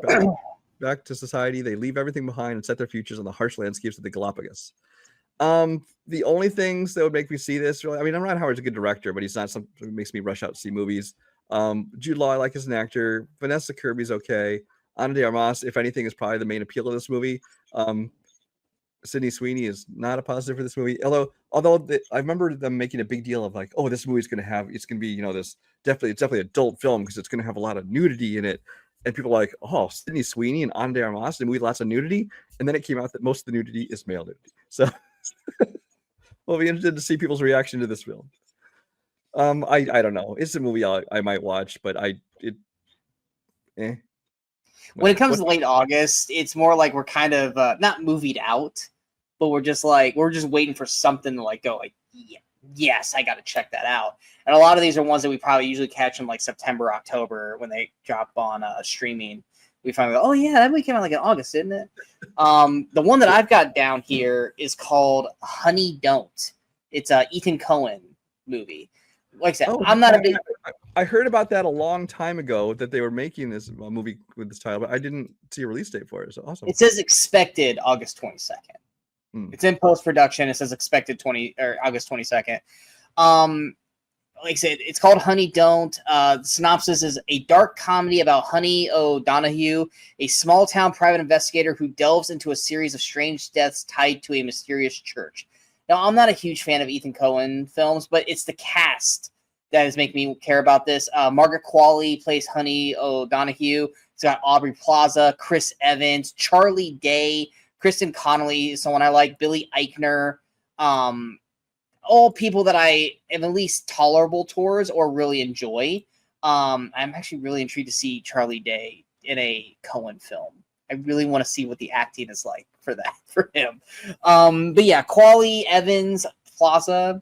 back to society, they leave everything behind and set their futures on the harsh landscapes of the Galapagos. The only things that would make me see this, really, I mean, Ron Howard's a good director, but he's not something that makes me rush out to see movies. Jude Law I like as an actor. Vanessa Kirby's okay. Ana de Armas, if anything, is probably the main appeal of this movie. Sydney Sweeney is not a positive for this movie. Although I remember them making a big deal of like, oh, this movie's going to be, this definitely adult film because it's going to have a lot of nudity in it. And people are like, oh, Sydney Sweeney and Ana de Armas, and we lots of nudity. And then it came out that most of the nudity is male nudity. So we'll be interested to see people's reaction to this film. I don't know. It's a movie I might watch, but When it comes to late August, it's more like we're kind of not movied out, but we're just waiting for something to like go like, yes, I got to check that out. And a lot of these are ones that we probably usually catch in like September, October when they drop on streaming. We find out, oh yeah, that movie came out like in August, didn't it? The one that I've got down here is called Honey Don't. It's a Ethan Coen movie. Like I said, I'm not a big. I heard about that a long time ago that they were making this movie with this title, but I didn't see a release date for it. So awesome. It says expected August 22nd. It's in post production. It says expected August 22nd. Like I said, it's called Honey Don't. The synopsis is a dark comedy about Honey O'Donoghue, a small town private investigator who delves into a series of strange deaths tied to a mysterious church. Now, I'm not a huge fan of Ethan Coen films, but it's the cast that is making me care about this. Margaret Qualley plays Honey O'Donoghue. It's got Aubrey Plaza, Chris Evans, Charlie Day, Kristen Connolly, someone I like, Billy Eichner. All people that I am at least tolerable towards or really enjoy. I'm actually really intrigued to see Charlie Day in a Coen film. I really want to see what the acting is like for him. But yeah, Qualley, Evans, Plaza,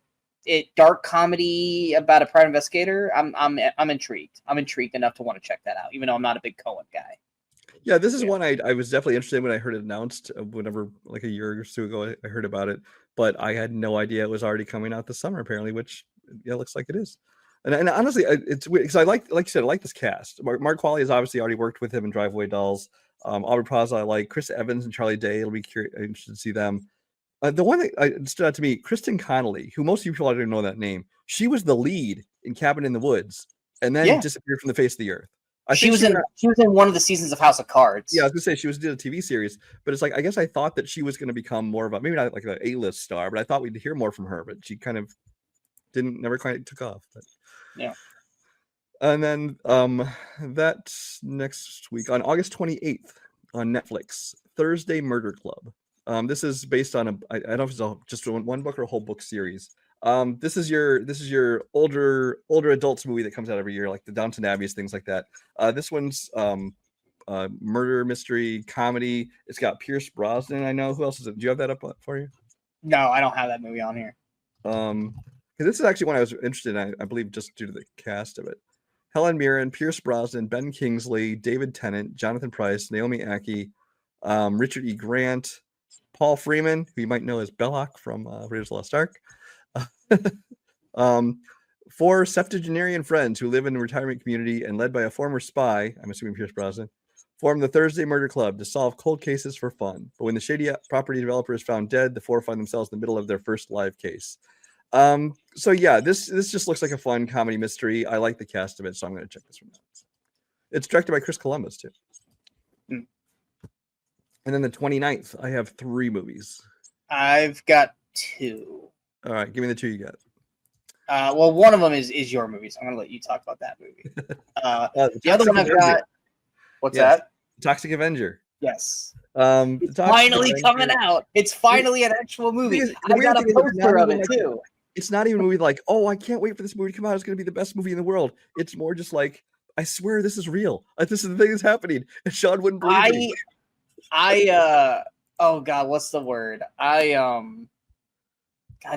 dark comedy about a private investigator. I'm intrigued. I'm intrigued enough to want to check that out, even though I'm not a big Coen guy. Yeah, this is one I was definitely interested in when I heard it announced, whenever, like a year or two ago, I heard about it, but I had no idea it was already coming out this summer, apparently, which, yeah, looks like it is. And honestly, it's weird because like you said, I like this cast. Mark Qualley has obviously already worked with him in Drive Away Dolls. Aubrey Plaza, I like. Chris Evans and Charlie Day. It'll be interested to see them. The one that stood out to me, Kristen Connolly, who most people don't know that name. She was the lead in Cabin in the Woods, and then disappeared from the face of the earth. She was in one of the seasons of House of Cards. Yeah, I was gonna say she did a TV series, but it's like I guess I thought that she was going to become more of a, maybe not like an A-list star, but I thought we'd hear more from her. But she kind of never quite took off. But yeah. And then that's next week on August 28th on Netflix, Thursday Murder Club. This is based on I don't know if it's just one book or a whole book series. This is your older adults movie that comes out every year, like the Downton Abbey, things like that. This one's murder mystery comedy. It's got Pierce Brosnan. I know. Who else is it? Do you have that up for you? No, I don't have that movie on here. Because this is actually one I was interested in. I believe just due to the cast of it. Helen Mirren, Pierce Brosnan, Ben Kingsley, David Tennant, Jonathan Pryce, Naomi Ackie, Richard E. Grant, Paul Freeman, who you might know as Belloc from Raiders of the Lost Ark. 4 septuagenarian friends who live in a retirement community and led by a former spy, I'm assuming Pierce Brosnan, form the Thursday Murder Club to solve cold cases for fun. But when the shady property developer is found dead, the 4 find themselves in the middle of their first live case. So yeah, this just looks like a fun comedy mystery. I like the cast of it, so I'm going to check this one out. It's directed by Chris Columbus too. And then the 29th, I have 3 movies. I've got 2. All right, give me the 2 you got. Well, one of them is your movie, so I'm going to let you talk about that movie. The other one I've got. What's that? Toxic Avenger. Yes. It's finally coming out. It's finally an actual movie. I got a poster of it too. It's not even a movie like, oh, I can't wait for this movie to come out. It's going to be the best movie in the world. It's more just like, I swear this is real. This is the thing that's happening. And Sean wouldn't believe me. Oh God, what's the word? God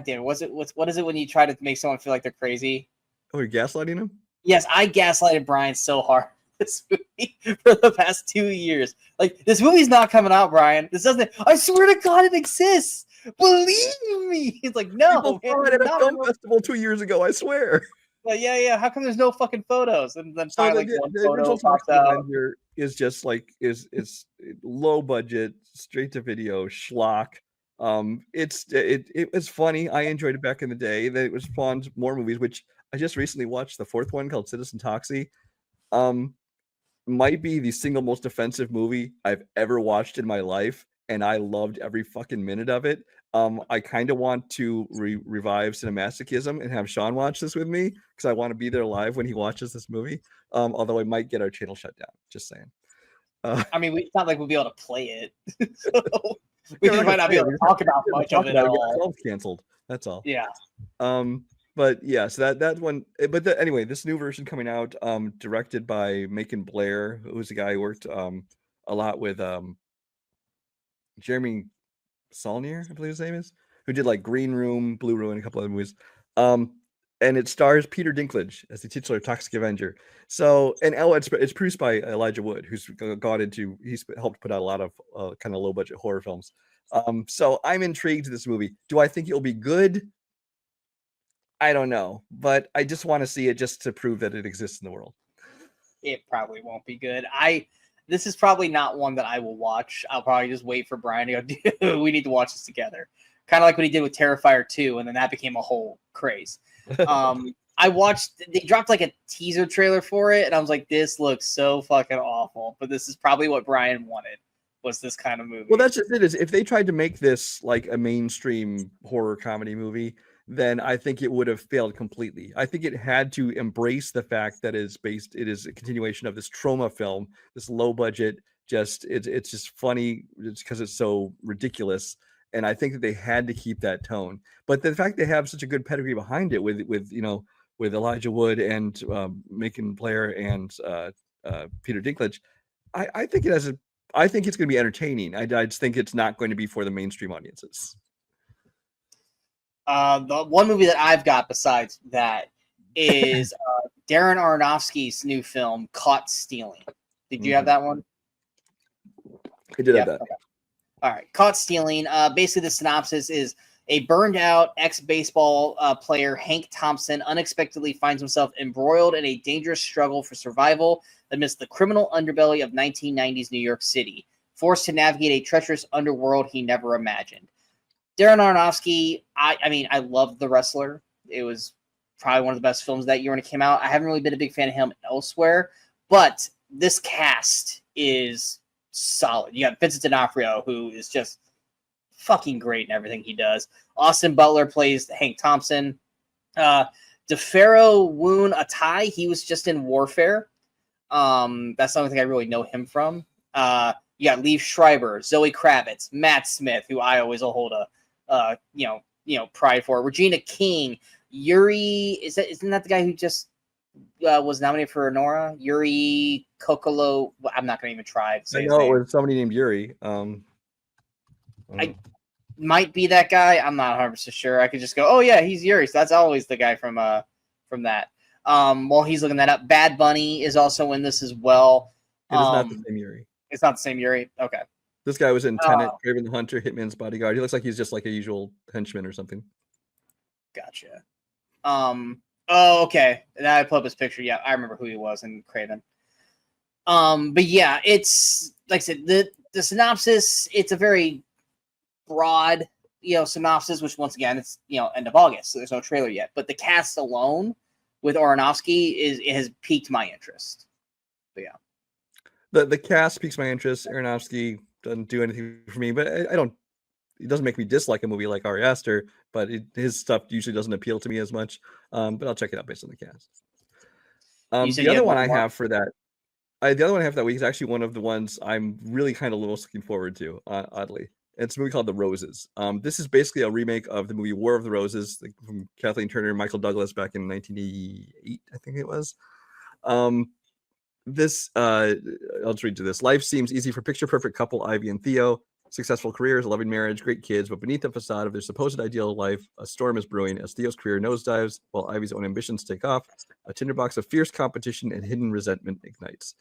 damn, what is it when you try to make someone feel like they're crazy? Oh, you're gaslighting them? Yes, I gaslighted Brian so hard this movie for the past 2 years. Like, this movie's not coming out, Brian. This doesn't. I swear to God, it exists. Believe me. It's like, no. People saw it at a film festival 2 years ago. I swear. But yeah. How come there's no fucking photos? And then So finally, the one photo Toxic pops out. Avenger is just like is low budget, straight to video schlock. It was funny. I enjoyed it back in the day. That it spawned more movies, which I just recently watched the 4th one called Citizen Toxie. Might be the single most offensive movie I've ever watched in my life, and I loved every fucking minute of it. I kind of want to revive cinemasochism and have Sean watch this with me because I want to be there live when he watches this movie. Although I might get our channel shut down. Just saying. I mean, it's not like we'll be able to play it. So we might not be able to talk about much of it at all. Canceled. That's all. Yeah. But yeah, so that one. But anyway, this new version coming out, directed by Macon Blair, who's the guy who worked a lot with Jeremy Saulnier, I believe his name is, who did like Green Room, Blue Room, and a couple other movies. And it stars Peter Dinklage as the titular Toxic Avenger. So, and it's produced by Elijah Wood, he's helped put out a lot of kind of low budget horror films. So I'm intrigued to this movie. Do I think it'll be good? I don't know, but I just want to see it just to prove that it exists in the world. It probably won't be good. This is probably not one that I will watch. I'll probably just wait for Brian to go, dude, we need to watch this together. Kind of like what he did with Terrifier 2, and then that became a whole craze. They dropped like a teaser trailer for it, and I was like, this looks so fucking awful. But this is probably what Brian wanted, was this kind of movie. Well, that's just it. Is if they tried to make this like a mainstream horror comedy movie, then I think it would have failed completely. I think it had to embrace the fact that it is a continuation of this trauma film, this low budget, it's just funny because it's so ridiculous. And I think that they had to keep that tone. But the fact they have such a good pedigree behind it with Elijah Wood and Macon Blair and Peter Dinklage, I think it's going to be entertaining. I just think it's not going to be for the mainstream audiences. The one movie that I've got besides that is Darren Aronofsky's new film, Caught Stealing. Did you have that one? I did have that. Okay. All right. Caught Stealing. Basically, the synopsis is a burned out ex-baseball player, Hank Thompson, unexpectedly finds himself embroiled in a dangerous struggle for survival amidst the criminal underbelly of 1990s New York City, forced to navigate a treacherous underworld he never imagined. Darren Aronofsky, I mean, I loved The Wrestler. It was probably one of the best films that year when it came out. I haven't really been a big fan of him elsewhere, but this cast is solid. You got Vincent D'Onofrio, who is just fucking great in everything he does. Austin Butler plays Hank Thompson. DeFaro Woon Atai, he was just in Warfare. That's the only thing I really know him from. You got Liev Schreiber, Zoe Kravitz, Matt Smith, who I always will hold a pride for. Regina King, Yuri, isn't that the guy who just was nominated for Nora? Yuri Kokolo. I'm not going to even try to say his name. It was somebody named Yuri. I might be that guy. I'm not 100% sure. I could just go, oh yeah, he's Yuri. So that's always the guy from that. While he's looking that up, Bad Bunny is also in this as well. It is not the same Yuri. It's not the same Yuri. Okay. This guy was in Tenet, Craven the Hunter, Hitman's Bodyguard. He looks like he's just like a usual henchman or something. Gotcha. Oh, okay. Now I pull up his picture. Yeah, I remember who he was in Craven. But yeah, it's like I said, the synopsis, it's a very broad, synopsis, which once again, it's end of August, so there's no trailer yet. But the cast alone with Aronofsky has piqued my interest. But yeah. The cast piques my interest. Aronofsky doesn't do anything for me, but I don't. It doesn't make me dislike a movie like Ari Aster, but his stuff usually doesn't appeal to me as much. But I'll check it out based on the cast. The other one I have for that, the other one I have for that week is actually one of the ones I'm really kind of looking forward to. Oddly, it's a movie called The Roses. This is basically a remake of the movie War of the Roses from Kathleen Turner and Michael Douglas back in 1988, I think it was. I'll just read to this. Life seems easy for picture-perfect couple Ivy and Theo. Successful careers, a loving marriage, great kids, but beneath the facade of their supposed ideal life, a storm is brewing as Theo's career nosedives while Ivy's own ambitions take off. A tinderbox of fierce competition and hidden resentment ignites.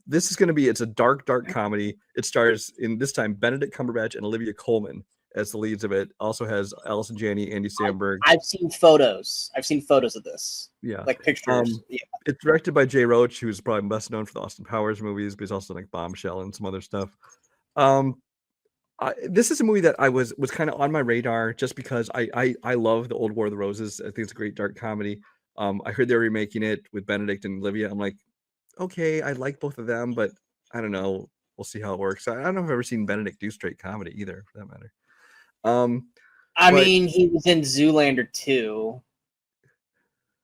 This is going to be, it's a dark, dark comedy. It stars in this time Benedict Cumberbatch and Olivia Colman as the leads of it. Also has Allison Janney, Andy Samberg. I've seen photos. I've seen photos of this. Yeah. Like pictures. Yeah. It's directed by Jay Roach, who's probably best known for the Austin Powers movies, but he's also like Bombshell and some other stuff. This is a movie that I was kind of on my radar just because I love the old War of the Roses. I think it's a great dark comedy. I heard they were remaking it with Benedict and Olivia. I'm like, okay, I like both of them, but I don't know. We'll see how it works. I don't know if I've ever seen Benedict do straight comedy either, for that matter. I mean, he was in Zoolander 2,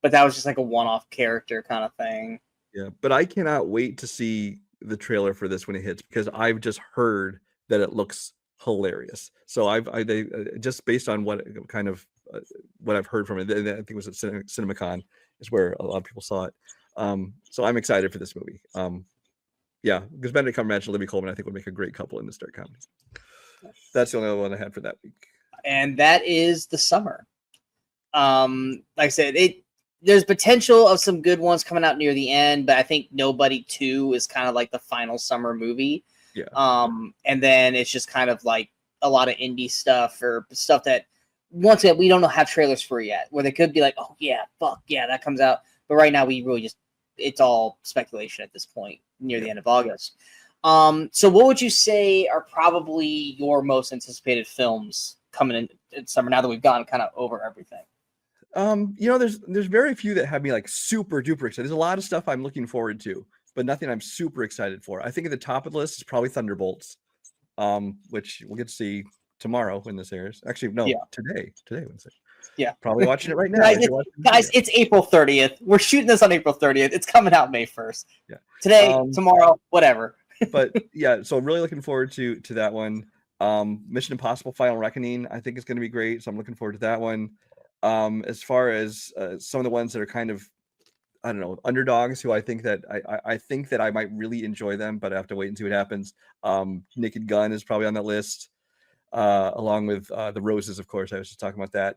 but that was just like a one-off character kind of thing. Yeah, but I cannot wait to see the trailer for this when it hits because I've just heard that it looks hilarious. So they just based on what kind of what I've heard from it, I think it was at CinemaCon is where a lot of people saw it. So I'm excited for this movie. Yeah, because Benedict Cumberbatch and Olivia Colman I think would make a great couple in this dark comedy. That's the only one I had for that week. And that is the summer. Like I said, there's potential of some good ones coming out near the end, but I think Nobody 2 is kind of like the final summer movie. Yeah. And then it's just kind of like a lot of indie stuff or stuff that once again we don't have trailers for yet, where they could be like, oh yeah, fuck yeah, that comes out. But right now we really it's all speculation at this point near the end of August. So what would you say are probably your most anticipated films coming in summer now that we've gone kind of over everything? There's very few that have me like super duper excited. There's a lot of stuff I'm looking forward to, but nothing I'm super excited for. I think at the top of the list is probably Thunderbolts, which we'll get to see tomorrow when this airs. Actually, no, today Wednesday. Yeah, probably watching it right now. guys, it's April 30th. We're shooting this on April 30th. It's coming out May 1st. Yeah, today, tomorrow, whatever. But yeah, so really looking forward to that one. Mission Impossible: Final Reckoning, I think is going to be great. So I'm looking forward to that one. As far as some of the ones that are kind of, I don't know, underdogs who I think that I think that I might really enjoy them, but I have to wait and see what happens. Naked Gun is probably on that list. along with the roses, of course. I was just talking about that.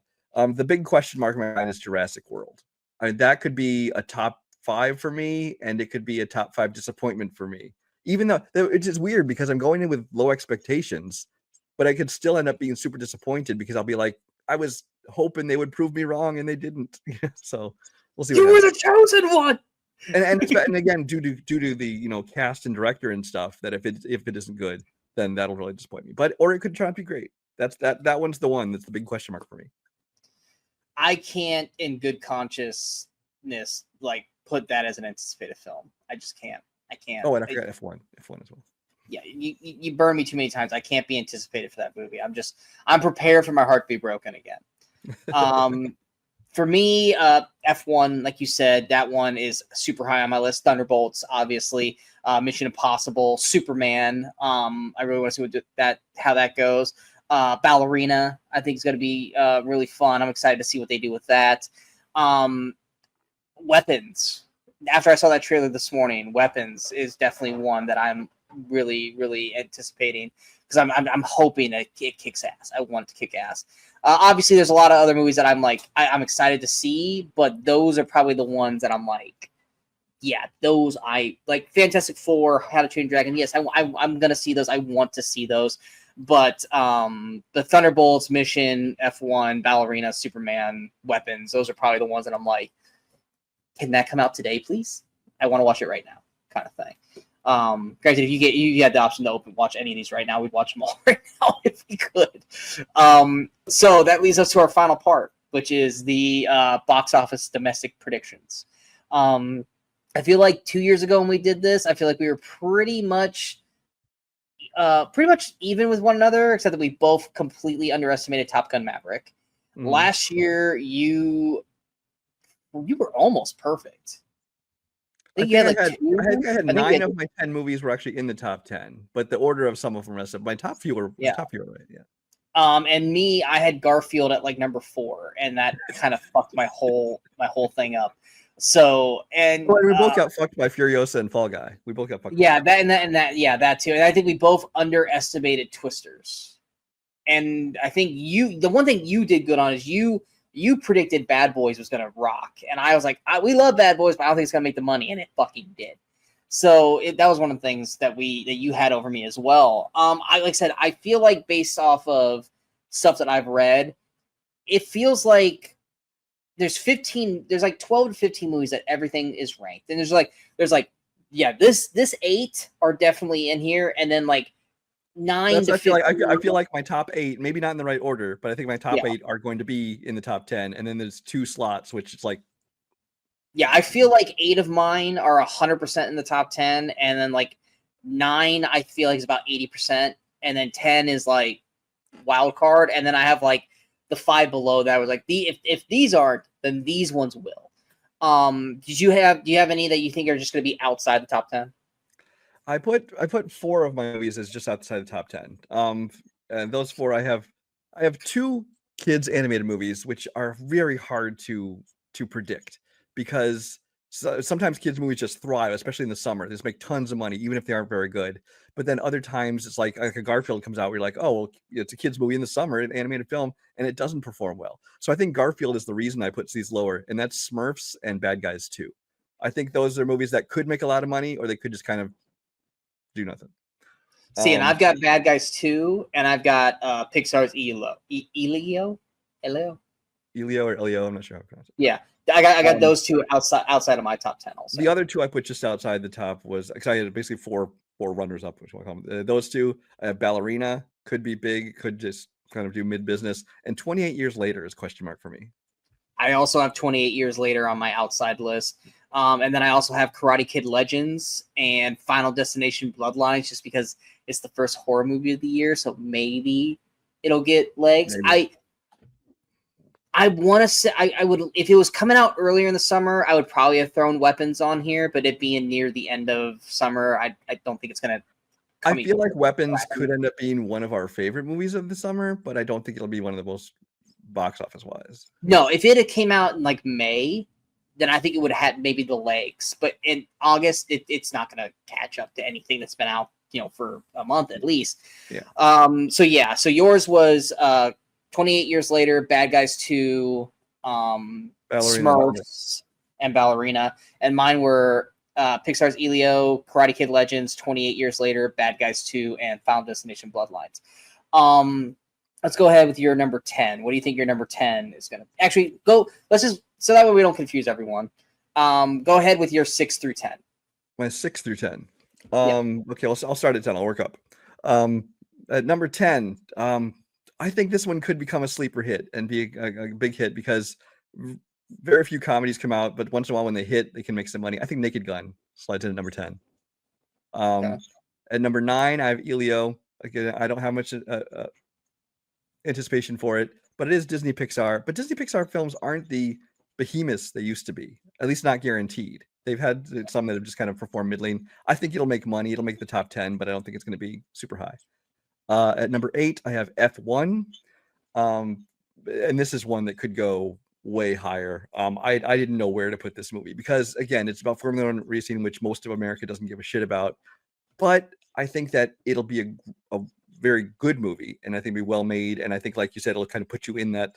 The big question mark in my mind is Jurassic World. I mean, that could be a top 5 for me, and it could be a top 5 disappointment for me. Even though it's just weird because I'm going in with low expectations, but I could still end up being super disappointed because I'll be like, I was hoping they would prove me wrong, and they didn't. So we'll see. You were the chosen one. And again, due to the cast and director and stuff, that if it isn't good, then that'll really disappoint me. Or it could try to be great. That one's the one that's the big question mark for me. I can't, in good consciousness, like put that as an anticipated film. I just can't. I can't. Oh, and I forgot F1 as well. Yeah, you burned me too many times. I can't be anticipated for that movie. I'm prepared for my heart to be broken again. For me, F1, like you said, that one is super high on my list. Thunderbolts, obviously, Mission Impossible, Superman. I really want to see how that goes. Ballerina, I think is going to be really fun. I'm excited to see what they do with that. Weapons. After I saw that trailer this morning, Weapons is definitely one that I'm really, really anticipating because I'm hoping that it kicks ass. I want it to kick ass. Obviously, there's a lot of other movies that I'm excited to see, but those are probably the ones that I'm like, yeah, those I like. Fantastic Four, How to Train Your Dragon. Yes, I'm gonna see those. I want to see those. But the Thunderbolts, Mission, F1, Ballerina, Superman, Weapons, those are probably the ones that I'm like, can that come out today, please? I want to watch it right now, kind of thing. Granted, if you had the option to watch any of these right now, we'd watch them all right now if we could. So that leads us to our final part, which is the box office domestic predictions. I feel like 2 years ago when we did this, I feel like we were pretty much even with one another, except that we both completely underestimated Top Gun Maverick. Last year, you were almost perfect. I had 9 of my 10 movies were actually in the top 10, but the order of some of them messed up. My top few were right. Yeah. And me, I had Garfield at like number 4, and that kind of fucked my whole thing up. So we both got fucked by Furiosa and Fall Guy. We both got fucked. Yeah, that too. And I think we both underestimated Twisters. And I think the one thing you did good on is you predicted Bad Boys was going to rock. And I was like, we love Bad Boys, but I don't think it's going to make the money. And it fucking did. So that was one of the things that you had over me as well. Like I said, I feel like based off of stuff that I've read, it feels like there's like 12 to 15 movies that everything is ranked. And there's this 8 are definitely in here. And then like 9 to 15. I feel like my top 8, maybe not in the right order, but I think my top 8 are going to be in the top 10. And then there's 2 slots, which it's like. Yeah, I feel like 8 of mine are 100% in the top 10. And then like 9, I feel like is about 80%. And then 10 is like wild card. And then I have like the 5 below that was like, if these aren't, then these ones will. Do you have any that you think are just going to be outside the top 10? I put 4 of my movies as just outside the top 10. And those 4 I have 2 kids animated movies, which are very hard to predict because sometimes kids movies just thrive, especially in the summer. They just make tons of money, even if they aren't very good. But then other times it's like a Garfield comes out, where you're like, oh, well, it's a kids movie in the summer, an animated film, and it doesn't perform well. So I think Garfield is the reason I put these lower, and that's Smurfs and Bad Guys 2. I think those are movies that could make a lot of money, or they could just kind of do nothing. See, and I've got Bad Guys 2, and I've got Pixar's Elio, or Elio, I'm not sure how to pronounce it. Yeah, I got those 2 outside of my top 10 also. The other 2 I put just outside the top was, because I had basically four runners up, which I call them. Those 2, Ballerina could be big, could just kind of do mid-business, and 28 Years Later is question mark for me. I also have 28 Years Later on my outside list. And then I also have Karate Kid Legends and Final Destination Bloodlines, just because it's the first horror movie of the year, so maybe it'll get legs. Maybe. I want to say I would, if it was coming out earlier in the summer, I would probably have thrown Weapons on here, but it being near the end of summer, I don't think it's going to. I feel like Weapons could end up being one of our favorite movies of the summer, but I don't think it'll be one of the most box office wise. No, if it had came out in like May, then I think it would have had maybe the legs. But in August, it's not going to catch up to anything that's been out for a month at least. Yeah. So yours was 28 years later, Bad Guys 2, Smurfs, and Ballerina, and mine were Pixar's Elio, Karate Kid Legends, 28 years later, Bad Guys 2, and Final Destination Bloodlines. Let's go ahead with your number 10. What do you think your number 10 is going to actually go? Let's just so that way we don't confuse everyone. Go ahead with your 6 through 10. My 6 through 10. Yeah. Okay, I'll start at 10. I'll work up. At number 10, I think this one could become a sleeper hit and be a big hit because very few comedies come out, but once in a while when they hit, they can make some money. I think Naked Gun slides in at number 10. Okay. At number 9, I have Elio. Again, I don't have much anticipation for it, but it is Disney Pixar. But Disney Pixar films aren't the behemoths they used to be, at least not guaranteed. They've had some that have just kind of performed middling. I think it'll make money. It'll make the top 10, but I don't think it's going to be super high. At number 8, I have F1. And this is one that could go way higher. I didn't know where to put this movie because, again, it's about Formula One racing, which most of America doesn't give a shit about. But I think that it'll be a very good movie, and I think it'll be well made. And I think, like you said, it'll kind of put you in that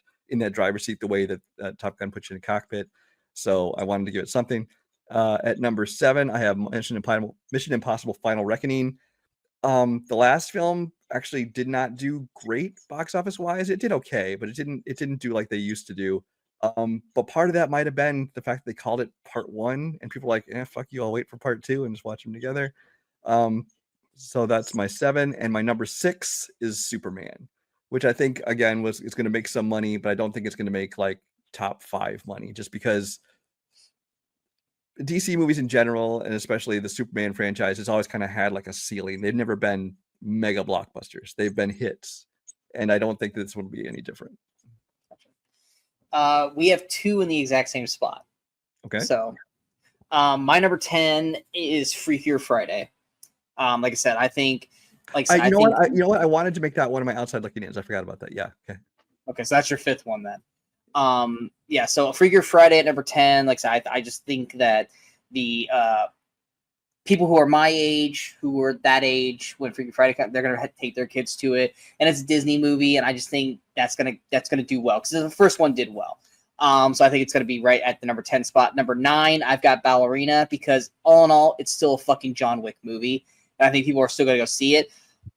driver's seat the way that Top Gun puts you in a cockpit. So I wanted to give it something. At number 7, I have Mission Impossible: Final Reckoning. The last film actually did not do great box office wise. It did okay, but it didn't do like they used to do. But part of that might have been the fact that they called it part 1, and people were like, fuck you, I'll wait for part 2 and just watch them together. So that's my 7, and my number 6 is Superman, which I think again is going to make some money, but I don't think it's going to make like top 5 money, just because DC movies in general, and especially the Superman franchise, has always kind of had like a ceiling. They've never been mega blockbusters. They've been hits, and I don't think this would be any different. We have 2 in the exact same spot. Okay. So, my number 10 is Freakier Friday. Like I said, I think, you know what? I wanted to make that one of my outside looking ins. I forgot about that. Yeah. Okay. Okay, so that's your 5th one then. Yeah, so Freakier Friday at number 10. Like I said, I just think that the people who are my age, who were that age when Freakier Friday comes, they're gonna take their kids to it, and it's a Disney movie, and I just think that's gonna do well because the first one did well. So I think it's gonna be right at the number 10 spot. Number 9, I've got Ballerina because all in all, it's still a fucking John Wick movie, and I think people are still gonna go see it.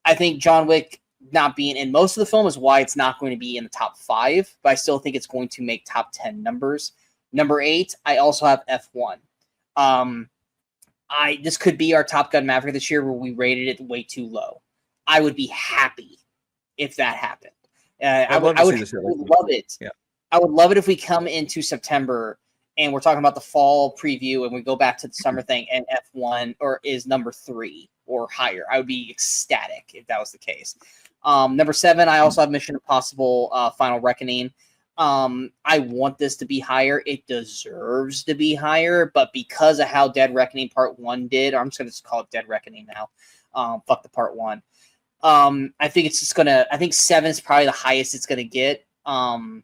I think John Wick not being in most of the film is why it's not going to be in the top 5, but I still think it's going to make top 10 numbers. Number 8, I also have F1. This could be our Top Gun Maverick this year where we rated it way too low. I would be happy if that happened. I would love it. Yeah. I would love it if we come into September and we're talking about the fall preview and we go back to the summer thing and F1 is number 3 or higher. I would be ecstatic if that was the case. Number 7, I also have Mission Impossible Final Reckoning. I want this to be higher. It deserves to be higher, but because of how Dead Reckoning Part 1 did, I'm just going to call it Dead Reckoning now. Fuck the Part 1. I think 7 is probably the highest it's going to get. I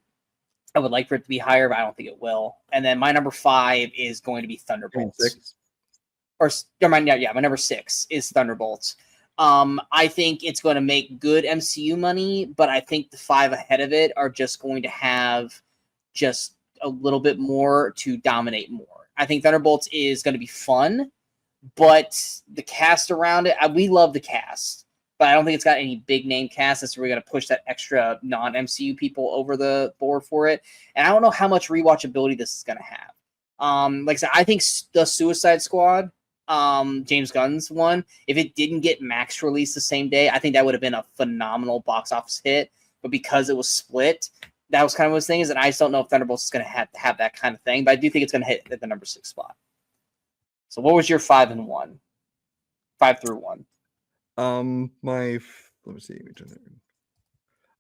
would like for it to be higher, but I don't think it will. And then my number 5 is going to be Thunderbolts. My number 6 is Thunderbolts. I think it's going to make good MCU money, but I think the 5 ahead of it are just going to have just a little bit more to dominate more. I think Thunderbolts is going to be fun, but the cast around it, we love the cast, but I don't think it's got any big name cast that's really going to push that extra non-MCU people over the board for it. And I don't know how much rewatchability this is going to have. Like I said, I think the Suicide Squad, James Gunn's one, if it didn't get max release the same day, I think that would have been a phenomenal box office hit. But because it was split, that was kind of his thing. Is that I just don't know if Thunderbolts is going to have that kind of thing. But I do think it's going to hit at the number 6 spot. So what was your 5 and 1? 5 through 1. Let me see.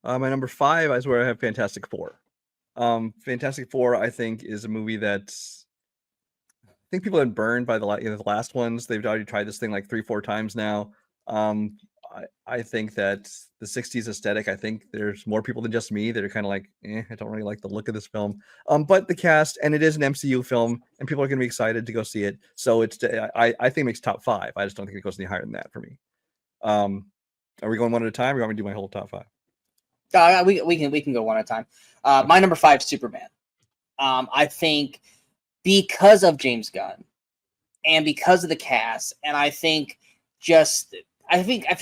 My number 5 is where I have Fantastic Four. Fantastic Four, I think, is a movie that I think people have been burned by the last ones. They've already tried this thing like 3-4 times now. I think that the 60s aesthetic, I think there's more people than just me that are kind of like, I don't really like the look of this film. But the cast, and it is an MCU film, and people are going to be excited to go see it. So I think it makes top 5. I just don't think it goes any higher than that for me. Are we going one at a time, or you want me to do my whole top five? We can go one at a time. My number 5 is Superman. I think because of James Gunn and because of the cast, and I feel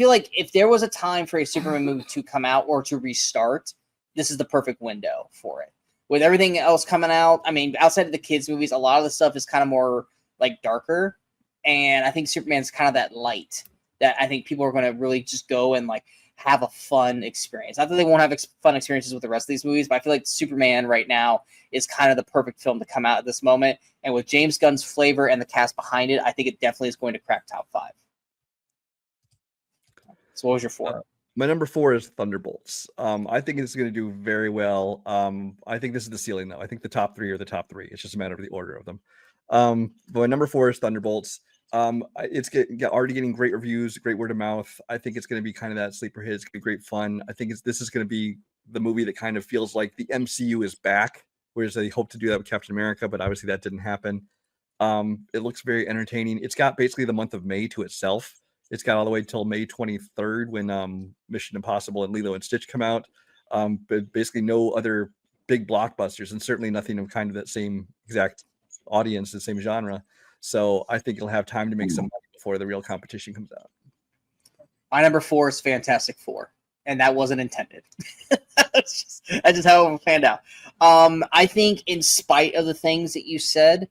like if there was a time for a Superman movie to come out or to restart, this is the perfect window for it. With everything else coming out, I mean, outside of the kids' movies, a lot of the stuff is kind of more like darker, and I think Superman's kind of that light that I think people are going to really just go and like have a fun experience. Not that they won't have fun experiences with the rest of these movies, but I feel like Superman right now is kind of the perfect film to come out at this moment. And with James Gunn's flavor and the cast behind it, I think it definitely is going to crack top 5. So what was your 4? My number 4 is Thunderbolts. I think it's going to do very well. I think this is the ceiling, though. I think the top 3 are the top 3. It's just a matter of the order of them. But my number 4 is Thunderbolts. It's already getting great reviews, great word of mouth. I think it's going to be kind of that sleeper hit. It's going to be great fun. I think this is going to be the movie that kind of feels like the MCU is back, whereas they hoped to do that with Captain America, but obviously that didn't happen. It looks very entertaining. It's got basically the month of May to itself. It's got all the way till May 23rd when Mission Impossible and Lilo and Stitch come out. But basically no other big blockbusters, and certainly nothing of kind of that same exact audience, the same genre. So I think it'll have time to make some money before the real competition comes out. My number 4 is Fantastic Four, and that wasn't intended. That's just how it panned out. I think in spite of the things that you said,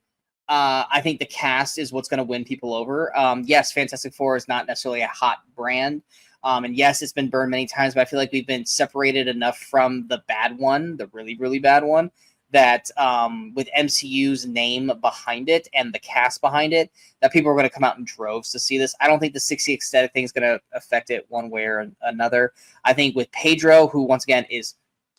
I think the cast is what's going to win people over. Yes, Fantastic Four is not necessarily a hot brand. And yes, it's been burned many times, but I feel like we've been separated enough from the bad one, the really, really bad one, that with MCU's name behind it and the cast behind it, that people are going to come out in droves to see this. I don't think the 60 aesthetic thing is going to affect it one way or another. I think with Pedro, who once again is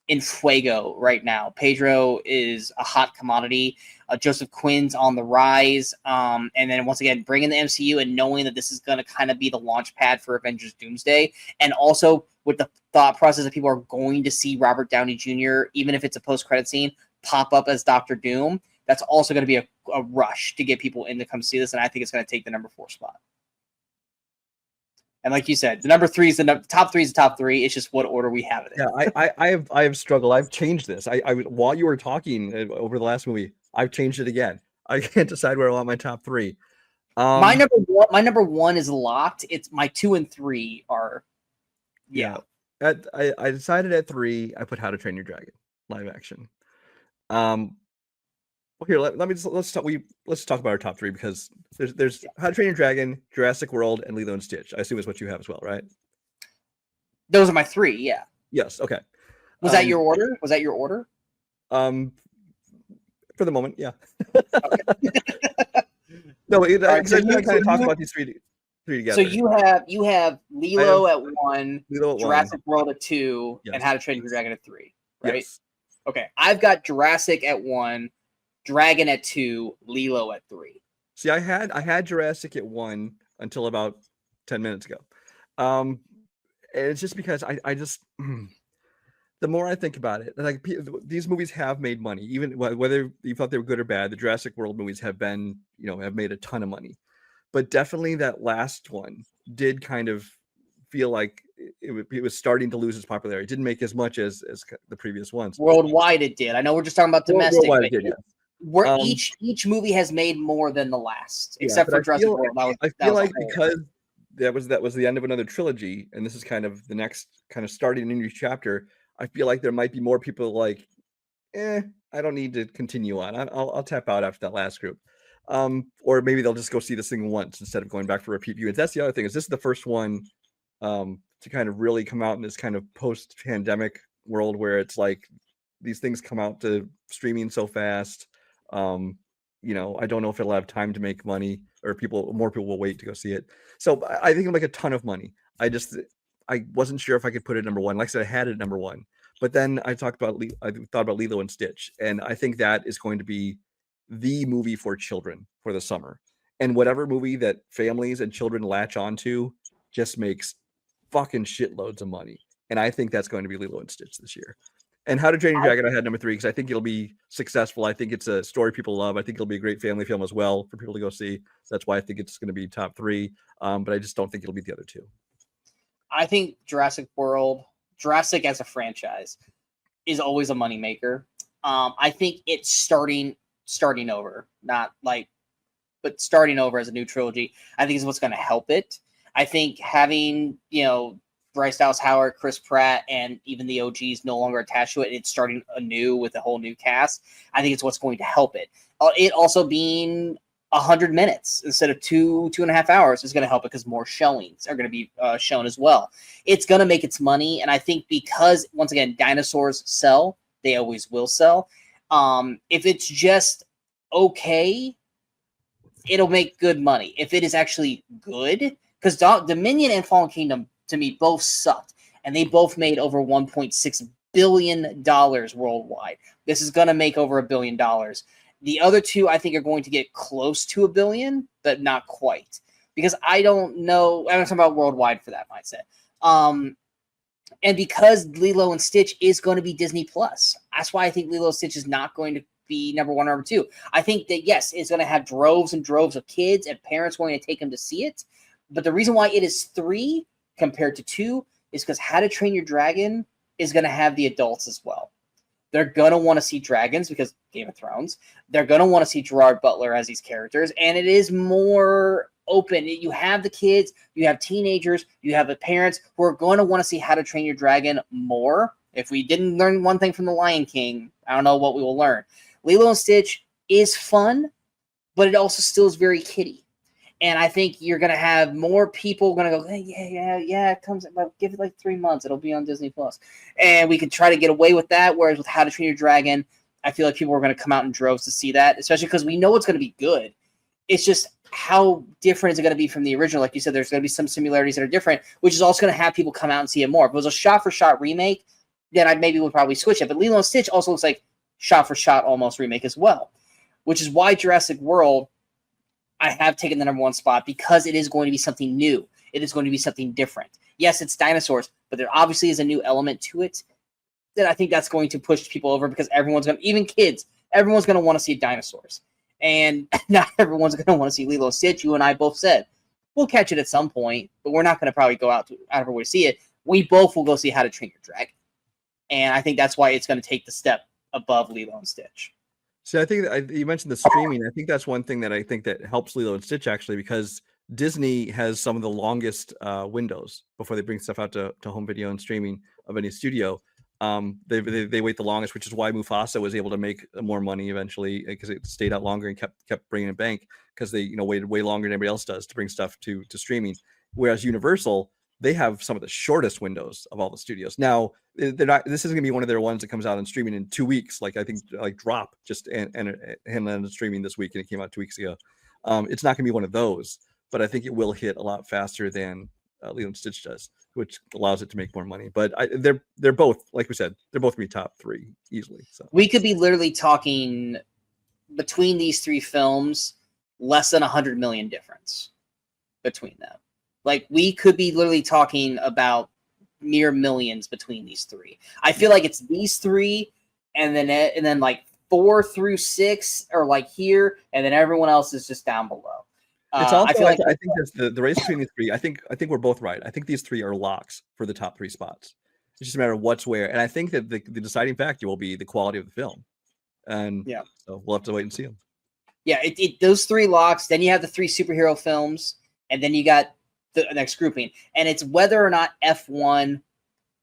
in fuego right now. Pedro is a hot commodity. Joseph Quinn's on the rise. And then once again, bringing the MCU and knowing that this is going to kind of be the launch pad for Avengers Doomsday. And also with the thought process that people are going to see Robert Downey Jr., even if it's a post-credit scene, pop up as Dr. Doom. That's also going to be a rush to get people in to come see this. And I think it's going to take the number 4 spot. And like you said, the number 3 is the top 3 is the top 3. It's just what order we have it in. Yeah, I have struggled. I've changed this. I while you were talking over the last movie, I've changed it again. I can't decide where I want my top 3. My number 1 is locked. It's my 2 and 3 are. Yeah. I decided at 3. I put How to Train Your Dragon live action. Well, here let's talk about our top 3, because there's How to Train Your Dragon, Jurassic World, and Lilo and Stitch. I assume is what you have as well, right? Those are my 3. Yeah. Yes. Okay. Was that your order? Was that your order? For the moment, yeah. No, because I kind of talk about these three together. So you have Lilo at 1, Jurassic World at 2, yes, and How to Train Your Dragon at 3, right? Yes. Okay, I've got Jurassic at 1, Dragon at 2, Lilo at 3. See, I had Jurassic at 1 until about 10 minutes ago. And it's just because I just the more I think about it, like these movies have made money, even whether you thought they were good or bad. The Jurassic World movies have made a ton of money, but definitely that last one did kind of feel like it was starting to lose its popularity. It didn't make as much as the previous ones. Worldwide, it did. I know we're just talking about domestic. Worldwide, it did, yeah. Where each movie has made more than the last, except for Jurassic World. I feel like because that was the end of another trilogy, and this is kind of the next kind of starting a new chapter. I feel like there might be more people like, I don't need to continue on. I'll tap out after that last group. Or maybe they'll just go see this thing once instead of going back for repeat viewings. That's the other thing, is this is the first one to kind of really come out in this kind of post-pandemic world where it's like these things come out to streaming so fast. I don't know if it'll have time to make money, or more people will wait to go see it. So I think it'll make a ton of money. I wasn't sure if I could put it at number 1. Like I said, I had it at number 1, but then I thought about Lilo and Stitch, and I think that is going to be the movie for children for the summer. And whatever movie that families and children latch onto just makes fucking shitloads of money. And I think that's going to be Lilo and Stitch this year. And How to Train Your Dragon, I had number 3 because I think it'll be successful. I think it's a story people love. I think it'll be a great family film as well for people to go see. So that's why I think it's going to be top 3. But I just don't think it'll be the other 2. I think Jurassic as a franchise is always a moneymaker. I think it's starting over, but starting over as a new trilogy, I think is what's going to help it. I think having, Bryce Dallas Howard, Chris Pratt, and even the OGs no longer attached to it, and it's starting anew with a whole new cast, I think it's what's going to help it. It also being 100 minutes instead of 2.5 hours is going to help it because more showings are going to be shown as well. It's going to make its money, and I think because, once again, dinosaurs sell, they always will sell. If it's just okay, it'll make good money. If it is actually good, because Dominion and Fallen Kingdom, to me, both sucked, and they both made over $1.6 billion worldwide. This is going to make over $1 billion. The other two, I think, are going to get close to $1 billion, but not quite. Because I don't know, I'm talking about worldwide for that mindset. And because Lilo and Stitch is going to be Disney Plus, that's why I think Lilo and Stitch is not going to be number one or number two. I think that, yes, it's going to have droves and droves of kids and parents going to take them to see it. But the reason why it is 3 compared to 2 is because How to Train Your Dragon is going to have the adults as well. They're going to want to see dragons because Game of Thrones. They're going to want to see Gerard Butler as these characters. And it is more open. You have the kids, you have teenagers, you have the parents who are going to want to see How to Train Your Dragon more. If we didn't learn one thing from The Lion King, I don't know what we will learn. Lilo and Stitch is fun, but it also still is very kiddie. And I think you're going to have more people going to go, hey, yeah, it comes, but give it like 3 months. It'll be on Disney Plus. And we could try to get away with that. Whereas with How to Train Your Dragon, I feel like people are going to come out in droves to see that, especially because we know it's going to be good. It's just how different is it going to be from the original? Like you said, there's going to be some similarities that are different, which is also going to have people come out and see it more. If it was a shot-for-shot remake, then I maybe would probably switch it. But Lilo and Stitch also looks like shot-for-shot almost remake as well, which is why Jurassic World, I have taken the number 1 spot because it is going to be something new. It is going to be something different. Yes, it's dinosaurs, but there obviously is a new element to it that I think that's going to push people over because everyone's going to, even kids, everyone's going to want to see dinosaurs. And not everyone's going to want to see Lilo and Stitch. You and I both said, we'll catch it at some point, but we're not going to probably go out of our way to see it. We both will go see How to Train Your Dragon. And I think that's why it's going to take the step above Lilo and Stitch. So I think you mentioned the streaming. I think that's one thing that I think that helps Lilo and Stitch actually, because Disney has some of the longest windows before they bring stuff out to home video and streaming of any studio. They wait the longest, which is why Mufasa was able to make more money eventually because it stayed out longer and kept bringing it bank because they waited way longer than everybody else does to bring stuff to streaming. Whereas Universal, they have some of the shortest windows of all the studios. Now, they're not. This isn't going to be one of their ones that comes out and streaming in 2 weeks. Like I think, like Drop just and streaming this week, and it came out 2 weeks ago. It's not going to be one of those, but I think it will hit a lot faster than Lilo and Stitch does, which allows it to make more money. But they're both, like we said, they're both going to be top 3 easily. So we could be literally talking between these 3 films, less than 100 million difference between them. Like we could be literally talking about mere millions between these 3. I feel like it's these 3, and then like 4 through 6 are like here, and then everyone else is just down below. It's also I think that's the race between these 3. I think we're both right. I think these 3 are locks for the top 3 spots. It's just a matter of what's where, and I think that the deciding factor will be the quality of the film. And yeah, so we'll have to wait and see them. Yeah, those 3 locks. Then you have the 3 superhero films, and then you got the next grouping, and it's whether or not F1,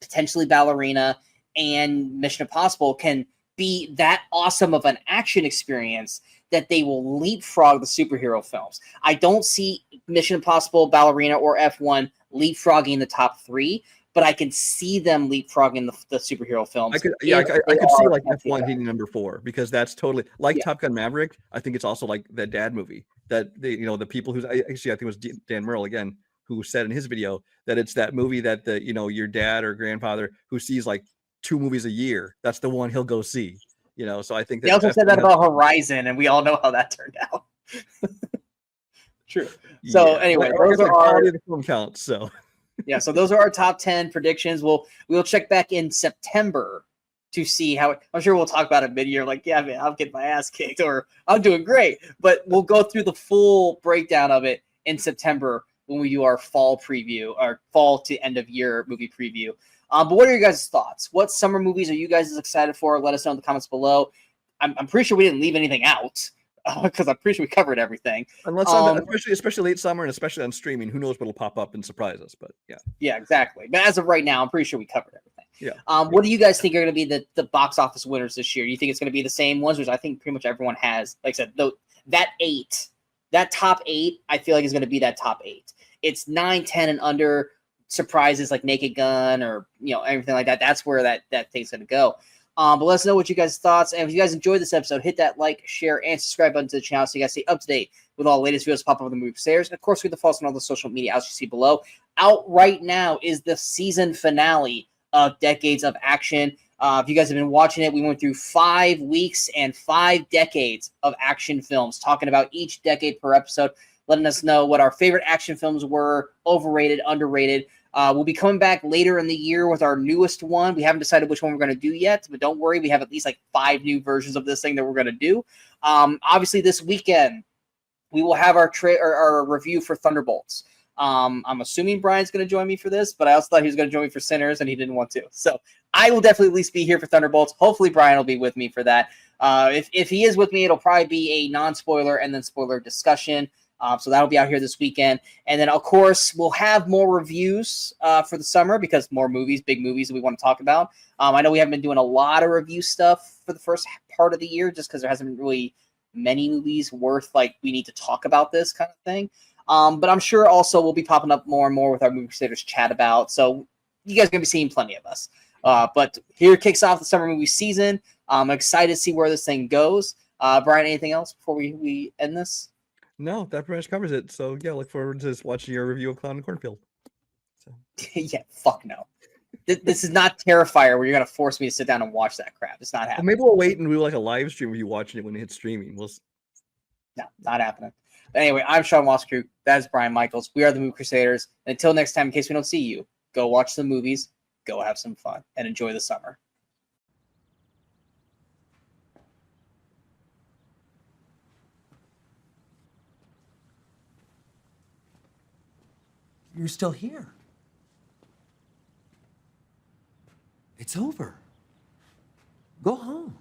potentially Ballerina, and Mission Impossible can be that awesome of an action experience that they will leapfrog the superhero films. I don't see Mission Impossible, Ballerina, or F1 leapfrogging the top 3, but I can see them leapfrogging the superhero films. I could see like F1 hitting number 4 because that's totally like Top Gun Maverick. I think it's also like that dad movie that the people who's actually I think it was Dan Merle again who said in his video that it's that movie that your dad or grandfather who sees like 2 movies a year. That's the one he'll go see. So I think they also said that about Horizon, and we all know how that turned out. True. So anyway, those are our the film counts. So yeah, so those are our top 10 predictions. We'll check back in September to see how I'm sure we'll talk about it mid-year. Like, yeah, man, I'll get my ass kicked, or I'm doing great. But we'll go through the full breakdown of it in September when we do our fall preview, our fall to end of year movie preview. But what are your guys' thoughts? What summer movies are you guys excited for? Let us know in the comments below. I'm pretty sure we didn't leave anything out because I'm pretty sure we covered everything. Unless especially late summer and especially on streaming, who knows what'll pop up and surprise us? But yeah. Yeah, exactly. But as of right now, I'm pretty sure we covered everything. Yeah. What do you guys think are going to be the box office winners this year? Do you think it's going to be the same ones, which I think pretty much everyone has? Like I said, that top 8, I feel like is going to be that top 8. It's 9, 10, and under surprises like Naked Gun or everything like that. That's where that thing's going to go. But let us know what you guys' thoughts. And if you guys enjoyed this episode, hit that like, share, and subscribe button to the channel so you guys stay up to date with all the latest videos pop up on the Movie Crusaders. And of course, we can follow us on all the social media outlets you see below. Out right now is the season finale of Decades of Action. If you guys have been watching it, we went through 5 weeks and 5 decades of action films, talking about each decade per episode, letting us know what our favorite action films were, overrated, underrated. We'll be coming back later in the year with our newest one. We haven't decided which one we're going to do yet, but don't worry. We have at least like 5 new versions of this thing that we're going to do. Obviously, this weekend, we will have our review for Thunderbolts. I'm assuming Brian's going to join me for this, but I also thought he was going to join me for Sinners, and he didn't want to. So I will definitely at least be here for Thunderbolts. Hopefully, Brian will be with me for that. If he is with me, it'll probably be a non-spoiler and then spoiler discussion. So that'll be out here this weekend. And then, of course, we'll have more reviews for the summer because more movies, big movies that we want to talk about. I know we haven't been doing a lot of review stuff for the first part of the year just because there hasn't been really many movies worth, like, we need to talk about this kind of thing. But I'm sure also we'll be popping up more and more with our Movie Crusaders chat about. So you guys are going to be seeing plenty of us. But here kicks off the summer movie season. I'm excited to see where this thing goes. Brian, anything else before we end this? No, that pretty much covers it. So yeah, look forward to watching your review of Clown and Cornfield. So. Yeah, fuck no. This is not Terrifier where you're going to force me to sit down and watch that crap. It's not happening. Well, maybe we'll wait and do like a live stream of you watching it when it hits streaming. No, not happening. But anyway, I'm Sean Wascrew. That is Brian Michaels. We are the Movie Crusaders. And until next time, in case we don't see you, go watch some movies, go have some fun, and enjoy the summer. You're still here. It's over. Go home.